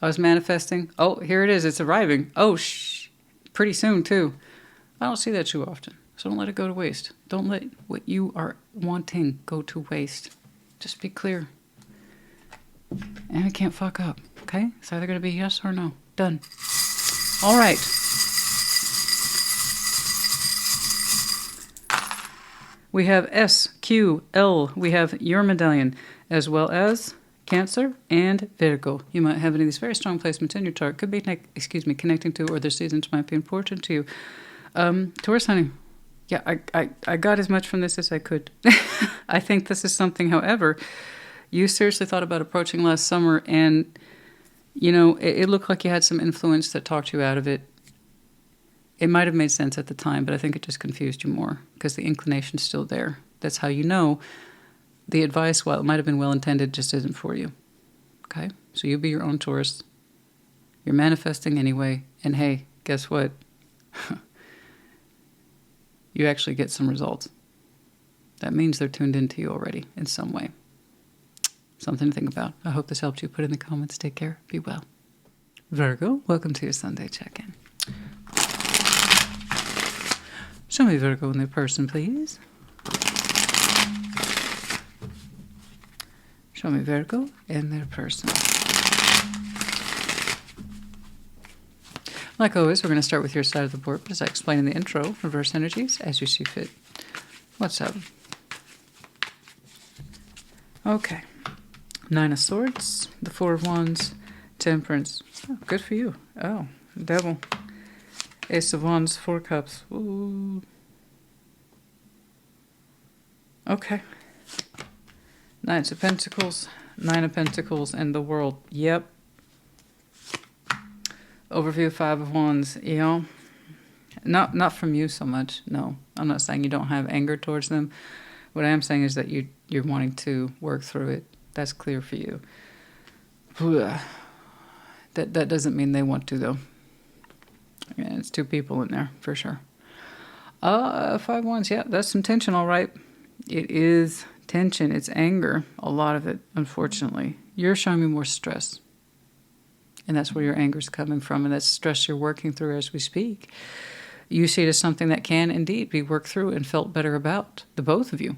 I was manifesting. Oh, here it is. It's arriving. Oh, pretty soon, too. I don't see that too often. So don't let it go to waste. Don't let what you are wanting go to waste. Just be clear. And it can't fuck up, okay? It's either going to be yes or no. Done. All right. We have S, Q, L. We have your medallion, as well as Cancer and Virgo. You might have any of these very strong placements in your chart. Could be, connecting to, or their seasons might be important to you. Taurus, honey. Yeah, I got as much from this as I could. I think this is something, however, you seriously thought about approaching last summer, and, you know, it looked like you had some influence that talked you out of it. It might have made sense at the time, but I think it just confused you more because the inclination's still there. That's how you know the advice, while it might have been well-intended, just isn't for you. Okay? So you be your own Taurus. You're manifesting anyway, and hey, guess what? you actually get some results. That means they're tuned into you already in some way. Something to think about. I hope this helped you. Put in the comments. Take care. Be well. Virgo, welcome to your Sunday check-in. Show me Virgo in their person, please. Show me Virgo in their person. Like always, we're going to start with your side of the board, but as I explained in the intro, reverse energies as you see fit. What's up? Okay. 9 of Swords, the 4 of Wands, Temperance. Oh, good for you. Oh, Devil. Ace of Wands, 4 Cups. Ooh. Okay. 9 of Pentacles, 9 of Pentacles, and the World. Yep. Overview, 5 of Wands. You know, not from you so much. No, I'm not saying you don't have anger towards them. What I am saying is that you're wanting to work through it. That's clear for you. That doesn't mean they want to, though. Yeah, it's 2 people in there, for sure. 5 Wands, yeah, that's some tension, all right. It is tension. It's anger, a lot of it, unfortunately. You're showing me more stress. And that's where your anger is coming from, and that's stress you're working through as we speak. You see it as something that can indeed be worked through and felt better about, the both of you.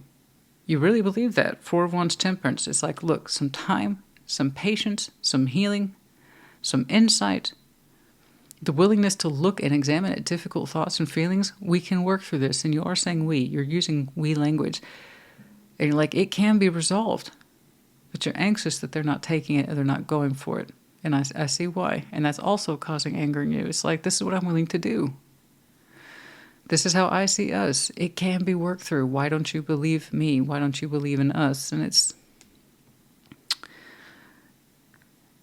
You really believe that. 4 of Wands, Temperance. It's like, look, some time, some patience, some healing, some insight, the willingness to look and examine at difficult thoughts and feelings. We can work through this. And you are saying we. You're using we language. And you're like, it can be resolved. But you're anxious that they're not taking it or they're not going for it. And I see why. And that's also causing anger in you. It's like, this is what I'm willing to do. This is how I see us. It can be worked through. Why don't you believe me? Why don't you believe in us? And it's...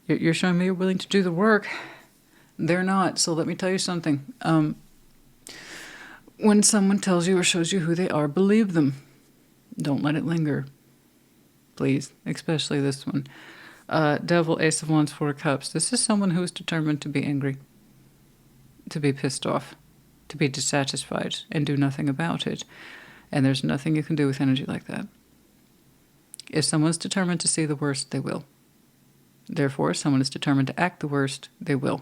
You're showing me you're willing to do the work. They're not. So let me tell you something. When someone tells you or shows you who they are, believe them. Don't let it linger. Please. Especially this one. Devil, Ace of Wands, 4 Cups. This is someone who is determined to be angry. To be pissed off. To be dissatisfied. And do nothing about it. And there's nothing you can do with energy like that. If someone's determined to see the worst, they will. Therefore, if someone is determined to act the worst, they will.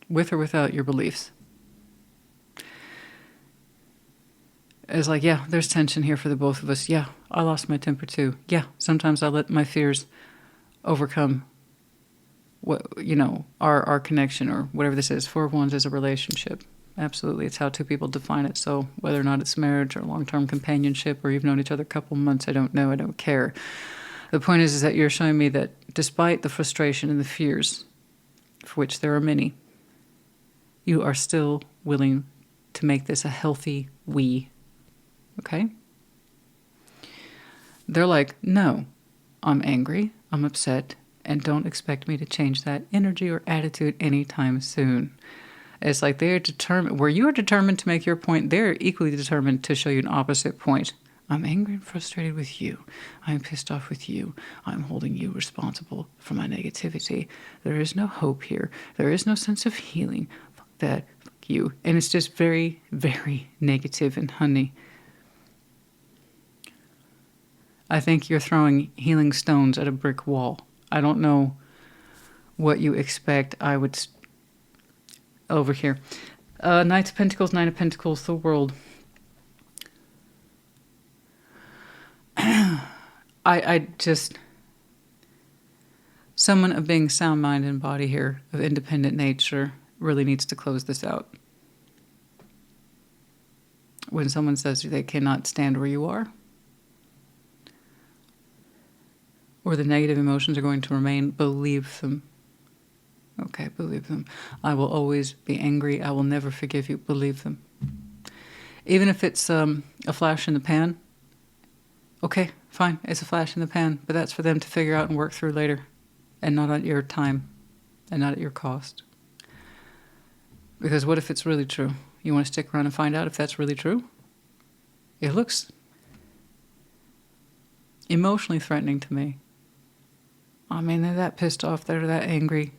With or without your beliefs. It's like, yeah, there's tension here for the both of us. Yeah, I lost my temper too. Yeah, sometimes I let my fears overcome what, you know, our connection or whatever this is. 4 of Wands is a relationship. Absolutely. It's how 2 people define it. So whether or not it's marriage or long-term companionship or you've known each other a couple months, I don't know. I don't care. The point is that you're showing me that despite the frustration and the fears, for which there are many, you are still willing to make this a healthy we. Okay? They're like, no, I'm angry, I'm upset, and don't expect me to change that energy or attitude anytime soon. It's like they're determined, where you are determined to make your point, they're equally determined to show you an opposite point. I'm angry and frustrated with you. I'm pissed off with you. I'm holding you responsible for my negativity. There is no hope here. There is no sense of healing. Fuck that. Fuck you. And it's just very, very negative. And honey, I think you're throwing healing stones at a brick wall. I don't know what you expect. I would... Over here. Knight of Pentacles, 9 of Pentacles, the World. I just... Someone of being sound mind and body here, of independent nature, really needs to close this out. When someone says they cannot stand where you are, or the negative emotions are going to remain, believe them. Okay, believe them. I will always be angry. I will never forgive you. Believe them. Even if it's a flash in the pan, okay, fine, it's a flash in the pan, but that's for them to figure out and work through later, and not at your time, and not at your cost. Because what if it's really true? You want to stick around and find out if that's really true? It looks emotionally threatening to me. I mean, they're that pissed off, they're that angry.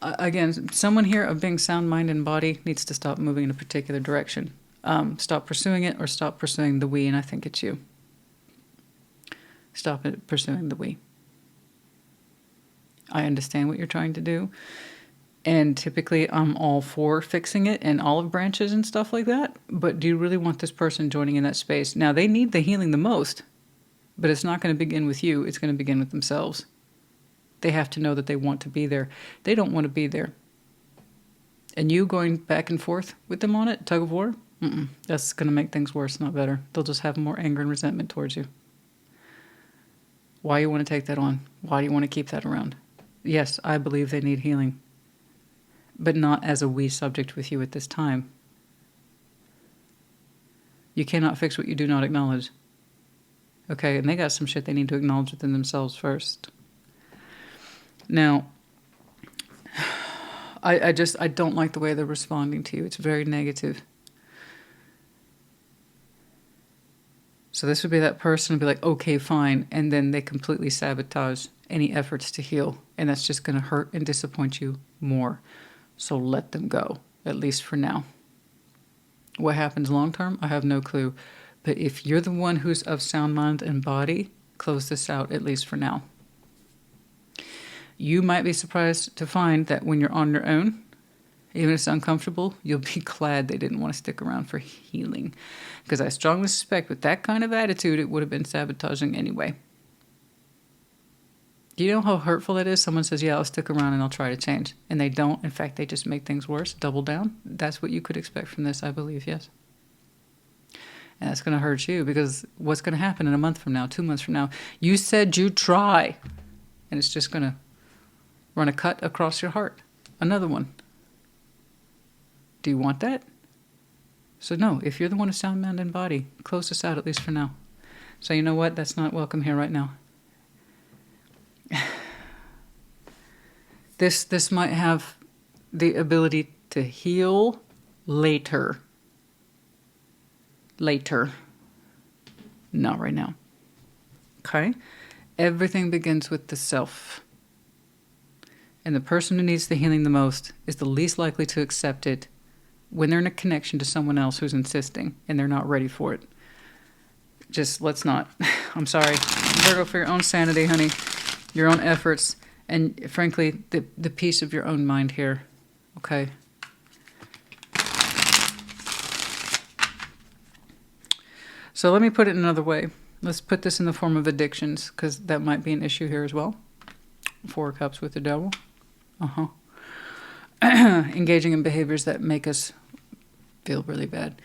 Again, someone here of being sound mind and body needs to stop moving in a particular direction. Stop pursuing it or stop pursuing the we, and I think it's you. Stop it pursuing the we. I understand what you're trying to do. And typically I'm all for fixing it and olive branches and stuff like that. But do you really want this person joining in that space? Now, they need the healing the most, but it's not going to begin with you. It's going to begin with themselves. They have to know that they want to be there. They don't want to be there. And you going back and forth with them on it, tug of war, that's going to make things worse, not better. They'll just have more anger and resentment towards you. Why you want to take that on? Why do you want to keep that around? Yes, I believe they need healing, but not as a we subject with you at this time. You cannot fix what you do not acknowledge. Okay, and they got some shit they need to acknowledge within themselves first. Now, I don't like the way they're responding to you. It's very negative. So this would be that person would be like, okay, fine, and then they completely sabotage any efforts to heal, and that's just going to hurt and disappoint you more. So let them go, at least for now. What happens long term, I have no clue. But if you're the one who's of sound mind and body, close this out, at least for now. You might be surprised to find that when you're on your own, even if it's uncomfortable, you'll be glad they didn't want to stick around for healing. Because I strongly suspect with that kind of attitude, it would have been sabotaging anyway. Do you know how hurtful that is? Someone says, yeah, I'll stick around and I'll try to change. And they don't. In fact, they just make things worse, double down. That's what you could expect from this, I believe, yes. And that's going to hurt you because what's going to happen in a month from now, 2 months from now? You said you'd try. And it's just going to run a cut across your heart. Another one. Do you want that? So no, if you're the one of sound mind and body, close this out at least for now. So you know what? That's not welcome here right now. This might have the ability to heal later. Later. Not right now. Okay? Everything begins with the self. And the person who needs the healing the most is the least likely to accept it when they're in a connection to someone else who's insisting and they're not ready for it. Just let's not. I'm sorry. Virgo, for your own sanity, honey, your own efforts, and frankly, the peace of your own mind here. Okay? So let me put it another way. Let's put this in the form of addictions, because that might be an issue here as well. 4 Cups with the Devil. Engaging in behaviors that make us feel really bad.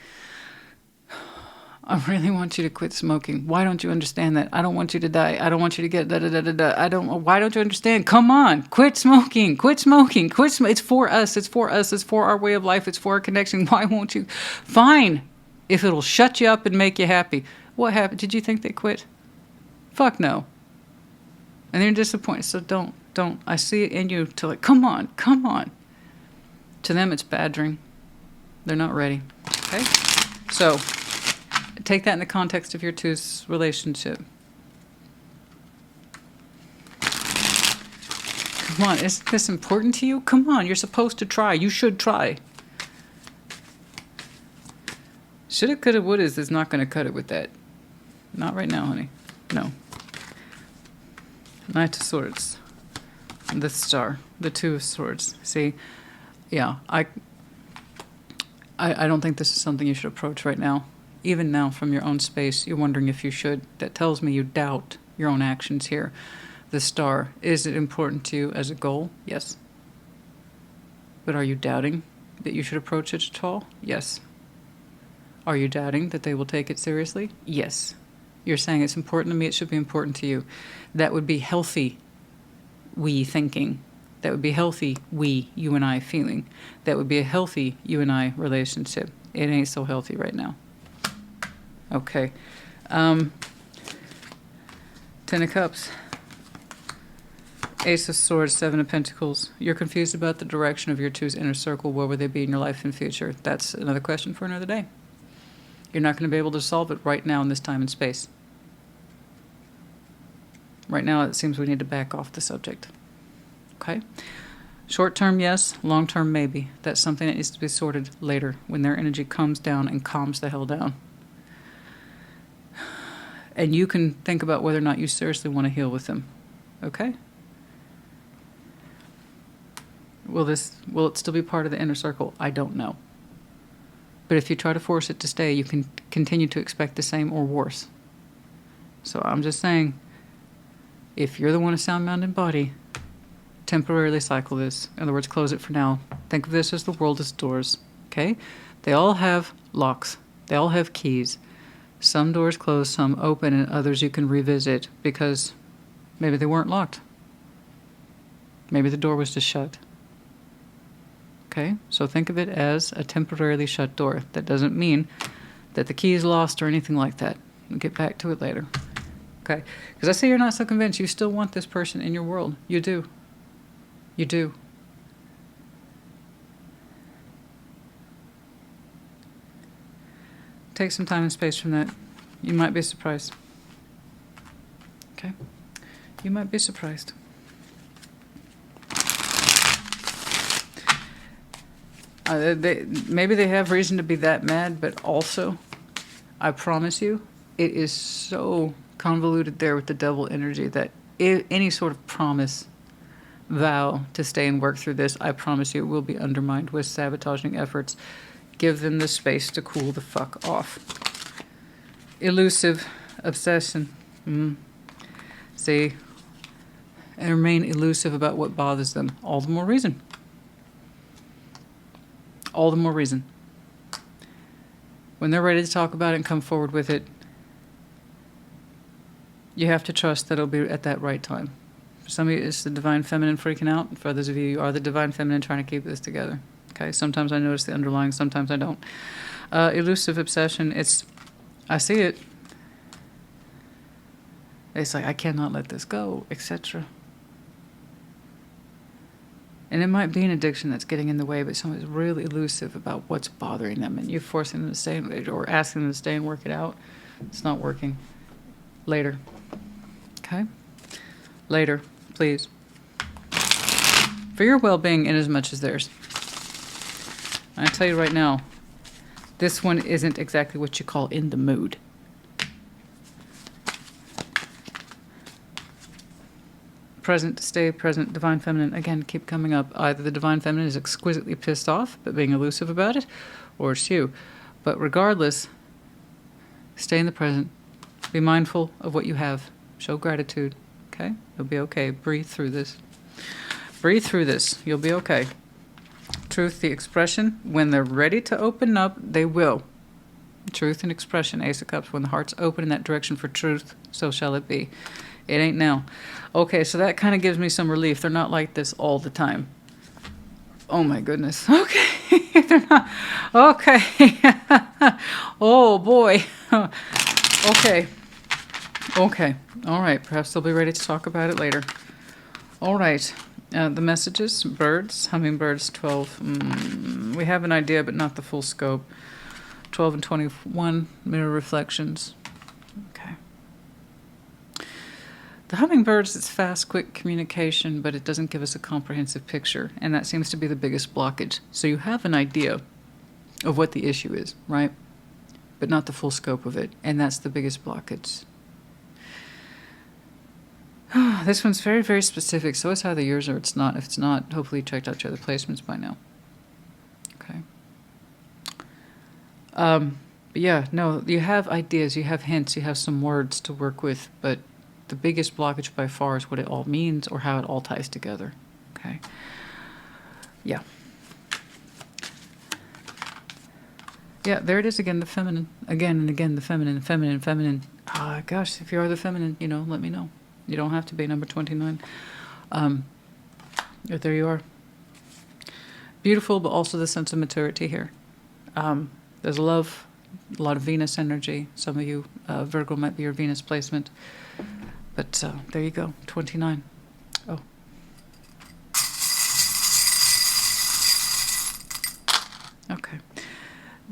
I really want you to quit smoking. Why don't you understand that? I don't want you to die. I don't want you to get da-da-da-da-da. Why don't you understand? Come on. Quit smoking. Quit smoking. It's for us. It's for us. It's for our way of life. It's for our connection. Why won't you? Fine. If it'll shut you up and make you happy. What happened? Did you think they quit? Fuck no. And they're disappointed. So don't. I see it in you to like, come on. To them, it's badgering. They're not ready. Okay? So, take that in the context of your two's relationship. Come on, is this important to you? Come on, you're supposed to try. You should try. Shoulda, coulda, woulda is not going to cut it with that. Not right now, honey. No. Knight of Swords. The Star. The Two of Swords. See? Yeah, I don't think this is something you should approach right now. Even now, from your own space, you're wondering if you should. That tells me you doubt your own actions here. The Star. Is it important to you as a goal? Yes. But are you doubting that you should approach it at all? Yes. Are you doubting that they will take it seriously? Yes. You're saying it's important to me, it should be important to you. That would be healthy we thinking. That would be healthy we, you and I feeling. That would be a healthy you and I relationship. It ain't so healthy right now. Okay. 10 of Cups. Ace of Swords, 7 of Pentacles. You're confused about the direction of your two's inner circle. Where will they be in your life and future? That's another question for another day. You're not going to be able to solve it right now in this time and space. Right now, it seems we need to back off the subject. Okay? Short term, yes. Long term, maybe. That's something that needs to be sorted later when their energy calms down and calms the hell down. And you can think about whether or not you seriously want to heal with them. Okay? Will it still be part of the inner circle? I don't know. But if you try to force it to stay, you can continue to expect the same or worse. So I'm just saying, if you're the one of sound, mind, and body, temporarily cycle this. In other words, close it for now. Think of this as the world as doors. Okay? They all have locks. They all have keys. Some doors close, some open, and others you can revisit because maybe they weren't locked. Maybe the door was just shut. Okay? So think of it as a temporarily shut door. That doesn't mean that the key is lost or anything like that. We'll get back to it later. Okay? Because I see you're not so convinced. You still want this person in your world. You do. You do. Take some time and space from that. You might be surprised. Okay? You might be surprised. Maybe they have reason to be that mad, but also, I promise you, it is so convoluted there with the devil energy that any sort of promise, vow to stay and work through this, I promise you, will be undermined with sabotaging efforts. Give them the space to cool the fuck off. Elusive obsession. See, and remain elusive about what bothers them. All the more reason. All the more reason. When they're ready to talk about it and come forward with it, you have to trust that it'll be at that right time. For some of you, it's the divine feminine freaking out. For others of you, you are the divine feminine trying to keep this together. Okay, sometimes I notice the underlying, sometimes I don't. Elusive obsession, I see it. It's like, I cannot let this go, etc. And it might be an addiction that's getting in the way, but someone's really elusive about what's bothering them, and you're forcing them to stay or asking them to stay and work it out. It's not working. Later. Okay? Later, please. For your well-being in as much as theirs. I tell you right now, this one isn't exactly what you call in the mood. Present, stay present, divine feminine. Again, keep coming up. Either the divine feminine is exquisitely pissed off, but being elusive about it, or it's you. But regardless, stay in the present. Be mindful of what you have. Show gratitude. Okay? You'll be okay. Breathe through this. Breathe through this. You'll be okay. Truth, the expression, when they're ready to open up, they will. Truth and expression, Ace of Cups. When the heart's open in that direction for truth, so shall it be. It ain't now. Okay, so that kind of gives me some relief. They're not like this all the time. Oh my goodness. Okay. They're not. Okay. Oh boy. Okay. Okay. All right. Perhaps they'll be ready to talk about it later. All right. The messages, birds, hummingbirds, 12. We have an idea, but not the full scope. 12 and 21, mirror reflections. Okay. The hummingbirds, it's fast, quick communication, but it doesn't give us a comprehensive picture, and that seems to be the biggest blockage. So you have an idea of what the issue is, right? But not the full scope of it, and that's the biggest blockage. This one's very, very specific, so it's either yours or it's not. If it's not, hopefully you checked out your other placements by now. Okay. But yeah, no, you have ideas, you have hints, you have some words to work with, but the biggest blockage by far is what it all means or how it all ties together. Okay. Yeah. Yeah, there it is again, the feminine. Again and again, the feminine, feminine, feminine. Ah, gosh, if you are the feminine, let me know. You don't have to be number 29. But there you are. Beautiful, but also the sense of maturity here. There's love, a lot of Venus energy. Some of you, Virgo might be your Venus placement. But there you go, 29. Oh. Okay.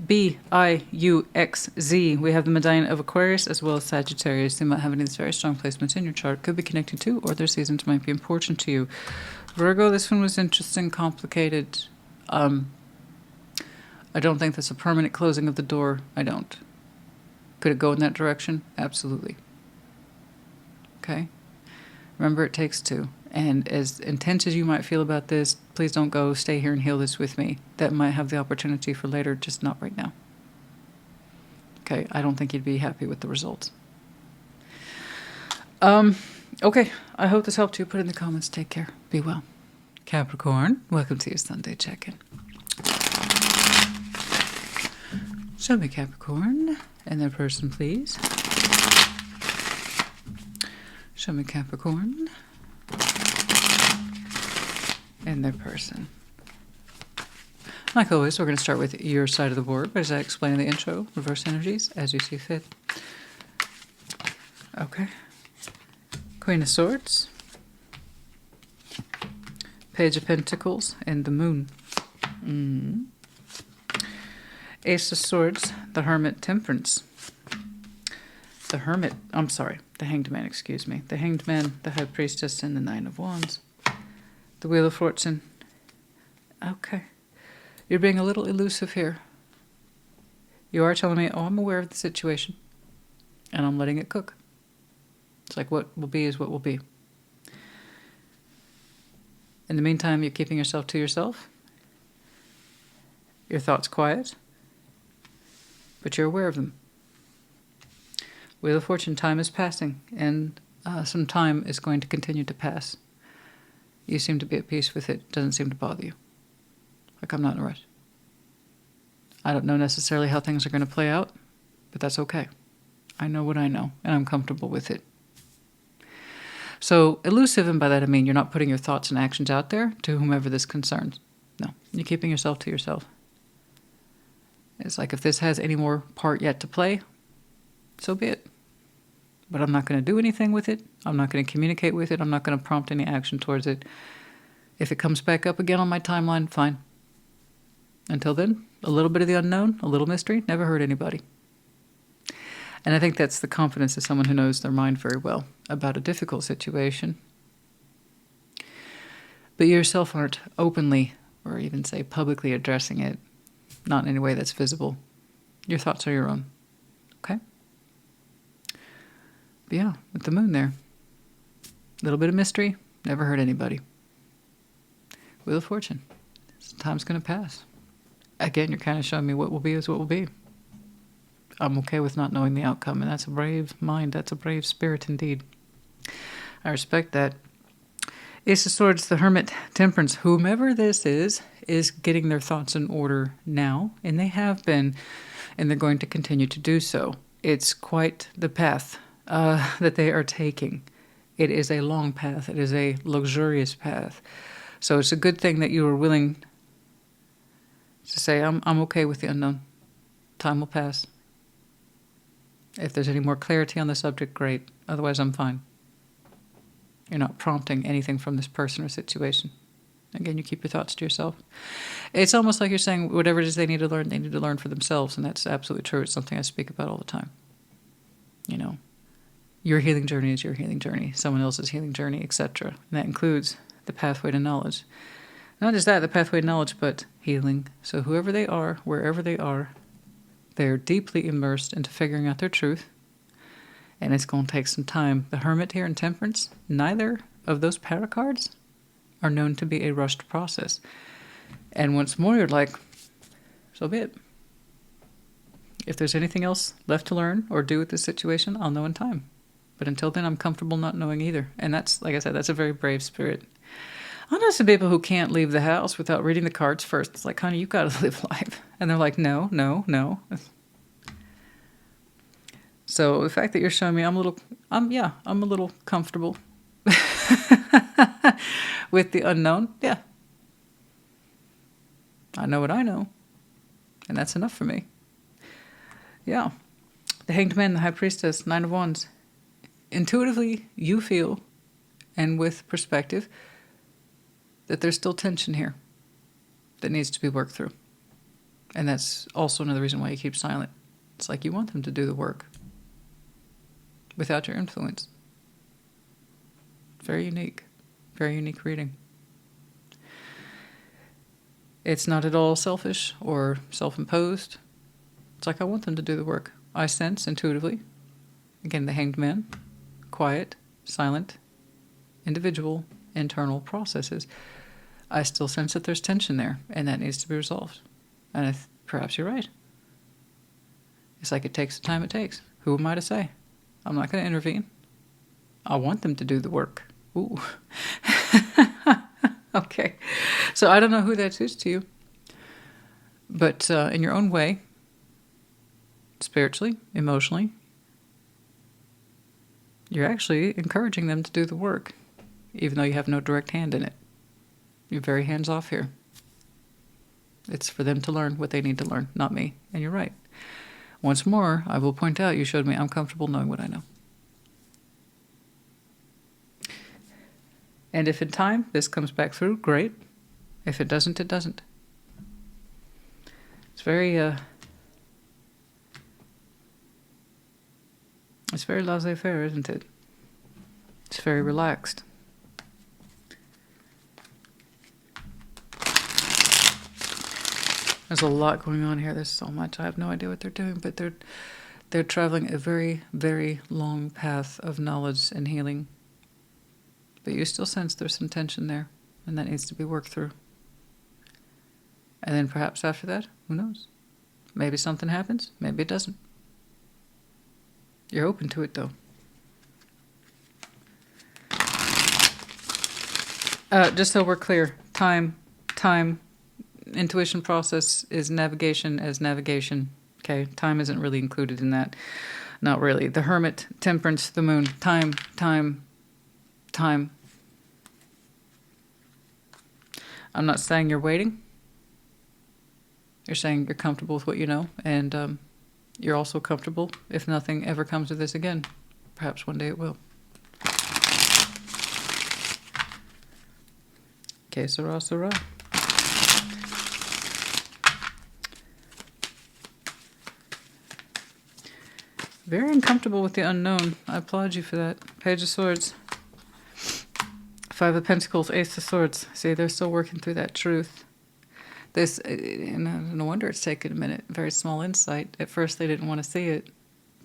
B-I-U-X-Z. We have the medallion of Aquarius as well as Sagittarius. They might have any of these very strong placements in your chart. Could be connected to, or their seasons might be important to you. Virgo, this one was interesting, complicated. I don't think that's a permanent closing of the door. I don't. Could it go in that direction? Absolutely. Okay? Remember, it takes two. And as intense as you might feel about this, please don't go stay here and heal this with me. That might have the opportunity for later, just not right now. Okay? I don't think you'd be happy with the results. Okay. I hope this helped you. Put it in the comments. Take care. Be well. Capricorn, welcome to your Sunday check-in. Show me Capricorn and their person, please. Show me Capricorn and their person. Like always, we're going to start with your side of the board, as I explained in the intro. Reverse energies, as you see fit. Okay. Queen of Swords. Page of Pentacles and the Moon. Ace of Swords, the Hermit, Temperance. The Hanged Man, excuse me. The Hanged Man, the High Priestess, and the Nine of Wands. The Wheel of Fortune. Okay. You're being a little elusive here. You are telling me, oh, I'm aware of the situation, and I'm letting it cook. It's like what will be is what will be. In the meantime, you're keeping yourself to yourself. Your thoughts quiet, but you're aware of them. Wheel of Fortune, time is passing, and some time is going to continue to pass. You seem to be at peace with it. Doesn't seem to bother you. Like I'm not in a rush. I don't know necessarily how things are going to play out, but that's okay. I know what I know, and I'm comfortable with it. So elusive, and by that I mean you're not putting your thoughts and actions out there to whomever this concerns. No, you're keeping yourself to yourself. It's like if this has any more part yet to play, so be it. But I'm not going to do anything with it. I'm not going to communicate with it. I'm not going to prompt any action towards it. If it comes back up again on my timeline, fine. Until then, a little bit of the unknown, a little mystery, never hurt anybody. And I think that's the confidence of someone who knows their mind very well about a difficult situation. But you yourself aren't openly, or even say publicly, addressing it. Not in any way that's visible. Your thoughts are your own. Okay? But yeah, with the moon there. A little bit of mystery, never hurt anybody. Wheel of Fortune. Time's going to pass. Again, you're kind of showing me what will be is what will be. I'm okay with not knowing the outcome, and that's a brave mind. That's a brave spirit indeed. I respect that. Ace of Swords, the Hermit, Temperance. Whomever this is getting their thoughts in order now, and they have been, and they're going to continue to do so. It's quite the path that they are taking. It is a long path. It is a luxurious path. So it's a good thing that you are willing to say, I'm okay with the unknown. Time will pass. If there's any more clarity on the subject, great. Otherwise, I'm fine. You're not prompting anything from this person or situation. Again, you keep your thoughts to yourself. It's almost like you're saying whatever it is they need to learn for themselves, and that's absolutely true. It's something I speak about all the time. You know, your healing journey is your healing journey, someone else's healing journey, etc. And that includes the pathway to knowledge. Not just that, the pathway to knowledge, but healing. So whoever they are, wherever they are, they're deeply immersed into figuring out their truth, and it's going to take some time. The Hermit here and Temperance, neither of those para cards are known to be a rushed process. And once more, you're like, so be it. If there's anything else left to learn or do with this situation, I'll know in time. But until then, I'm comfortable not knowing either. And that's, like I said, that's a very brave spirit. I know some people who can't leave the house without reading the cards first. It's like, honey, you've got to live life. And they're like, no. So the fact that you're showing me, I'm a little comfortable with the unknown. Yeah. I know what I know. And that's enough for me. Yeah. The Hanged Man, the High Priestess, Nine of Wands. Intuitively, you feel, and with perspective, that there's still tension here that needs to be worked through. And that's also another reason why you keep silent. It's like you want them to do the work without your influence. Very unique reading. It's not at all selfish or self-imposed. It's like I want them to do the work. I sense intuitively. Again, the Hanged Man. Quiet, silent, individual, internal processes. I still sense that there's tension there, and that needs to be resolved. And perhaps you're right. It's like it takes the time it takes. Who am I to say? I'm not going to intervene. I want them to do the work. Ooh. Okay. So I don't know who that is to you. But in your own way, spiritually, emotionally, you're actually encouraging them to do the work, even though you have no direct hand in it. You're very hands-off here. It's for them to learn what they need to learn, not me. And you're right. Once more, I will point out, you showed me I'm comfortable knowing what I know. And if in time this comes back through, great. If it doesn't, it doesn't. It's very laissez-faire, isn't it? It's very relaxed. There's a lot going on here. There's so much. I have no idea what they're doing, but they're traveling a very, very long path of knowledge and healing. But you still sense there's some tension there, and that needs to be worked through. And then perhaps after that, who knows? Maybe something happens. Maybe it doesn't. You're open to it, though. Just so we're clear, time, intuition process is navigation as navigation. Okay, time isn't really included in that. Not really. The Hermit, Temperance, the Moon, time. I'm not saying you're waiting. You're saying you're comfortable with what you know, and you're also comfortable if nothing ever comes of this again. Perhaps one day it will. Que sera, sera. Very uncomfortable with the unknown. I applaud you for that. Page of Swords. Five of Pentacles, Ace of Swords. See, they're still working through that truth. This, and no wonder it's taken a minute. Very small insight. At first they didn't want to see it.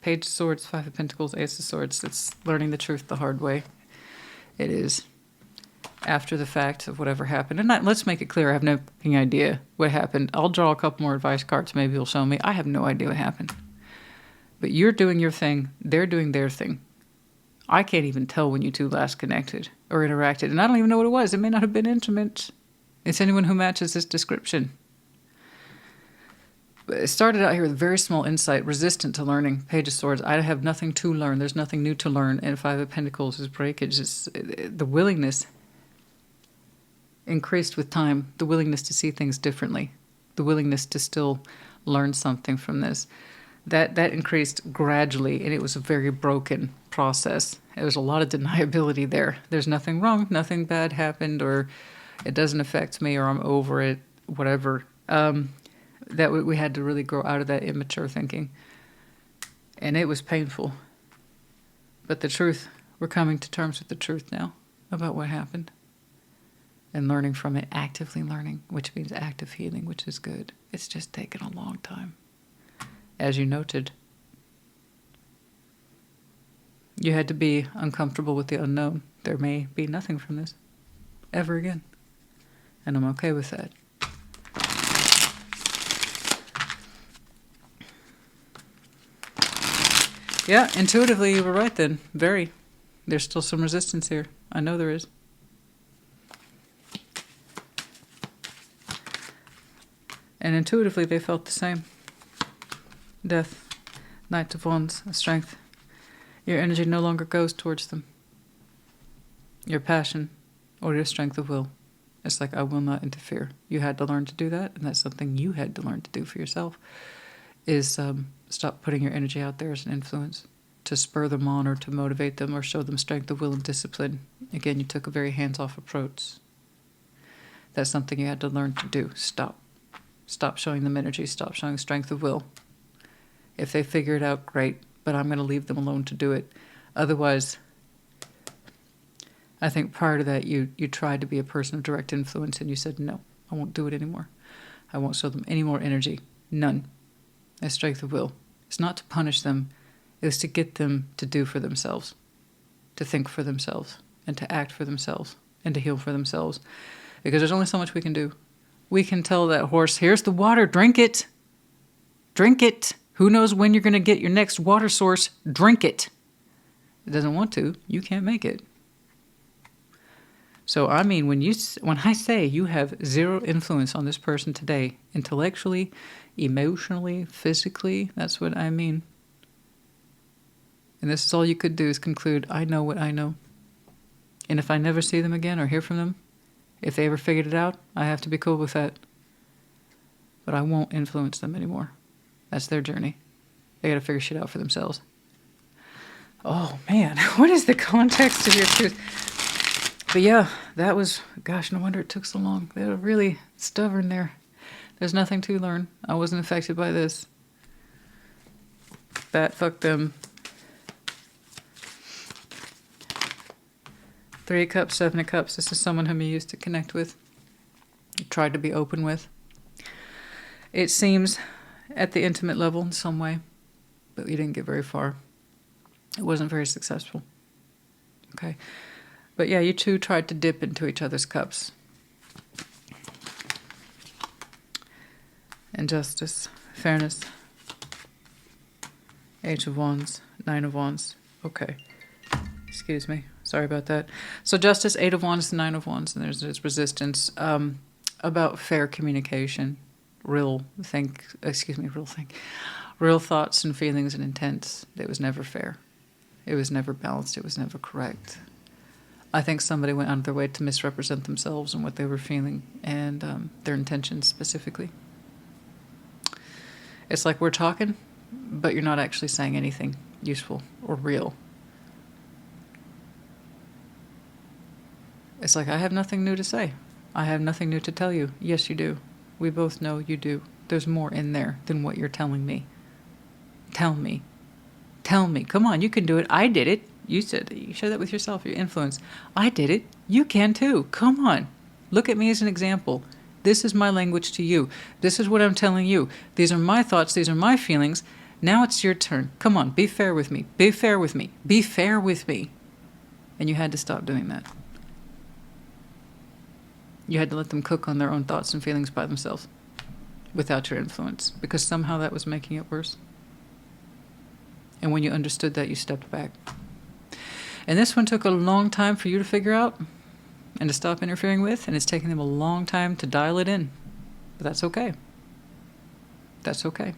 Page of Swords, Five of Pentacles, Ace of Swords. It's learning the truth the hard way. It is. After the fact of whatever happened. And let's make it clear, I have no idea what happened. I'll draw a couple more advice cards. Maybe you'll show me. I have no idea what happened. But you're doing your thing. They're doing their thing. I can't even tell when you two last connected or interacted. And I don't even know what it was. It may not have been intimate. It's anyone who matches this description. But it started out here with very small insight, resistant to learning. Page of Swords. I have nothing to learn. There's nothing new to learn. And Five of Pentacles is breakage. It's the willingness increased with time. The willingness to see things differently. The willingness to still learn something from this. That increased gradually, and it was a very broken process. There was a lot of deniability there. There's nothing wrong, nothing bad happened, or it doesn't affect me, or I'm over it, whatever. That we had to really grow out of that immature thinking. And it was painful. But the truth, we're coming to terms with the truth now about what happened. And learning from it, actively learning, which means active healing, which is good. It's just taken a long time. As you noted, you had to be uncomfortable with the unknown. There may be nothing from this ever again. And I'm okay with that. Yeah, intuitively you were right then. Very. There's still some resistance here. I know there is. And intuitively they felt the same. Death, Knight of Wands, strength. Your energy no longer goes towards them. Your passion or your strength of will. It's like, I will not interfere. You had to learn to do that, and that's something you had to learn to do for yourself, is stop putting your energy out there as an influence to spur them on or to motivate them or show them strength of will and discipline. Again, you took a very hands-off approach. That's something you had to learn to do. Stop. Stop showing them energy. Stop showing strength of will. If they figure it out, great, but I'm going to leave them alone to do it. Otherwise, I think prior to that, you tried to be a person of direct influence, and you said, no, I won't do it anymore. I won't show them any more energy. None. A strength of will. It's not to punish them. It's to get them to do for themselves. To think for themselves. And to act for themselves. And to heal for themselves. Because there's only so much we can do. We can tell that horse, here's the water, drink it. Drink it. Who knows when you're going to get your next water source? Drink it. It doesn't want to. You can't make it. So, I mean, when I say you have zero influence on this person today, intellectually, emotionally, physically, that's what I mean. And this is all you could do is conclude, I know what I know. And if I never see them again or hear from them, if they ever figured it out, I have to be cool with that. But I won't influence them anymore. That's their journey. They got to figure shit out for themselves. Oh, man. What is the context of your truth? But yeah, that was, gosh, no wonder it took so long. They were really stubborn there. There's nothing to learn. I wasn't affected by this. That fucked them. 3 of Cups, 7 of Cups. This is someone whom you used to connect with. You tried to be open with. It seems at the intimate level in some way, but you didn't get very far. It wasn't very successful. Okay. But yeah, you two tried to dip into each other's cups. And justice, fairness. Eight of Wands, 9 of Wands. Okay. Excuse me. Sorry about that. So justice, 8 of Wands, 9 of Wands, and there's this resistance about fair communication, real thoughts and feelings and intents. It was never fair. It was never balanced. It was never correct. I think somebody went out of their way to misrepresent themselves and what they were feeling and their intentions specifically. It's like we're talking, but you're not actually saying anything useful or real. It's like, I have nothing new to say. I have nothing new to tell you. Yes, you do. We both know you do. There's more in there than what you're telling me. Tell me. Tell me. Come on, you can do it. I did it. You share that with yourself, your influence. I did it. You can too. Come on. Look at me as an example. This is my language to you. This is what I'm telling you. These are my thoughts. These are my feelings. Now it's your turn. Come on, be fair with me. Be fair with me. Be fair with me. And you had to stop doing that. You had to let them cook on their own thoughts and feelings by themselves without your influence, because somehow that was making it worse. And when you understood that, you stepped back. And this one took a long time for you to figure out and to stop interfering with, and it's taking them a long time to dial it in. But that's okay. That's okay.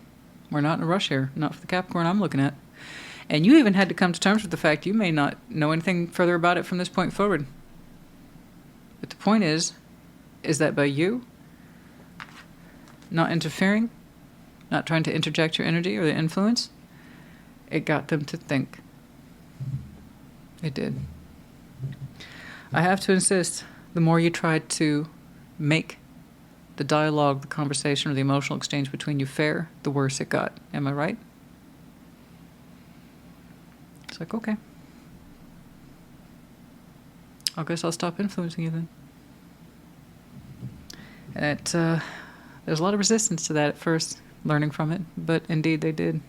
We're not in a rush here, not for the Capricorn I'm looking at. And you even had to come to terms with the fact you may not know anything further about it from this point forward. But the point is that by you not interfering, not trying to interject your energy or the influence, it got them to think. It did. I have to insist, the more you tried to make the dialogue, the conversation, or the emotional exchange between you fair, the worse it got. Am I right? It's like, okay. I guess I'll stop influencing you then. And there's a lot of resistance to that at first, learning from it, but indeed they did.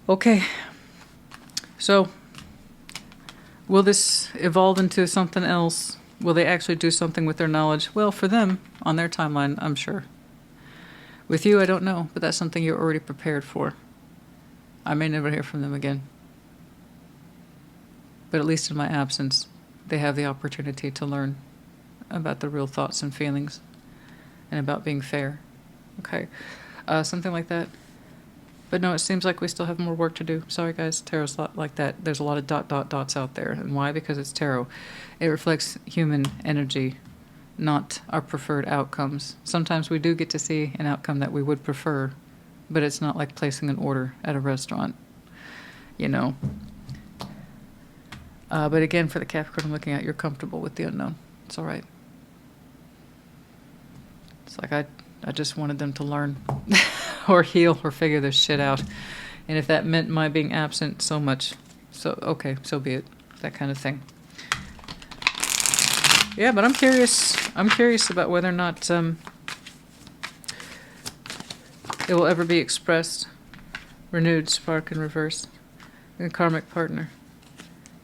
Okay. So, will this evolve into something else? Will they actually do something with their knowledge? Well, for them, on their timeline, I'm sure. With you, I don't know, but that's something you're already prepared for. I may never hear from them again. But at least in my absence, they have the opportunity to learn about the real thoughts and feelings and about being fair. Okay. Something like that. But no, it seems like we still have more work to do. Sorry, guys. Tarot's a lot like that. There's a lot of dots out there. And why? Because it's tarot. It reflects human energy, not our preferred outcomes. Sometimes we do get to see an outcome that we would prefer, but it's not like placing an order at a restaurant, you know. But again, for the Capricorn I'm looking at, you're comfortable with the unknown. It's all right. It's like I just wanted them to learn or heal or figure this shit out. And if that meant my being absent so much, so okay, so be it. That kind of thing. Yeah, but I'm curious. I'm curious about whether or not it will ever be expressed. Renewed spark in reverse. A karmic partner.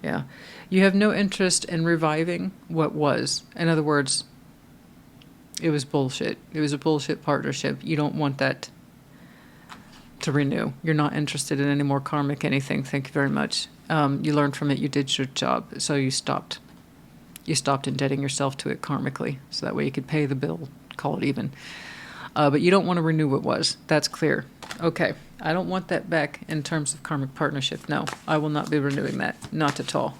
Yeah. You have no interest in reviving what was. In other words, it was bullshit. It was a bullshit partnership. You don't want that to renew. You're not interested in any more karmic anything. Thank you very much. You learned from it. You did your job. So you stopped. You stopped indebting yourself to it karmically. So that way you could pay the bill, call it even. But you don't want to renew what was. That's clear. Okay. I don't want that back in terms of karmic partnership. No, I will not be renewing that. Not at all.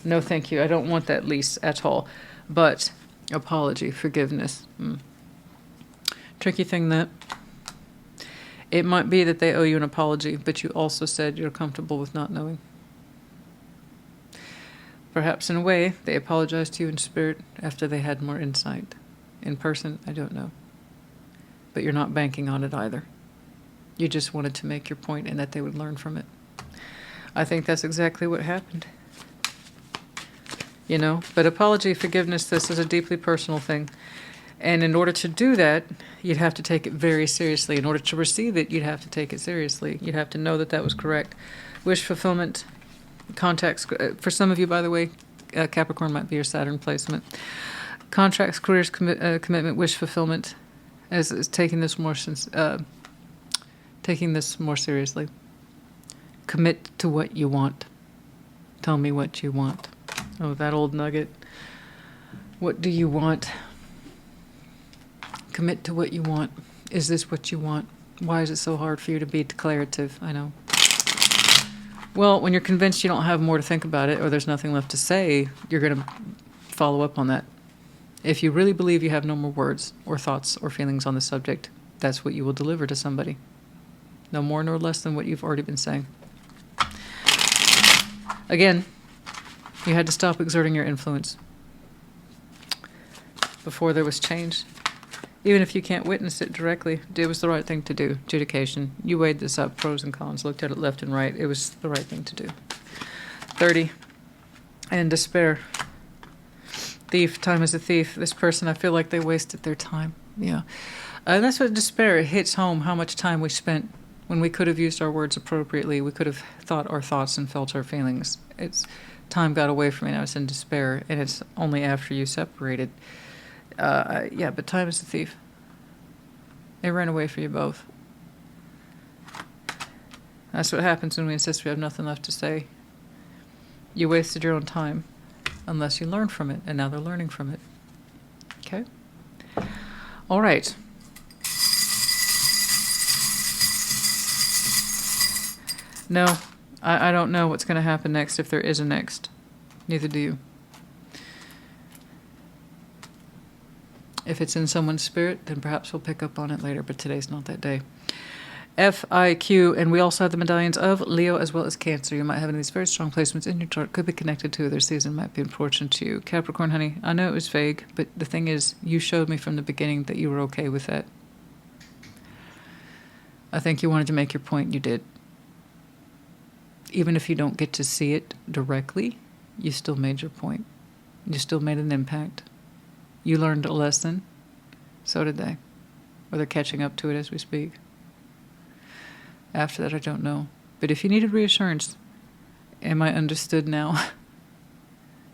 No, thank you. I don't want that lease at all. But apology, forgiveness. Tricky thing that. It might be that they owe you an apology, but you also said you're comfortable with not knowing. Perhaps in a way, they apologized to you in spirit after they had more insight. In person, I don't know. But you're not banking on it either. You just wanted to make your point and that they would learn from it. I think that's exactly what happened. You know, but apology, forgiveness, this is a deeply personal thing. And in order to do that, you'd have to take it very seriously. In order to receive it, you'd have to take it seriously. You'd have to know that that was correct. Wish fulfillment, contacts. For some of you, by the way, Capricorn might be your Saturn placement. Contracts, careers, commitment, wish fulfillment, as taking this more seriously. Commit to what you want. Tell me what you want. Oh, that old nugget. What do you want? Commit to what you want. Is this what you want? Why is it so hard for you to be declarative? I know. Well, when you're convinced you don't have more to think about it or there's nothing left to say, you're going to follow up on that. If you really believe you have no more words or thoughts or feelings on the subject, that's what you will deliver to somebody. No more nor less than what you've already been saying. Again, you had to stop exerting your influence before there was change. Even if you can't witness it directly, it was the right thing to do. Adjudication. You weighed this up, pros and cons, looked at it left and right. It was the right thing to do. 30. And despair. Thief. Time is a thief. This person, I feel like they wasted their time. Yeah. And that's what despair, it hits home how much time we spent when we could have used our words appropriately. We could have thought our thoughts and felt our feelings. Time got away from me. Now it's in despair, and it's only after you separated. Yeah, but time is a thief. It ran away for you both. That's what happens when we insist we have nothing left to say. You wasted your own time, unless you learned from it, and now they're learning from it. Okay? All right. No, I don't know what's going to happen next if there is a next. Neither do you. If it's in someone's spirit, then perhaps we'll pick up on it later, but today's not that day. FIQ, and we also have the medallions of Leo as well as Cancer. You might have any of these very strong placements in your chart. Could be connected to their season, might be important to you. Capricorn, honey, I know it was vague, but the thing is, you showed me from the beginning that you were okay with that. I think you wanted to make your point, you did. Even if you don't get to see it directly, you still made your point. You still made an impact. You learned a lesson. So did they. Or they're catching up to it as we speak. After that, I don't know. But if you needed reassurance, am I understood now?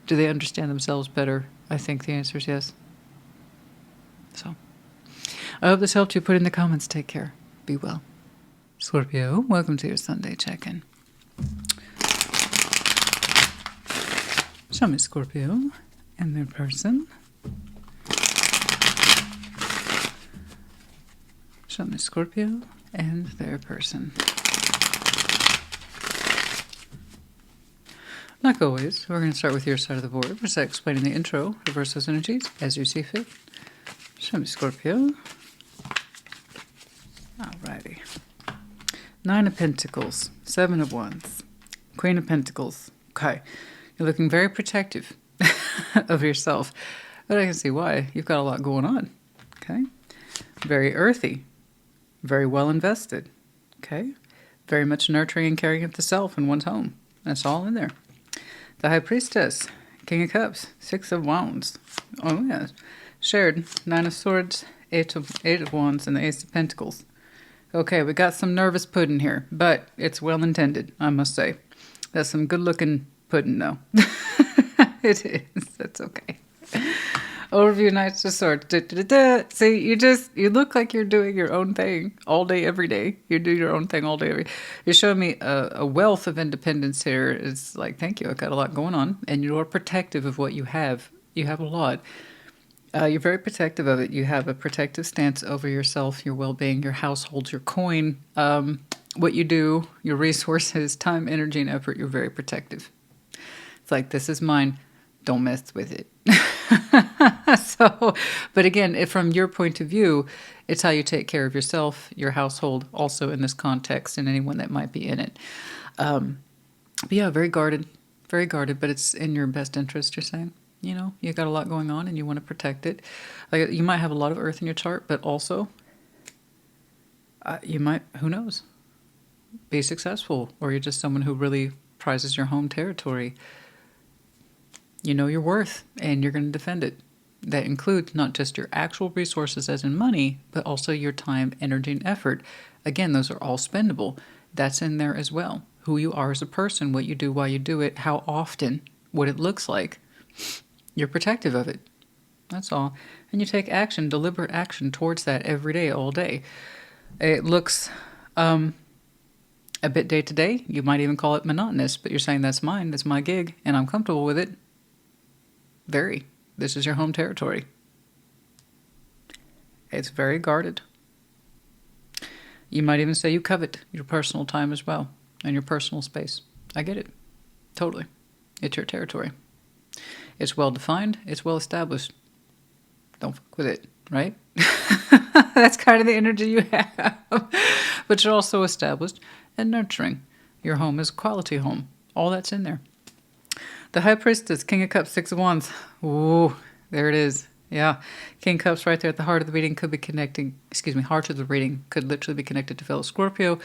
Do they understand themselves better? I think the answer is yes. So, I hope this helped you. Put in the comments. Take care. Be well. Scorpio, welcome to your Sunday check-in. Show me Scorpio and their person. Show me Scorpio and their person. Like always, we're going to start with your side of the board. We're explaining the intro, reverse those energies as you see fit. Show me Scorpio. Alrighty. 9 of Pentacles, 7 of Wands, Queen of Pentacles. Okay, you're looking very protective of yourself, but I can see why. You've got a lot going on. Okay, very earthy, very well invested. Okay, very much nurturing and caring of the self in one's home. That's all in there. The High Priestess, King of Cups, 6 of Wands. Oh yeah, shared 9 of Swords, 8 of Wands, and the Ace of Pentacles. Okay, we got some nervous pudding here, but it's well intended, I must say. That's some good looking pudding, though. It is. That's okay. Overview, Knights of Swords. Da, da, da, da. See, you look like you're doing your own thing all day, every day. You do your own thing all day, every day. You're showing me a wealth of independence here. It's like, thank you, I've got a lot going on. And you're protective of what you have. You have a lot. You're very protective of it. You have a protective stance over yourself, your well-being, your household, your coin, what you do, your resources, time, energy, and effort. You're very protective. It's like, this is mine. Don't mess with it. So, but again, from your point of view, it's how you take care of yourself, your household, also in this context, and anyone that might be in it. But yeah, very guarded, but it's in your best interest, you're saying. You know, you got a lot going on and you want to protect it. Like, you might have a lot of earth in your chart, but also you might, who knows, be successful, or you're just someone who really prizes your home territory. You know your worth and you're going to defend it. That includes not just your actual resources as in money, but also your time, energy, and effort. Again, those are all spendable. That's in there as well. Who you are as a person, what you do, why you do it, how often, what it looks like. You're protective of it. That's all. And you take action, deliberate action towards that every day, all day. It looks a bit day to day. You might even call it monotonous, but you're saying that's mine, that's my gig, and I'm comfortable with it. Very. This is your home territory. It's very guarded. You might even say you covet your personal time as well, and your personal space. I get it. Totally. It's your territory. It's well defined. It's well established. Don't fuck with it, right? That's kind of the energy you have. But you're also established and nurturing. Your home is a quality home. All that's in there. The High Priestess, King of Cups, Six of Wands. Ooh, there it is. Yeah. King of Cups right there at the heart of the reading could be connecting, heart of the reading could literally be connected to fellow Scorpio.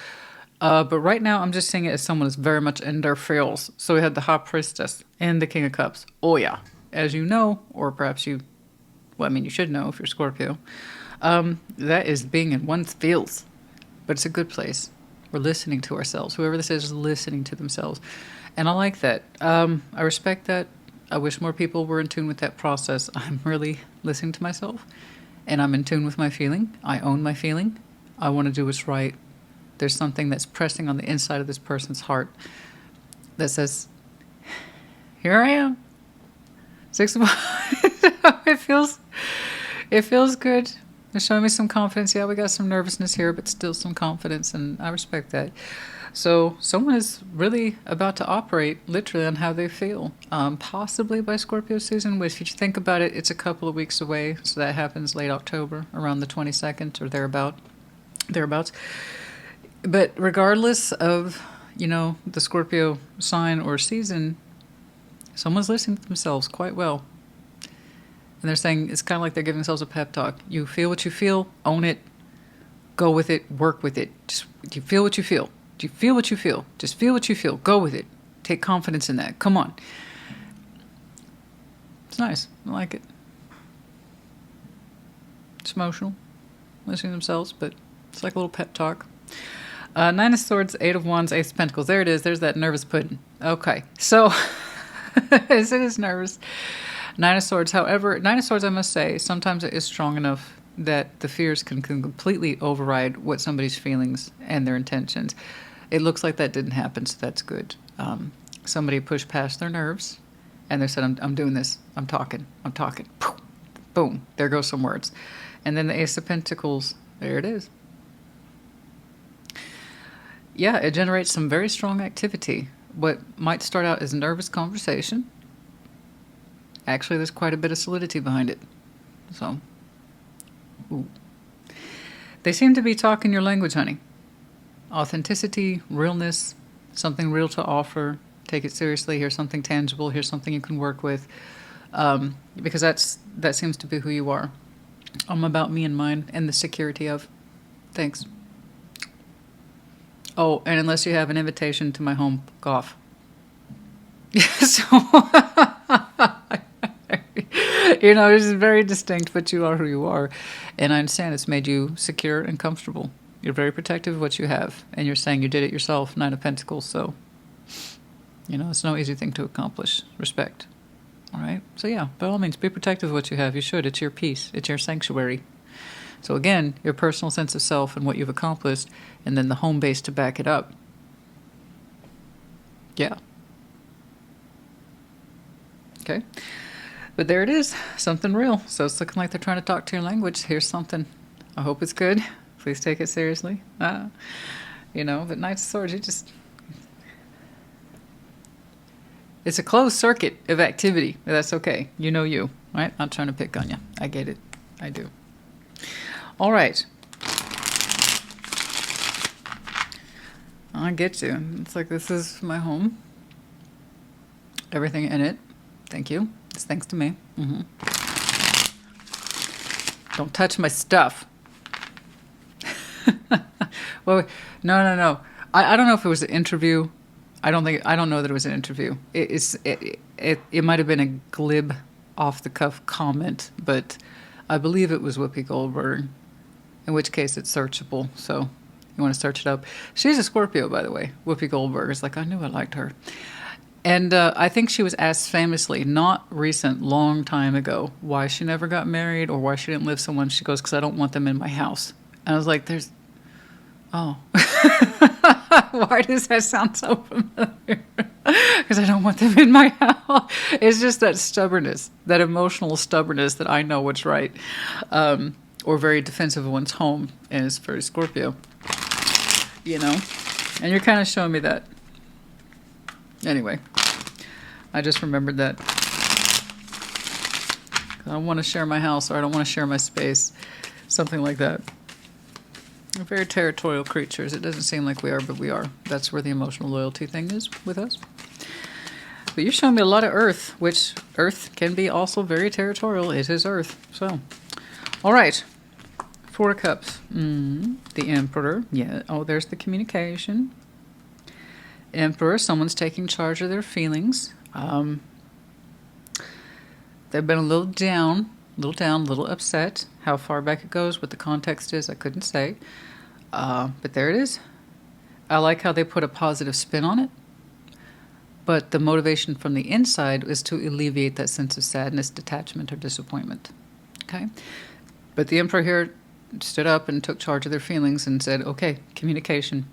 But right now, I'm just seeing it as someone that's very much in their feels. So we had the High Priestess and the King of Cups. Oh, yeah. As you know, or perhaps you should know if you're Scorpio, that is being in one's feels. But it's a good place. We're listening to ourselves. Whoever this is listening to themselves. And I like that. I respect that. I wish more people were in tune with that process. I'm really listening to myself. And I'm in tune with my feeling. I own my feeling. I want to do what's right. There's something that's pressing on the inside of this person's heart that says, here I am. Six of Wands. It feels good. They're showing me some confidence. Yeah, we got some nervousness here, but still some confidence, and I respect that. So someone is really about to operate literally on how they feel, possibly by Scorpio season, which if you think about it, it's a couple of weeks away. So that happens late October, around the 22nd or thereabouts. But regardless of, the Scorpio sign or season, someone's listening to themselves quite well. And they're saying, it's kind of like they're giving themselves a pep talk. You feel what you feel, own it, go with it, work with it. Just, do you feel what you feel? Do you feel what you feel? Just feel what you feel. Go with it. Take confidence in that. Come on. It's nice. I like it. It's emotional, listening to themselves, but it's like a little pep talk. Nine of Swords, Eight of Wands, Ace of Pentacles. There it is. There's that nervous pudding. Okay. So, it is nervous. Nine of Swords. However, Nine of Swords, I must say, sometimes it is strong enough that the fears can completely override what somebody's feelings and their intentions. It looks like that didn't happen, so that's good. Somebody pushed past their nerves, and they said, I'm doing this. I'm talking. Boom. There goes some words. And then the Ace of Pentacles. There it is. Yeah, it generates some very strong activity. What might start out as a nervous conversation, actually there's quite a bit of solidity behind it. So, ooh. They seem to be talking your language, honey. Authenticity, realness, something real to offer. Take it seriously. Here's something tangible. Here's something you can work with. Because that seems to be who you are. I'm about me and mine and the security of. Thanks. Oh, and unless you have an invitation to my home, golf. So, this is very distinct, but you are who you are. And I understand it's made you secure and comfortable. You're very protective of what you have. And you're saying you did it yourself, Nine of Pentacles. So, you know, it's no easy thing to accomplish. Respect. All right? So, yeah, by all means, be protective of what you have. You should. It's your peace. It's your sanctuary. So, again, your personal sense of self and what you've accomplished, and then the home base to back it up. Yeah. Okay. But there it is. Something real. So it's looking like they're trying to talk to your language. Here's something. I hope it's good. Please take it seriously. You know, but Knight of Swords, it's a closed circuit of activity. But that's okay. You know you, right? Not trying to pick on you. I get it. I do. All right. I get you. It's like this is my home. Everything in it. Thank you. It's thanks to me. Don't touch my stuff. Well, no. I don't know if it was an interview. I don't know that it was an interview. It might have been a glib, off the cuff comment, but I believe it was Whoopi Goldberg. In which case, it's searchable. So you want to search it up. She's a Scorpio, by the way. Whoopi Goldberg is like, I knew I liked her. And I think she was asked famously, not recent, long time ago, why she never got married or why she didn't live someone. She goes, because I don't want them in my house. And I was like, oh. Why does that sound so familiar? Because I don't want them in my house. It's just that stubbornness, that emotional stubbornness that I know what's right. Or very defensive of one's home. And it's very Scorpio. You know? And you're kind of showing me that. Anyway, I just remembered that. I don't want to share my house or I don't want to share my space. Something like that. We're very territorial creatures. It doesn't seem like we are, but we are. That's where the emotional loyalty thing is with us. But you're showing me a lot of Earth, which Earth can be also very territorial. It is Earth. So, all right. Four of Cups. The Emperor. Yeah. Oh, there's the communication. Emperor, someone's taking charge of their feelings. They've been a little down, a little upset. How far back it goes, what the context is, I couldn't say. But there it is. I like how they put a positive spin on it. But the motivation from the inside is to alleviate that sense of sadness, detachment, or disappointment. Okay? But the Emperor here stood up and took charge of their feelings and said, okay, communication.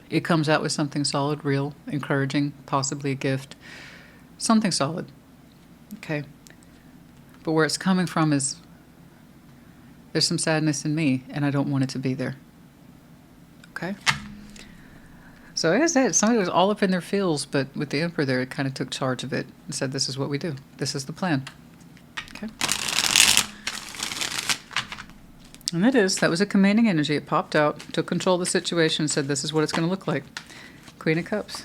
It comes out with something solid, real, encouraging, possibly a gift. Something solid. Okay? But where it's coming from is there's some sadness in me, and I don't want it to be there. Okay? So as I said, somebody was all up in their feels, but with the Emperor there, it kind of took charge of it and said, this is what we do. This is the plan. Okay? And it is. That was a commanding energy. It popped out, took control of the situation, and said, this is what it's going to look like. Queen of Cups.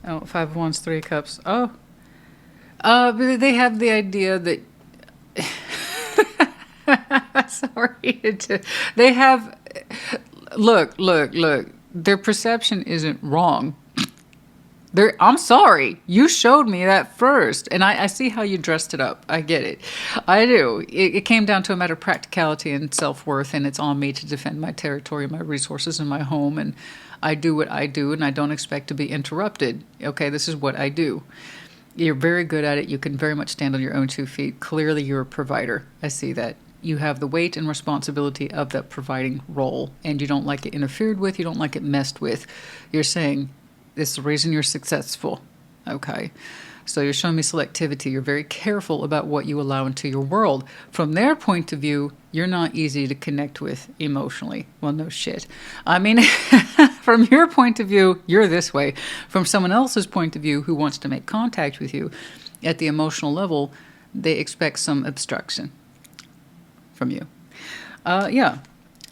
Oh, Five of Wands, Three of Cups. Oh. But they have the idea that... Sorry. They have... Look. Their perception isn't wrong. I'm sorry. You showed me that first. And I see how you dressed it up. I get it. I do. It came down to a matter of practicality and self-worth. And it's on me to defend my territory, my resources, and my home. And I do what I do. And I don't expect to be interrupted. Okay, this is what I do. You're very good at it. You can very much stand on your own 2 feet. Clearly, you're a provider. I see that. You have the weight and responsibility of that providing role. And you don't like it interfered with. You don't like it messed with. You're saying... This is the reason you're successful. Okay. So you're showing me selectivity. You're very careful about what you allow into your world. From their point of view, you're not easy to connect with emotionally. Well, no shit. I mean, from your point of view, you're this way. From someone else's point of view who wants to make contact with you at the emotional level, they expect some obstruction from you. Yeah.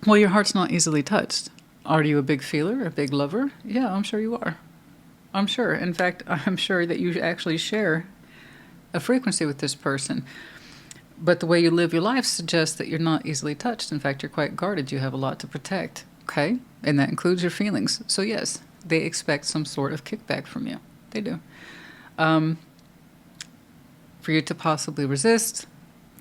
Well, your heart's not easily touched. Are you a big feeler, a big lover? Yeah, I'm sure you are. I'm sure. In fact, I'm sure that you actually share a frequency with this person. But the way you live your life suggests that you're not easily touched. In fact, you're quite guarded. You have a lot to protect. Okay? And that includes your feelings. So yes, they expect some sort of kickback from you. They do. For you to possibly resist,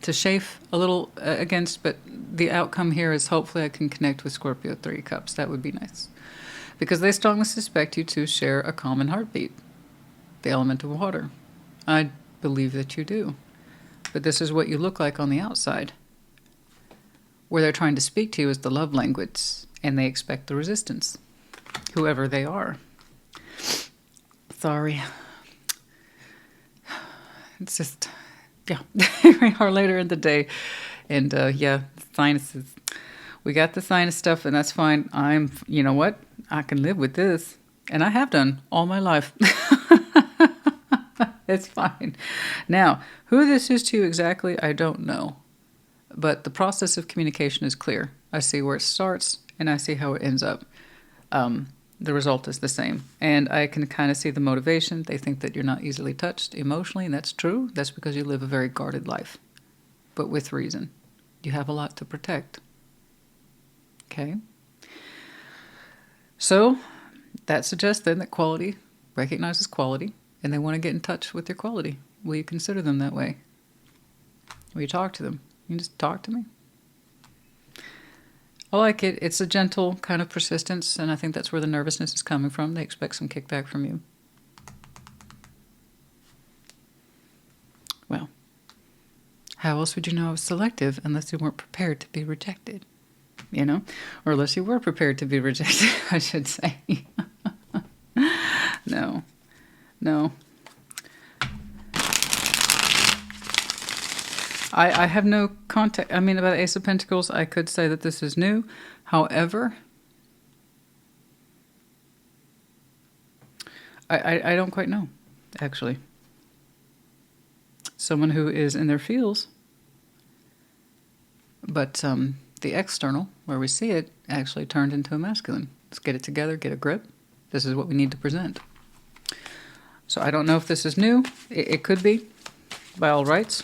chafe a little against, but the outcome here is hopefully I can connect with Scorpio 3 Cups. That would be nice. Because they strongly suspect you two share a common heartbeat, the element of water. I believe that you do. But this is what you look like on the outside. Where they're trying to speak to you is the love language, and they expect the resistance, whoever they are. Sorry. It's just, yeah, here we are later in the day. And yeah, sinuses. We got the sinus stuff, and that's fine. You know what? I can live with this. And I have done all my life. It's fine. Now, who this is to you exactly, I don't know. But the process of communication is clear. I see where it starts, and I see how it ends up. The result is the same. And I can kind of see the motivation. They think that you're not easily touched emotionally, and that's true. That's because you live a very guarded life, but with reason. You have a lot to protect. Okay? So that suggests then that quality recognizes quality, and they want to get in touch with your quality. Will you consider them that way? Will you talk to them? You can just talk to me. I like it. It's a gentle kind of persistence, and I think that's where the nervousness is coming from. They expect some kickback from you. Well, how else would you know I was selective unless you weren't prepared to be rejected? You know? Or unless you were prepared to be rejected, I should say. No. No. I have no contact. I mean, about Ace of Pentacles, I could say that this is new. However, I don't quite know, actually. Someone who is in their feels, but the external, where we see it, actually turned into a masculine. Let's get it together, get a grip. This is what we need to present. So I don't know if this is new. It could be, by all rights.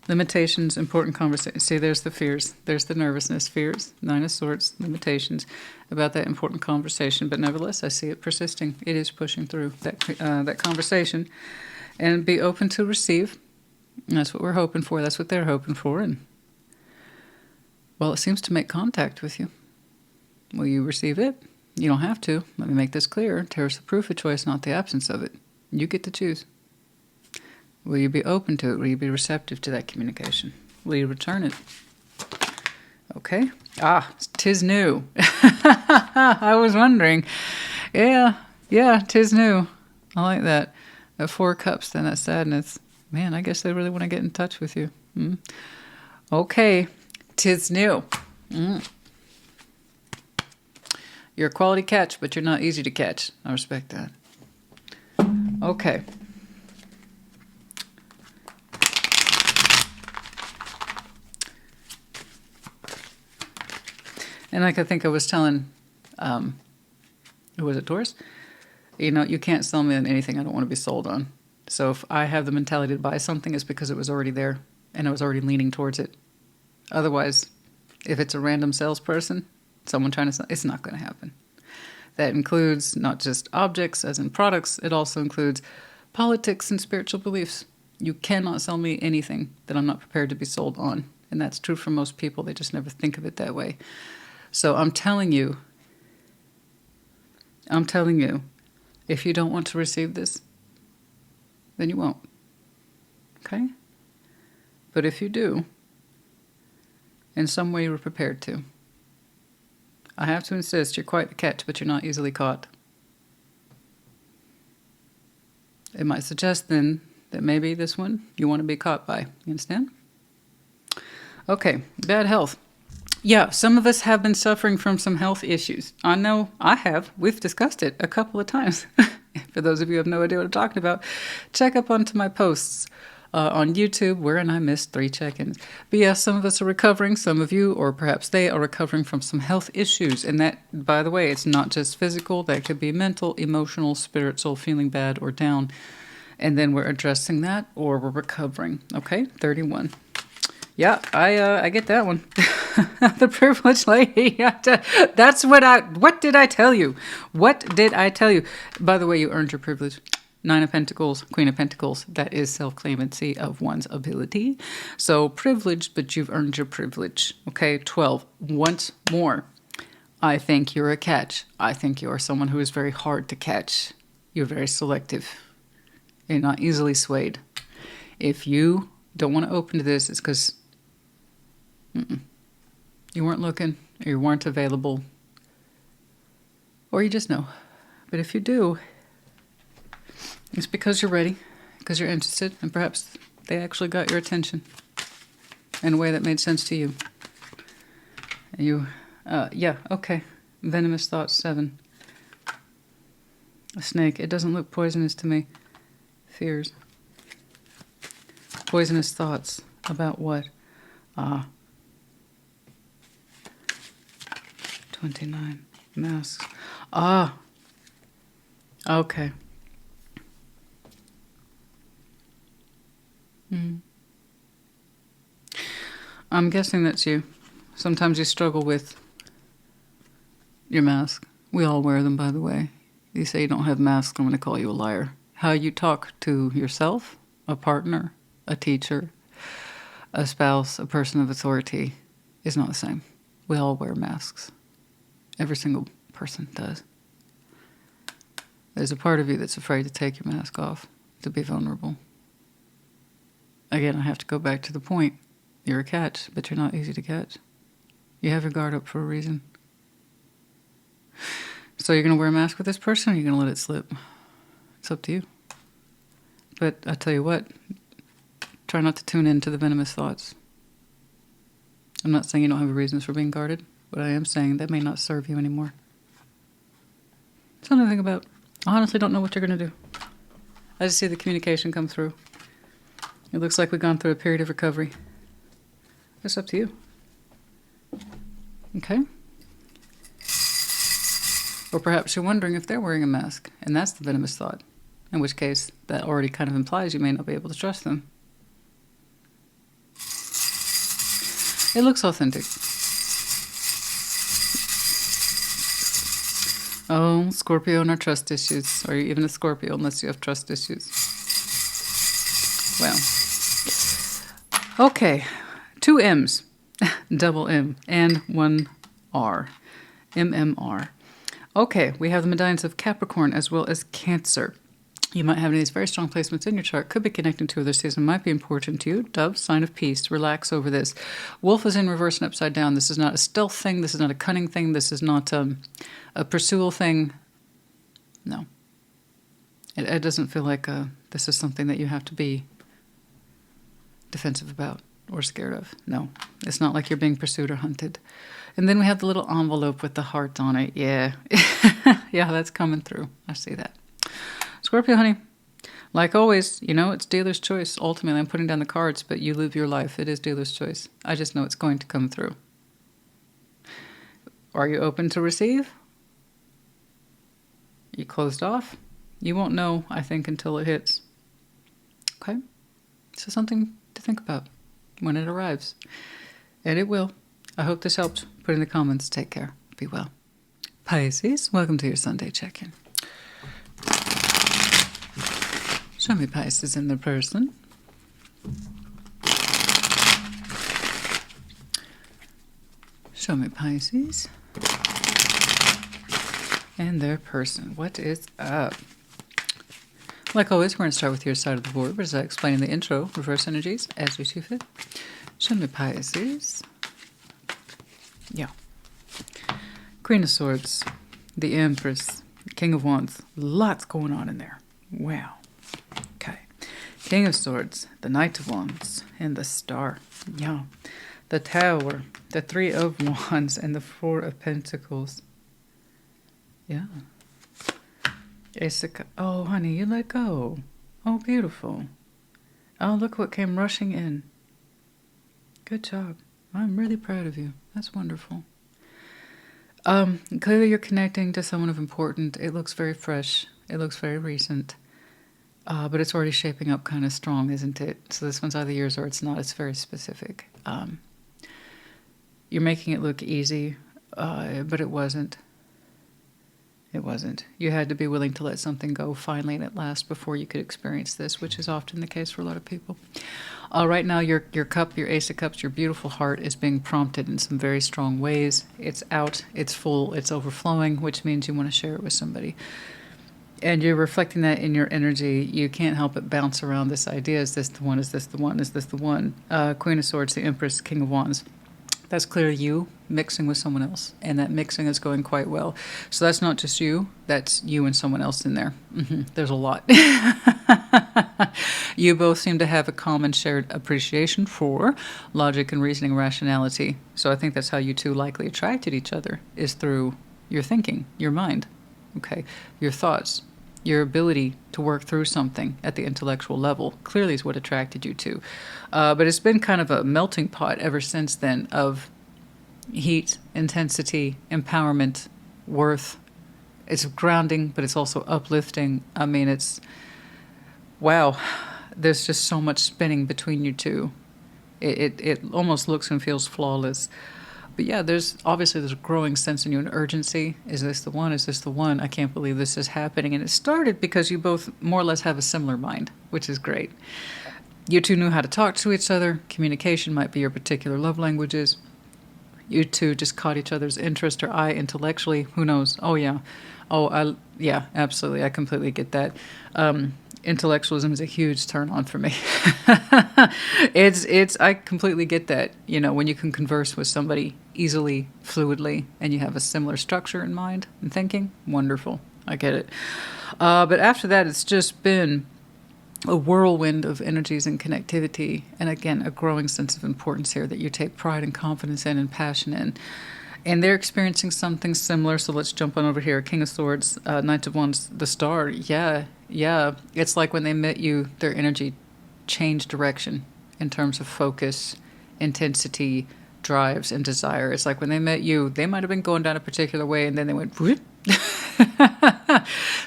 Limitations, important conversation. See, there's the fears. There's the nervousness, fears, Nine of Swords, limitations about that important conversation. But nevertheless, I see it persisting. It is pushing through that conversation. And be open to receive. And that's what we're hoping for. That's what they're hoping for. And, well, it seems to make contact with you. Will you receive it? You don't have to. Let me make this clear. Tarot is the proof of choice, not the absence of it. You get to choose. Will you be open to it? Will you be receptive to that communication? Will you return it? Okay. Ah, 'tis new. I was wondering. Yeah, 'tis new. I like that. 4 cups, then that sadness. Man, I guess they really want to get in touch with you. Okay. 'Tis new. You're a quality catch, but you're not easy to catch. I respect that. Okay. And like I think I was telling, who was it, Taurus? You know, you can't sell me on anything I don't want to be sold on. So if I have the mentality to buy something, it's because it was already there and I was already leaning towards it. Otherwise, if it's a random salesperson, someone trying to sell, it's not going to happen. That includes not just objects, as in products, it also includes politics and spiritual beliefs. You cannot sell me anything that I'm not prepared to be sold on. And that's true for most people. They just never think of it that way. So I'm telling you, if you don't want to receive this, then you won't. Okay? But if you do, in some way you're prepared to. I have to insist, you're quite the catch, but you're not easily caught. It might suggest then that maybe this one you want to be caught by. You understand? Okay, bad health. Yeah, some of us have been suffering from some health issues. I know I have. We've discussed it a couple of times. For those of you who have no idea what I'm talking about, check up onto my posts on YouTube, wherein I missed 3 check-ins. But yeah, some of us are recovering. Some of you, or perhaps they, are recovering from some health issues. And that, by the way, it's not just physical. That could be mental, emotional, spiritual, feeling bad or down. And then we're addressing that, or we're recovering. Okay, 31. Yeah, I get that one. The privileged lady. That's what did I tell you? What did I tell you? By the way, you earned your privilege. Nine of Pentacles, Queen of Pentacles, that is self-claimancy of one's ability. So privileged, but you've earned your privilege. Okay, 12. Once more, I think you're a catch. I think you are someone who is very hard to catch. You're very selective. You're not easily swayed. If you don't want to open to this, it's because you weren't looking, or you weren't available, or you just know. But if you do, it's because you're ready, because you're interested, and perhaps they actually got your attention in a way that made sense to you. And you, yeah, okay. Venomous thoughts, 7. A snake. It doesn't look poisonous to me. Fears. Poisonous thoughts. About what? 29. Masks. Okay. I'm guessing that's you. Sometimes you struggle with your mask. We all wear them, by the way. You say you don't have masks, I'm going to call you a liar. How you talk to yourself, a partner, a teacher, a spouse, a person of authority is not the same. We all wear masks. Every single person does. There's a part of you that's afraid to take your mask off, to be vulnerable. Again, I have to go back to the point. You're a catch, but you're not easy to catch. You have your guard up for a reason. So you're going to wear a mask with this person, or you're going to let it slip? It's up to you. But I tell you what, try not to tune into the venomous thoughts. I'm not saying you don't have reasons for being guarded, but I am saying that may not serve you anymore. Something to think about. I honestly don't know what you're going to do. I just see the communication come through. It looks like we've gone through a period of recovery. It's up to you. Okay? Or perhaps you're wondering if they're wearing a mask, and that's the venomous thought. In which case, that already kind of implies you may not be able to trust them. It looks authentic. Oh, Scorpio and our trust issues. Or even a Scorpio unless you have trust issues. Well. Okay. 2 M's. Double M. And 1 R. MMR. Okay, we have the medallions of Capricorn as well as Cancer. You might have any of these very strong placements in your chart. Could be connecting to other season. Might be important to you. Dove, sign of peace. Relax over this. Wolf is in reverse and upside down. This is not a stealth thing. This is not a cunning thing. This is not a pursual thing. No. It doesn't feel like this is something that you have to be defensive about or scared of. No. It's not like you're being pursued or hunted. And then we have the little envelope with the heart on it. Yeah. Yeah, that's coming through. I see that. Scorpio, honey, like always, you know, it's dealer's choice. Ultimately, I'm putting down the cards, but you live your life. It is dealer's choice. I just know it's going to come through. Are you open to receive? You closed off? You won't know, I think, until it hits. Okay? So something to think about when it arrives. And it will. I hope this helped. Put in the comments. Take care. Be well. Pisces, welcome to your Sunday check-in. Show me Pisces in the person. Show me Pisces. And their person. What is up? Like always, we're going to start with your side of the board. As I explain in the intro, reverse energies as you see fit. Show me Pisces. Yeah. Queen of Swords. The Empress. King of Wands. Lots going on in there. Wow. Okay. King of Swords, the Knight of Wands, and the Star. Yeah. The Tower, the 3 of Wands, and the 4 of Pentacles. Yeah. Oh, honey, you let go. Oh, beautiful. Oh, look what came rushing in. Good job. I'm really proud of you. That's wonderful. Clearly you're connecting to someone of importance. It looks very fresh. It looks very recent. But it's already shaping up kind of strong, isn't it? So this one's either yours or it's not. It's very specific. You're making it look easy, but it wasn't. It wasn't. You had to be willing to let something go finally and at last before you could experience this, which is often the case for a lot of people. Right now, your cup, your Ace of Cups, your beautiful heart is being prompted in some very strong ways. It's out, it's full, it's overflowing, which means you want to share it with somebody. And you're reflecting that in your energy. You can't help but bounce around this idea. Is this the one? Is this the one? Is this the one? Queen of Swords, the Empress, King of Wands. That's clearly you mixing with someone else. And that mixing is going quite well. So that's not just you. That's you and someone else in there. There's a lot. You both seem to have a common shared appreciation for logic and reasoning and rationality. So I think that's how you two likely attracted each other, is through your thinking, your mind, okay, your thoughts. Your ability to work through something at the intellectual level clearly is what attracted you two. But it's been kind of a melting pot ever since then of heat, intensity, empowerment, worth. It's grounding, but it's also uplifting. I mean, it's, wow, there's just so much spinning between you two. It almost looks and feels flawless. But yeah, there's a growing sense in you, an urgency. Is this the one? Is this the one? I can't believe this is happening. And it started because you both more or less have a similar mind, which is great. You two knew how to talk to each other. Communication might be your particular love languages. You two just caught each other's interest or eye intellectually. Who knows? Oh, yeah. Yeah, absolutely. I completely get that. Intellectualism is a huge turn on for me. I completely get that. You know, when you can converse with somebody easily, fluidly, and you have a similar structure in mind and thinking, wonderful. I get it. But after that, it's just been a whirlwind of energies and connectivity. And again, a growing sense of importance here that you take pride and confidence in and passion in. And they're experiencing something similar. So let's jump on over here. King of Swords, Knight of Wands, the Star. Yeah. It's like when they met you, their energy changed direction in terms of focus, intensity, drives, and desire. It's like when they met you, they might have been going down a particular way, and then they went whoop.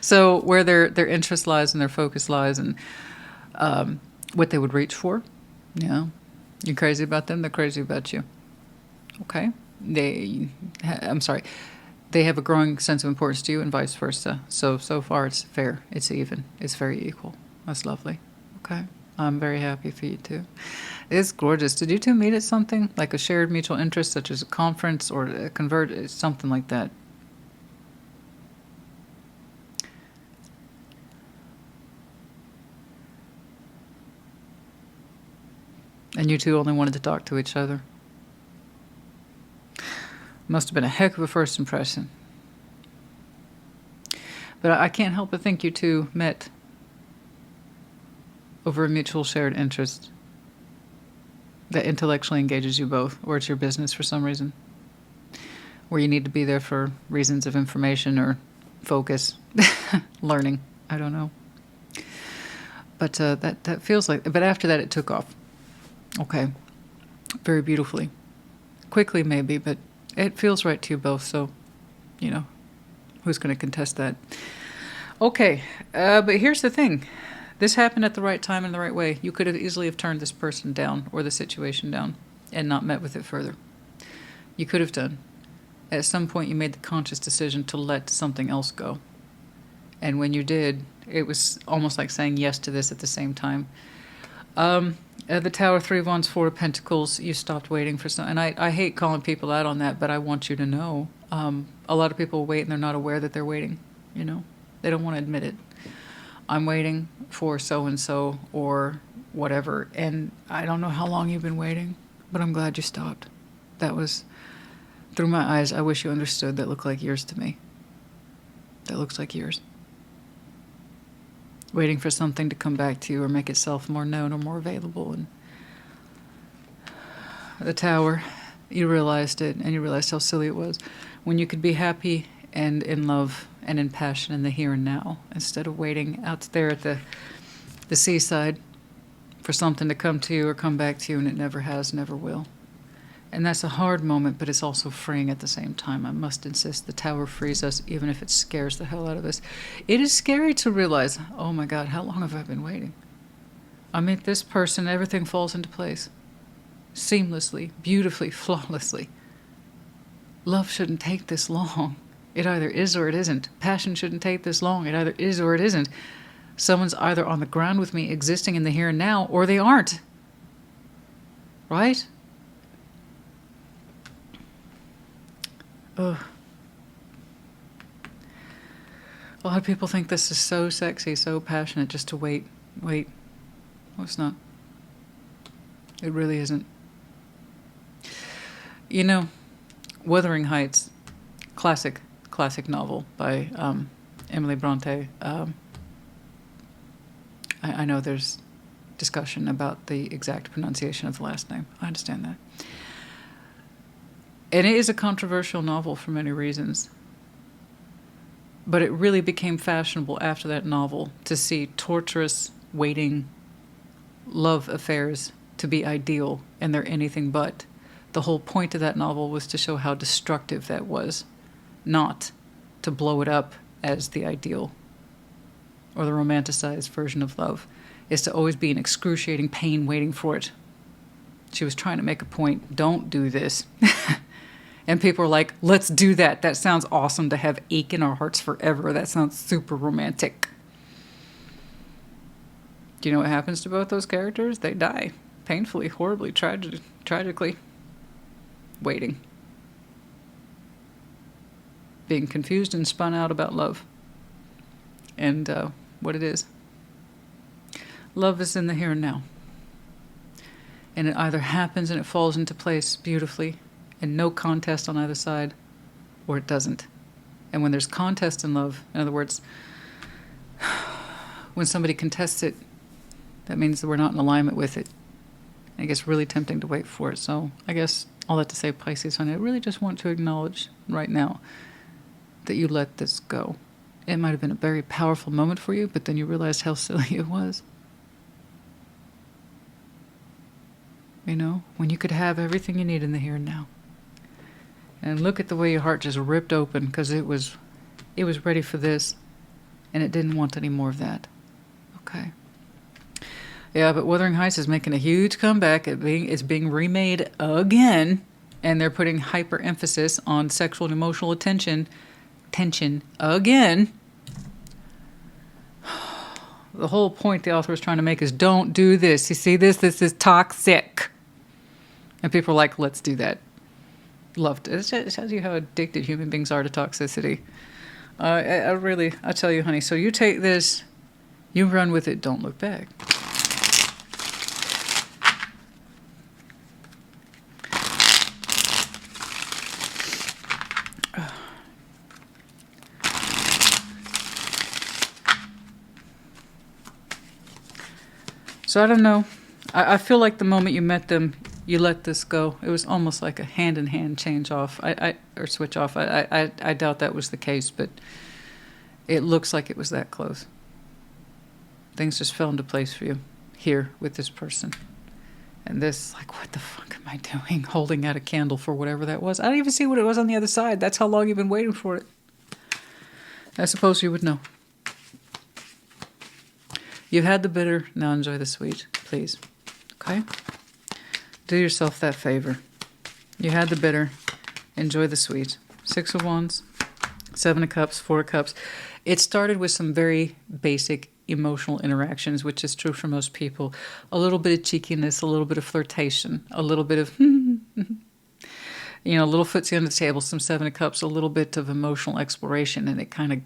So where their interest lies and their focus lies, and what they would reach for. Yeah. You're crazy about them, they're crazy about you. Okay. They have a growing sense of importance to you and vice versa. So far it's fair. It's even. It's very equal. That's lovely. Okay. I'm very happy for you too. It's gorgeous. Did you two meet at something? Like a shared mutual interest, such as a conference or a convert, something like that? And you two only wanted to talk to each other? Must have been a heck of a first impression. But I can't help but think you two met over a mutual shared interest that intellectually engages you both, or it's your business for some reason, where you need to be there for reasons of information or focus, learning. I don't know. But that feels like. But after that, it took off. Okay, very beautifully, quickly maybe, but. It feels right to you both, so, you know, who's going to contest that? Okay, but here's the thing. This happened at the right time and the right way. You could have easily have turned this person down or the situation down and not met with it further. You could have done. At some point, you made the conscious decision to let something else go. And when you did, it was almost like saying yes to this at the same time. The Tower, 3 of Wands, 4 of Pentacles, you stopped waiting for something. And I hate calling people out on that, but I want you to know. A lot of people wait and they're not aware that they're waiting, you know. They don't want to admit it. I'm waiting for so-and-so or whatever, and I don't know how long you've been waiting, but I'm glad you stopped. That was, through my eyes, I wish you understood, that looked like years to me. That looks like years. Waiting for something to come back to you or make itself more known or more available. And the Tower, you realized it, and you realized how silly it was when you could be happy and in love and in passion in the here and now, instead of waiting out there at the seaside for something to come to you or come back to you, and it never has, never will. And that's a hard moment, but it's also freeing at the same time. I must insist, the Tower frees us, even if it scares the hell out of us. It is scary to realize, oh my God, how long have I been waiting? I meet this person, everything falls into place. Seamlessly, beautifully, flawlessly. Love shouldn't take this long. It either is or it isn't. Passion shouldn't take this long. It either is or it isn't. Someone's either on the ground with me, existing in the here and now, or they aren't. Right? Ugh. A lot of people think this is so sexy, so passionate, just to wait. Wait. No, it's not. It really isn't. You know, Wuthering Heights, classic novel by Emily Bronte. I know there's discussion about the exact pronunciation of the last name. I understand that. And it is a controversial novel for many reasons. But it really became fashionable after that novel to see torturous, waiting love affairs to be ideal, and they're anything but. The whole point of that novel was to show how destructive that was, not to blow it up as the ideal or the romanticized version of love. Is to always be in excruciating pain waiting for it. She was trying to make a point. Don't do this. And people are like, let's do that. That sounds awesome, to have ache in our hearts forever. That sounds super romantic. Do you know what happens to both those characters? They die. Painfully, horribly, tragically. Waiting. Being confused and spun out about love. And what it is. Love is in the here and now. And it either happens and it falls into place beautifully, and no contest on either side, or it doesn't. And when there's contest in love, in other words, when somebody contests it, that means that we're not in alignment with it. And it gets really tempting to wait for it. So I guess all that to say, Pisces, honey, I really just want to acknowledge right now that you let this go. It might have been a very powerful moment for you, but then you realized how silly it was. You know, when you could have everything you need in the here and now. And look at the way your heart just ripped open, because it was ready for this, and it didn't want any more of that. Okay. Yeah, but Wuthering Heights is making a huge comeback. It's being remade again, and they're putting hyper emphasis on sexual and emotional tension again. The whole point the author was trying to make is, don't do this. You see this? This is toxic. And people are like, let's do that. Loved it. It tells you how addicted human beings are to toxicity. I tell you, honey, so you take this, you run with it, don't look back. So I don't know. I feel like the moment you met them, you let this go. It was almost like a hand-in-hand change off, or switch off. I doubt that was the case, but it looks like it was that close. Things just fell into place for you here with this person. And this, like, what the fuck am I doing? Holding out a candle for whatever that was. I don't even see what it was on the other side. That's how long you've been waiting for it. I suppose you would know. You've had the bitter, now enjoy the sweet, please. Okay? Do yourself that favor. You had the bitter, enjoy the sweet. 6 of Wands, 7 of Cups, 4 of Cups. It started with some very basic emotional interactions, which is true for most people. A little bit of cheekiness, a little bit of flirtation, a little bit of, a little footsie under the table, some 7 of Cups, a little bit of emotional exploration, and it kind of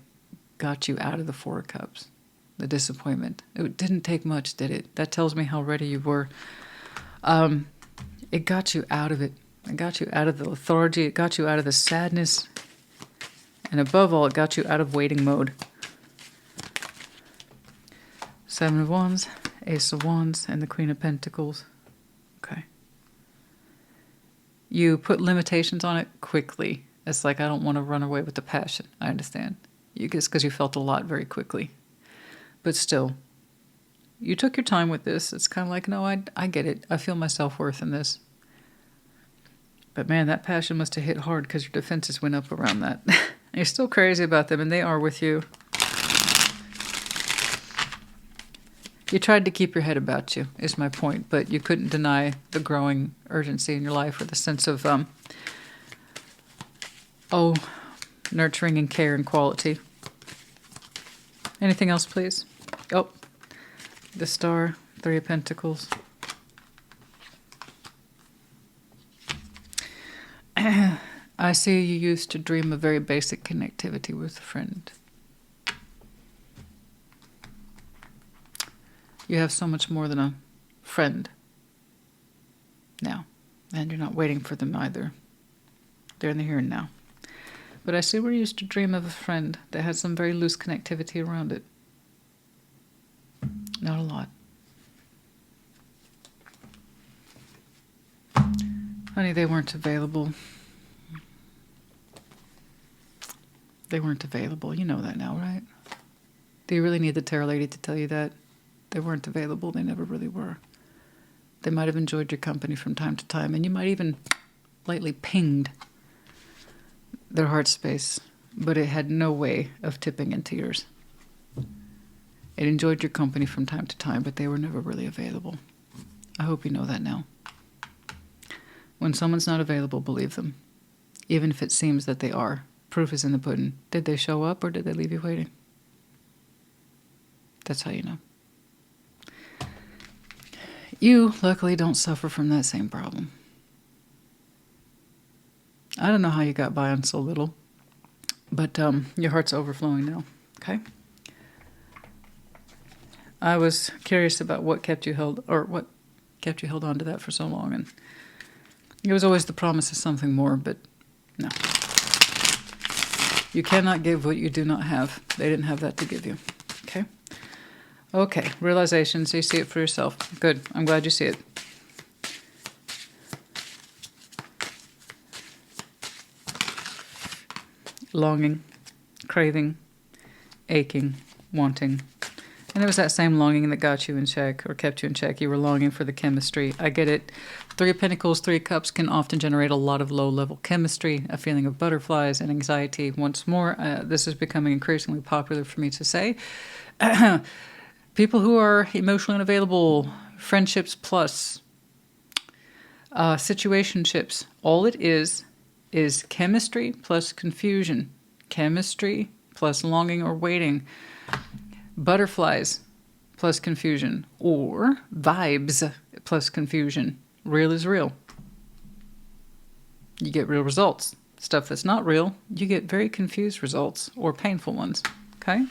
got you out of the 4 of Cups. The disappointment. It didn't take much, did it? That tells me how ready you were. It got you out of it. It got you out of the lethargy. It got you out of the sadness. And above all, it got you out of waiting mode. 7 of Wands, Ace of Wands, and the Queen of Pentacles. Okay. You put limitations on it quickly. It's like, I don't want to run away with the passion. I understand. It's because you felt a lot very quickly. But still, you took your time with this. It's kind of like, no, I get it. I feel my self-worth in this. But man, that passion must have hit hard because your defenses went up around that. You're still crazy about them, and they are with you. You tried to keep your head about you, is my point. But you couldn't deny the growing urgency in your life, or the sense of, nurturing and care and quality. Anything else, please? Oh, the Star, Three of Pentacles. I see you used to dream of very basic connectivity with a friend. You have so much more than a friend now. And you're not waiting for them either. They're in the here and now. But I see where you used to dream of a friend that had some very loose connectivity around it. Not a lot. Honey, they weren't available. They weren't available. You know that now, right? Do you really need the tarot lady to tell you that? They weren't available. They never really were. They might have enjoyed your company from time to time, and you might even lightly pinged their heart space, but it had no way of tipping into yours. It enjoyed your company from time to time, but they were never really available. I hope you know that now. When someone's not available, believe them. Even if it seems that they are. Proof is in the pudding. Did they show up or did they leave you waiting? That's how you know. You, luckily, don't suffer from that same problem. I don't know how you got by on so little, but your heart's overflowing now, okay? I was curious about what kept you held on to that for so long, and it was always the promise of something more, but no. You cannot give what you do not have. They didn't have that to give you, okay? Okay, realization, so you see it for yourself. Good, I'm glad you see it. Longing, craving, aching, wanting. And it was that same longing that got you in check or kept you in check. You were longing for the chemistry. I get it. Three of Pentacles, Three of Cups can often generate a lot of low-level chemistry, a feeling of butterflies and anxiety. Once more, this is becoming increasingly popular for me to say. People who are emotionally unavailable, friendships plus, situationships, all it is chemistry plus confusion. Chemistry plus longing or waiting. Butterflies plus confusion. Or vibes plus confusion. Real is real. You get real results. Stuff that's not real, you get very confused results or painful ones. Okay?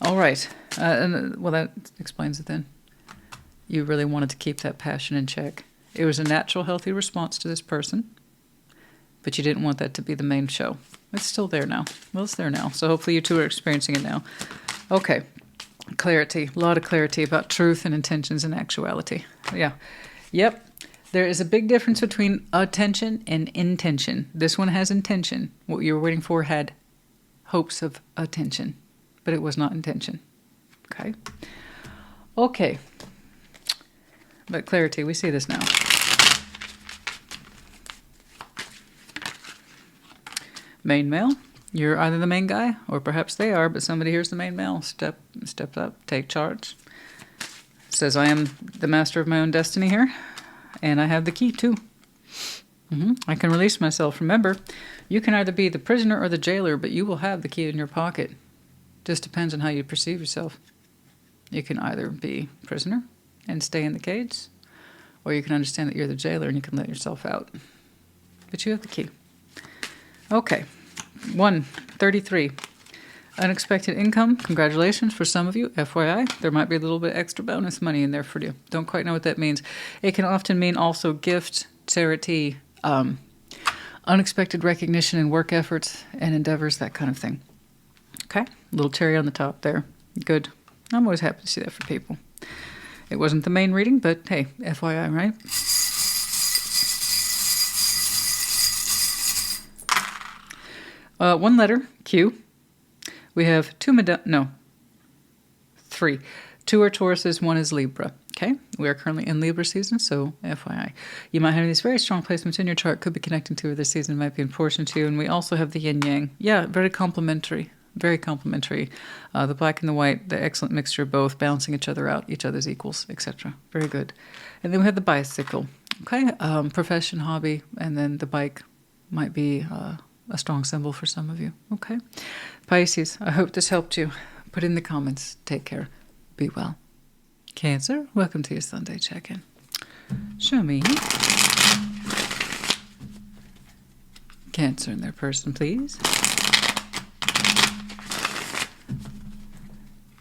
All right. Well, that explains it then. You really wanted to keep that passion in check. It was a natural, healthy response to this person. But you didn't want that to be the main show. It's still there now. Well, it's there now. So hopefully you two are experiencing it now. Okay. Clarity. A lot of clarity about truth and intentions and actuality. Yeah. Yep. There is a big difference between attention and intention. This one has intention. What you were waiting for had hopes of attention. But it was not intention. Okay. Okay. But clarity. We see this now. Main male, you're either the main guy, or perhaps they are, but somebody here's the main male. Step up, take charge. Says, I am the master of my own destiny here, and I have the key too. I can release myself. Remember, you can either be the prisoner or the jailer, but you will have the key in your pocket. Just depends on how you perceive yourself. You can either be prisoner and stay in the cage, or you can understand that you're the jailer and you can let yourself out. But you have the key. Okay, 133. Unexpected income. Congratulations for some of you. FYI, there might be a little bit extra bonus money in there for you. Don't quite know what that means. It can often mean also gift, charity, unexpected recognition in work efforts and endeavors, that kind of thing. Okay, little cherry on the top there. Good. I'm always happy to see that for people. It wasn't the main reading, but hey, FYI, right? One letter, Q. We have three. Two are Tauruses, one is Libra. Okay, we are currently in Libra season, so FYI. You might have these very strong placements in your chart, could be connecting to, or this season might be important to you. And we also have the yin-yang. Yeah, very complementary. Very complementary. The black and the white, the excellent mixture of both, balancing each other out, each other's equals, etc. Very good. And then we have the bicycle. Okay, profession, hobby, and then the bike might be a strong symbol for some of you. Okay. Pisces, I hope this helped you. Put in the comments. Take care. Be well. Cancer, welcome to your Sunday check-in. Show me Cancer and their person, please.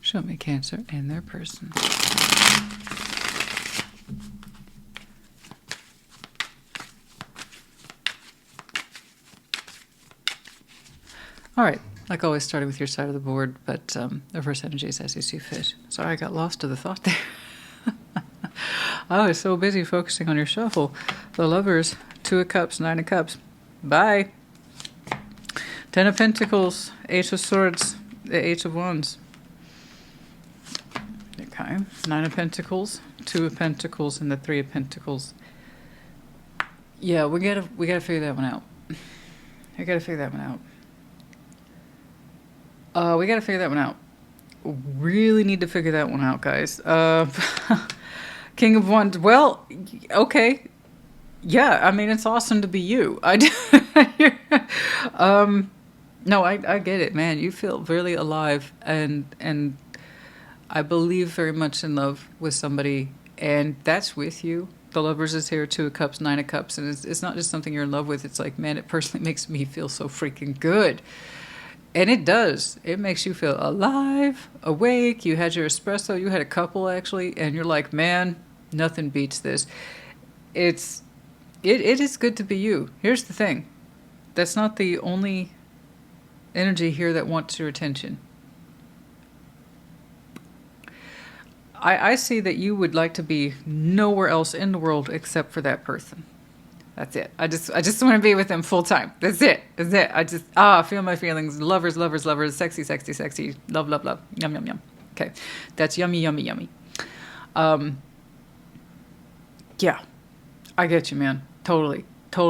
Show me Cancer and their person. All right, like always, starting with your side of the board, but reverse energies as you see fit. Sorry, I got lost to the thought there. I was so busy focusing on your shuffle. The Lovers, 2 of Cups, 9 of Cups. Bye. 10 of Pentacles, 8 of Swords, the 8 of Wands. Okay, 9 of Pentacles, 2 of Pentacles, and the 3 of Pentacles. Yeah, we gotta figure that one out. I gotta figure that one out. We gotta figure that one out. Really need to figure that one out, guys. King of Wands. Well, okay. Yeah, I mean, it's awesome to be you. No, I get it, man. You feel really alive, and I believe very much in love with somebody, and that's with you. The Lovers is here, 2 of Cups, 9 of Cups, and it's not just something you're in love with. It's like, man, it personally makes me feel so freaking good. And it does. It makes you feel alive, awake. You had your espresso. You had a couple, actually. And you're like, man, nothing beats this. It is good to be you. Here's the thing. That's not the only energy here that wants your attention. I see that you would like to be nowhere else in the world except for that person. That's it. I just want to be with them full time. That's it. That's it. I feel my feelings. Lovers, lovers, lovers. Sexy, sexy, sexy. Love, love, love. Yum, yum, yum. Okay. That's yummy, yummy, yummy. Yeah. I get you, man. Totally. I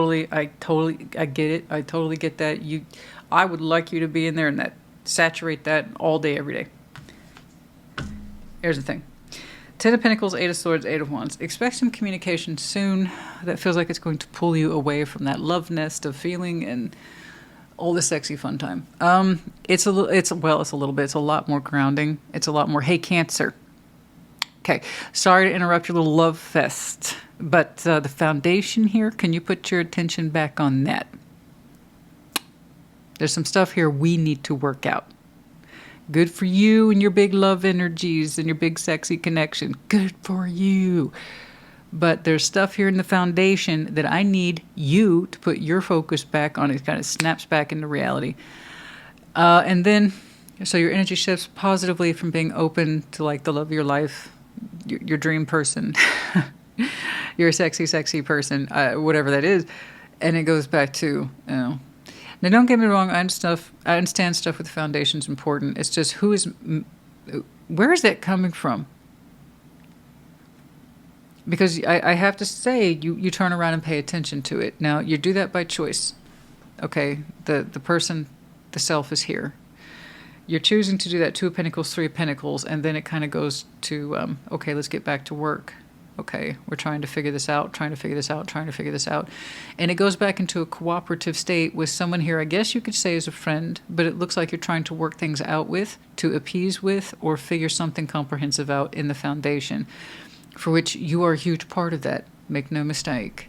get it. I totally get that. I would like you to be in there and saturate that all day, every day. Here's the thing. 10 of Pentacles, 8 of Swords, 8 of Wands. Expect some communication soon that feels like it's going to pull you away from that love nest of feeling and all the sexy fun time. It's a lot more grounding. It's a lot more, hey, Cancer. Okay, sorry to interrupt your little love fest, but the foundation here, can you put your attention back on that? There's some stuff here we need to work out. Good for you and your big love energies and your big sexy connection. Good for you. But there's stuff here in the foundation that I need you to put your focus back on. It kind of snaps back into reality. And then, so your energy shifts positively from being open to like the love of your life, your dream person, your sexy, sexy person, whatever that is. And it goes back to, Now, don't get me wrong. I understand stuff with the foundation is important. It's just where is that coming from? Because I have to say, you turn around and pay attention to it. Now, you do that by choice. Okay, the person, the self is here. You're choosing to do that 2 of Pentacles, 3 of Pentacles, and then it kind of goes to, okay, let's get back to work. Okay, we're trying to figure this out, trying to figure this out. And it goes back into a cooperative state with someone here, I guess you could say is a friend, but it looks like you're trying to work things out with, to appease with, or figure something comprehensive out in the foundation, for which you are a huge part of that. Make no mistake.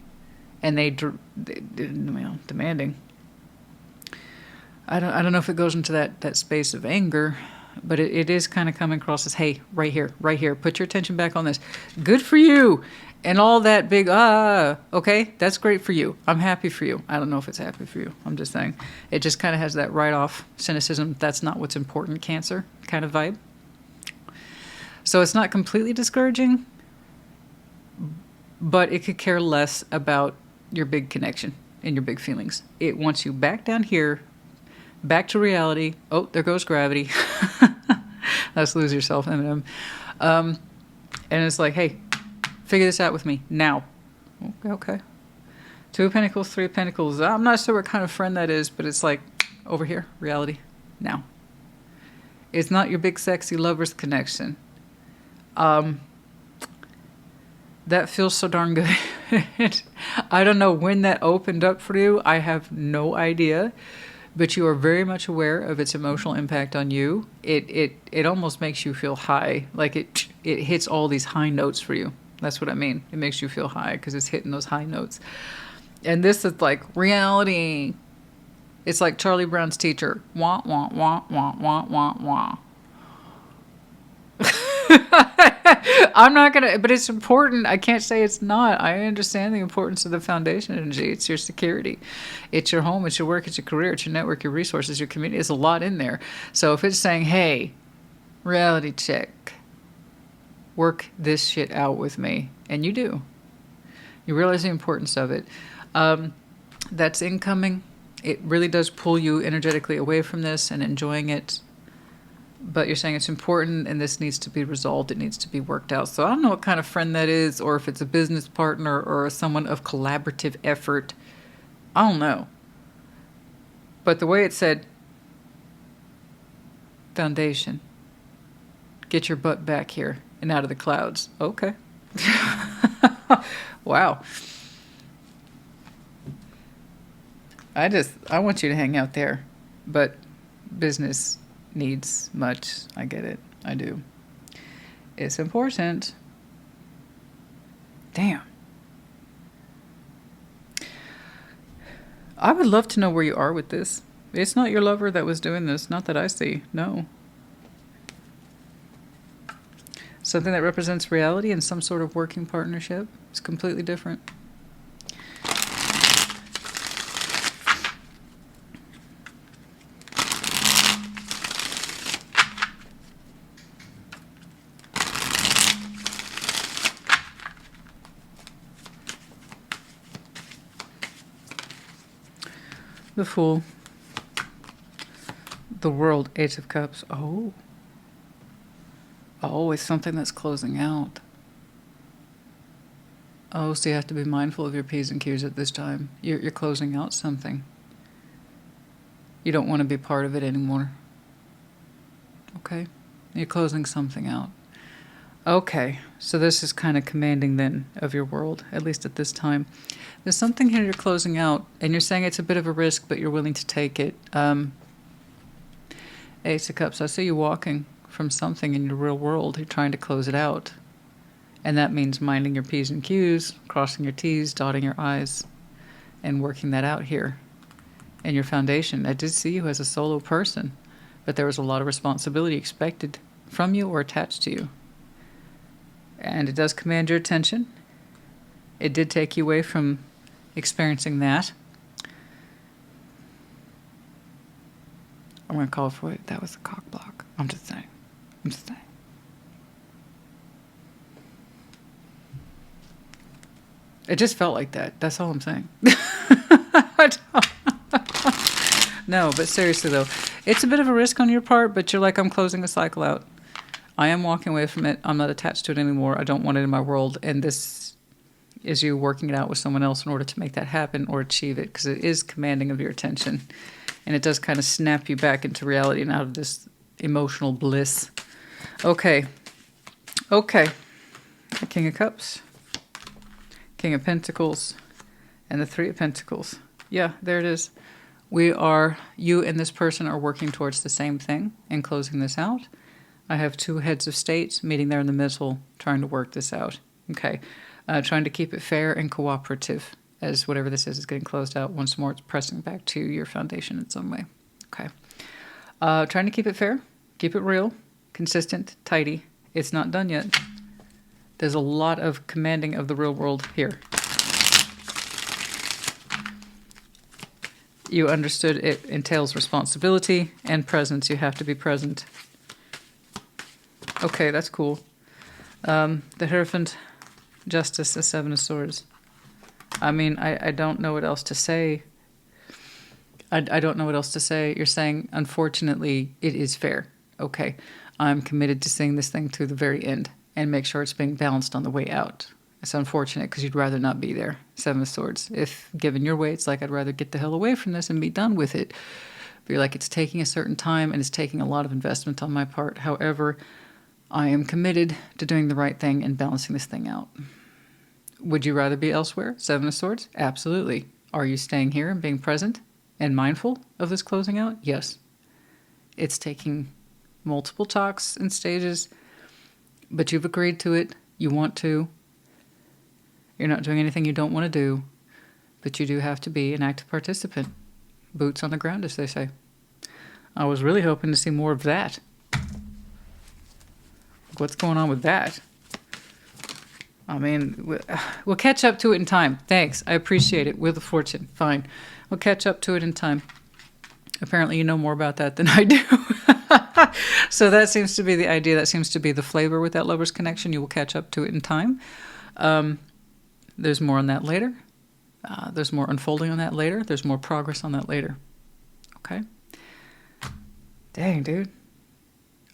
And demanding. I don't know if it goes into that space of anger, but it is kind of coming across as, hey, right here, put your attention back on this. Good for you. And all that big, okay, that's great for you. I'm happy for you. I don't know if it's happy for you. I'm just saying. It just kind of has that write-off cynicism, that's not what's important, Cancer kind of vibe. So it's not completely discouraging, but it could care less about your big connection and your big feelings. It wants you back down here, back to reality. Oh, there goes gravity. Let's lose yourself, Eminem. And it's like, hey, figure this out with me now. Okay. 2 of Pentacles, 3 of Pentacles. I'm not sure what kind of friend that is, but it's like, over here, reality, now. It's not your big sexy lover's connection. That feels so darn good. I don't know when that opened up for you. I have no idea. But you are very much aware of its emotional impact on you. It almost makes you feel high. Like it hits all these high notes for you. That's what I mean. It makes you feel high because it's hitting those high notes. And this is like reality. It's like Charlie Brown's teacher. Wah, wah, wah, wah, wah, wah, wah. I'm not going to, but it's important. I can't say it's not. I understand the importance of the foundation energy. It's your security. It's your home. It's your work. It's your career. It's your network, your resources, your community. There's a lot in there. So if it's saying, hey, reality check, work this shit out with me, and you do, you realize the importance of it. That's incoming. It really does pull you energetically away from this and enjoying it. But you're saying it's important and this needs to be resolved. It needs to be worked out. So I don't know what kind of friend that is, or if it's a business partner or someone of collaborative effort. I don't know. But the way it said, foundation, get your butt back here and out of the clouds. Okay. Wow. I want you to hang out there. But business needs much. I get it. I do. It's important. Damn. I would love to know where you are with this. It's not your lover that was doing this. Not that I see. No. Something that represents reality and some sort of working partnership. It's completely different. The Fool. The World, Eight of Cups. Oh. Oh, it's something that's closing out. Oh, so you have to be mindful of your P's and Q's at this time. You're closing out something. You don't want to be part of it anymore. Okay? You're closing something out. Okay, so this is kind of commanding then of your world, at least at this time. There's something here you're closing out, and you're saying it's a bit of a risk, but you're willing to take it. Ace of Cups, I see you walking from something in your real world. You're trying to close it out. And that means minding your P's and Q's, crossing your T's, dotting your I's, and working that out here. And your foundation, I did see you as a solo person, but there was a lot of responsibility expected from you or attached to you. And it does command your attention. It did take you away from experiencing that. I'm going to call for it. That was a cock block. I'm just saying. It just felt like that. That's all I'm saying. No, but seriously though, it's a bit of a risk on your part, but you're like, I'm closing a cycle out. I am walking away from it. I'm not attached to it anymore. I don't want it in my world. And this is you working it out with someone else in order to make that happen or achieve it, because it is commanding of your attention. And it does kind of snap you back into reality and out of this emotional bliss. Okay. The King of Cups, King of Pentacles, and the Three of Pentacles. Yeah, there it is. You and this person are working towards the same thing and closing this out. I have two heads of states meeting there in the middle, trying to work this out. Okay. Trying to keep it fair and cooperative, as whatever this is getting closed out. Once more, it's pressing back to your foundation in some way. Okay. Trying to keep it fair, keep it real, consistent, tidy. It's not done yet. There's a lot of commanding of the real world here. You understood it entails responsibility and presence. You have to be present. Okay, that's cool. The Hierophant, Justice, the Seven of Swords. I mean, I don't know what else to say. I don't know what else to say. You're saying, unfortunately, it is fair. Okay, I'm committed to seeing this thing through the very end and make sure it's being balanced on the way out. It's unfortunate because you'd rather not be there. Seven of Swords. If given your way, it's like I'd rather get the hell away from this and be done with it. But you're like, it's taking a certain time and it's taking a lot of investment on my part. However, I am committed to doing the right thing and balancing this thing out. Would you rather be elsewhere? Seven of Swords? Absolutely. Are you staying here and being present and mindful of this closing out? Yes. It's taking multiple talks and stages, but you've agreed to it. You want to. You're not doing anything you don't want to do, but you do have to be an active participant. Boots on the ground, as they say. I was really hoping to see more of that. What's going on with that? I mean, we'll catch up to it in time. Thanks. I appreciate it. Wheel of Fortune. Fine. We'll catch up to it in time. Apparently you know more about that than I do. So that seems to be the idea. That seems to be the flavor with that Lover's connection. You will catch up to it in time. There's more on that later. There's more unfolding on that later. There's more progress on that later. Okay? Dang, dude.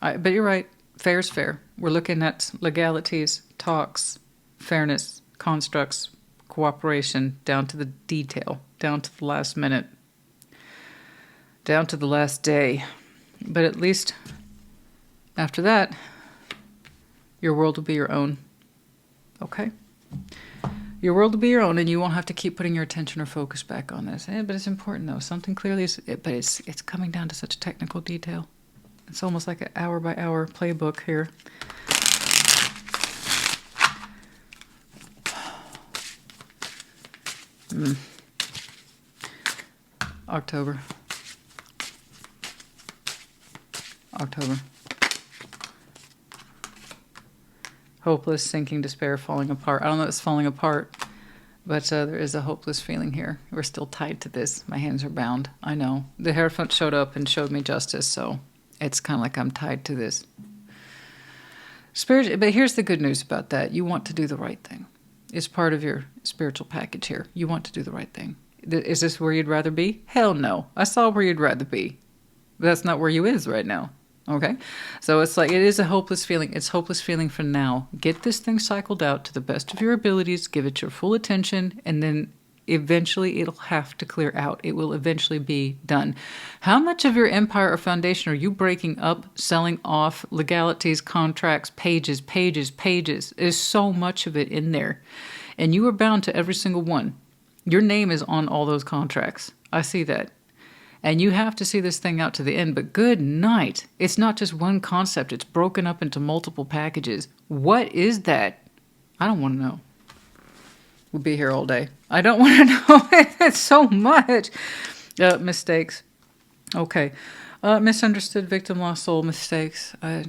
But you're right. Fair's fair. We're looking at legalities, talks, fairness, constructs, cooperation, down to the detail, down to the last minute, down to the last day. But at least after that, your world will be your own. Okay? Your world will be your own, and you won't have to keep putting your attention or focus back on this. But it's important, though. Something clearly is... But it's coming down to such technical detail. It's almost like an hour-by-hour playbook here. October. Hopeless, sinking, despair, falling apart. I don't know if it's falling apart, but there is a hopeless feeling here. We're still tied to this. My hands are bound. I know. The Hierophant showed up and showed me justice, so it's kind of like I'm tied to this. But here's the good news about that. You want to do the right thing. It's part of your spiritual package here. You want to do the right thing. Is this where you'd rather be? Hell no. I saw where you'd rather be. But that's not where you is right now. Okay? So it's like, it is a hopeless feeling. It's hopeless feeling for now. Get this thing cycled out to the best of your abilities. Give it your full attention. And then eventually it'll have to clear out. It will eventually be done. How much of your empire or foundation are you breaking up, selling off, legalities, contracts, pages? There's so much of it in there. And you are bound to every single one. Your name is on all those contracts. I see that. And you have to see this thing out to the end. But good night. It's not just one concept. It's broken up into multiple packages. What is that? I don't want to know. We'll be here all day. I don't want to know. It's so much. Mistakes. Okay. Misunderstood, victim, lost soul, mistakes. I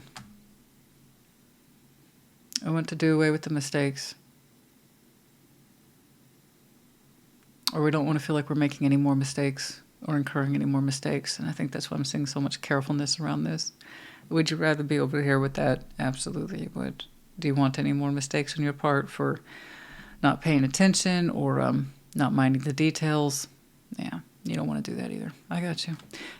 want to do away with the mistakes. Or we don't want to feel like we're making any more mistakes or incurring any more mistakes. And I think that's why I'm seeing so much carefulness around this. Would you rather be over here with that? Absolutely, you would. Do you want any more mistakes on your part for not paying attention or not minding the details? Yeah, you don't want to do that either. I got you.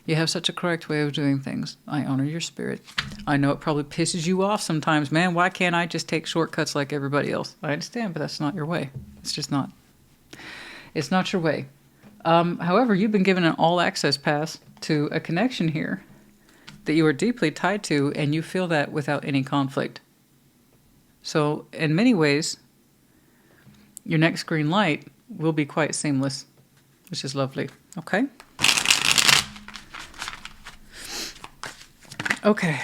You have such a correct way of doing things. I honor your spirit. I know it probably pisses you off sometimes. Man, why can't I just take shortcuts like everybody else? I understand, but that's not your way. It's just not. It's not your way. However, you've been given an all-access pass to a connection here that you are deeply tied to, and you feel that without any conflict. So, in many ways, your next green light will be quite seamless, which is lovely. Okay? Okay.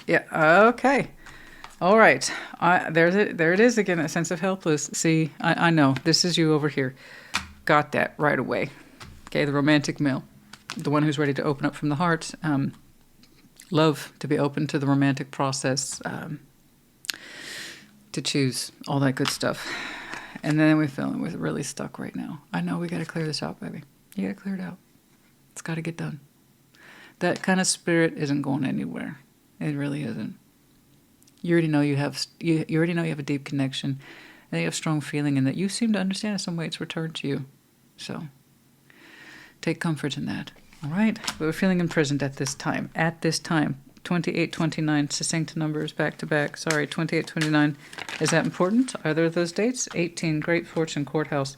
Yeah, okay. All right. There it is again, that sense of helpless. See, I know. This is you over here. Got that right away. Okay, the romantic male. The one who's ready to open up from the heart. Love to be open to the romantic process. To choose. All that good stuff. And then we're feeling we're really stuck right now. I know we got to clear this out, baby. You got to clear it out. It's got to get done. That kind of spirit isn't going anywhere. It really isn't. You already know you have a deep connection, and you have strong feeling, and that you seem to understand in some way it's returned to you. So take comfort in that. All right. But we're feeling imprisoned at this time. At this time. 28, 29, succinct numbers back to back. Sorry, 28, 29. Is that important? Either of those dates? 18, Great Fortune, Courthouse.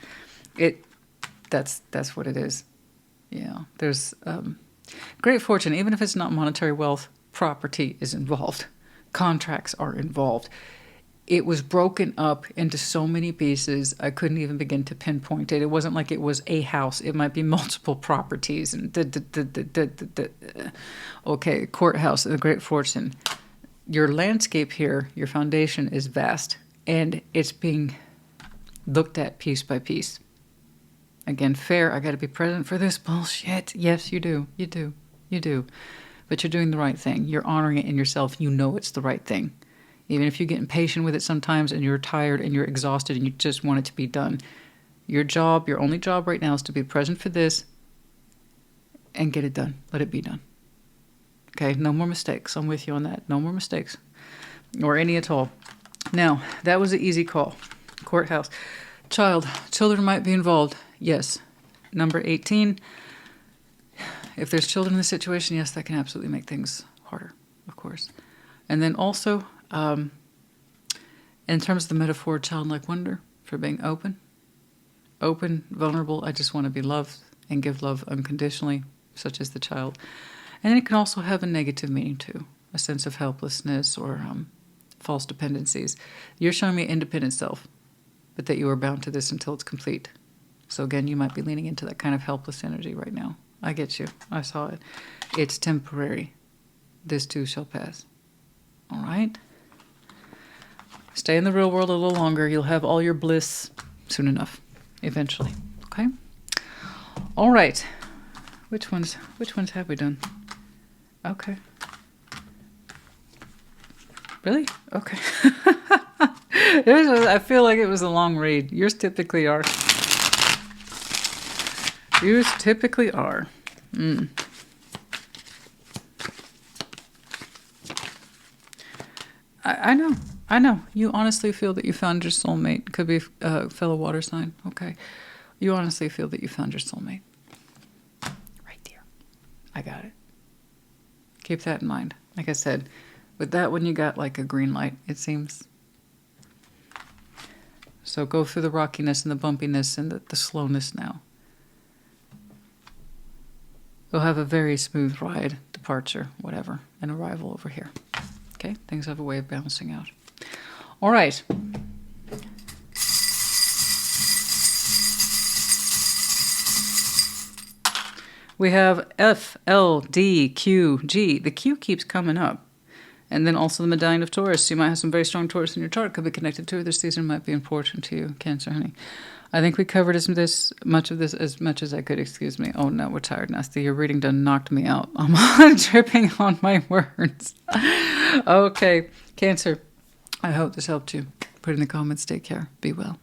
That's what it is. Yeah. There's Great Fortune, even if it's not monetary wealth, property is involved. Contracts are involved. it was broken up into so many pieces, I couldn't even begin to pinpoint it. It wasn't like it was a house. It might be multiple properties. And okay, courthouse, the Great Fortune. Your landscape here, your foundation is vast, and it's being looked at piece by piece. Again, fair, I got to be present for this bullshit. Yes, you do. You do. You do. But you're doing the right thing. You're honoring it in yourself. You know it's the right thing. Even if you get impatient with it sometimes and you're tired and you're exhausted and you just want it to be done. Your job, your only job right now is to be present for this and get it done. Let it be done. Okay, no more mistakes. I'm with you on that. No more mistakes. Or any at all. Now, that was an easy call. Courthouse. Children might be involved. Yes. Number 18. If there's children in the situation, yes, that can absolutely make things harder, of course. And then also, in terms of the metaphor, childlike wonder, for being open, vulnerable, I just want to be loved and give love unconditionally, such as the child. And then it can also have a negative meaning too, a sense of helplessness or false dependencies. You're showing me independent self, but that you are bound to this until it's complete. So again, you might be leaning into that kind of helpless energy right now. I get you. I saw it. It's temporary. This too shall pass. All right? Stay in the real world a little longer. You'll have all your bliss soon enough, eventually. Okay? All right. Which ones have we done? Okay. Really? Okay. I feel like it was a long read. Yours typically are. Yours typically are. I know. You honestly feel that you found your soulmate. Could be a fellow water sign. Okay. You honestly feel that you found your soulmate. Right there. I got it. Keep that in mind. Like I said, with that one you got like a green light, it seems. So go through the rockiness and the bumpiness and the slowness now. You'll have a very smooth ride, departure, whatever, and arrival over here. Okay? Things have a way of balancing out. All right. We have F, L, D, Q, G. The Q keeps coming up. And then also the Medallion of Taurus. You might have some very strong Taurus in your chart. Could be connected to it. This season might be important to you, Cancer, honey. I think we covered as much as I could. Excuse me. Oh, no, we're tired, Nasty. Your reading done knocked me out. I'm tripping on my words. Okay, Cancer. I hope this helped you. Put in the comments. Take care. Be well.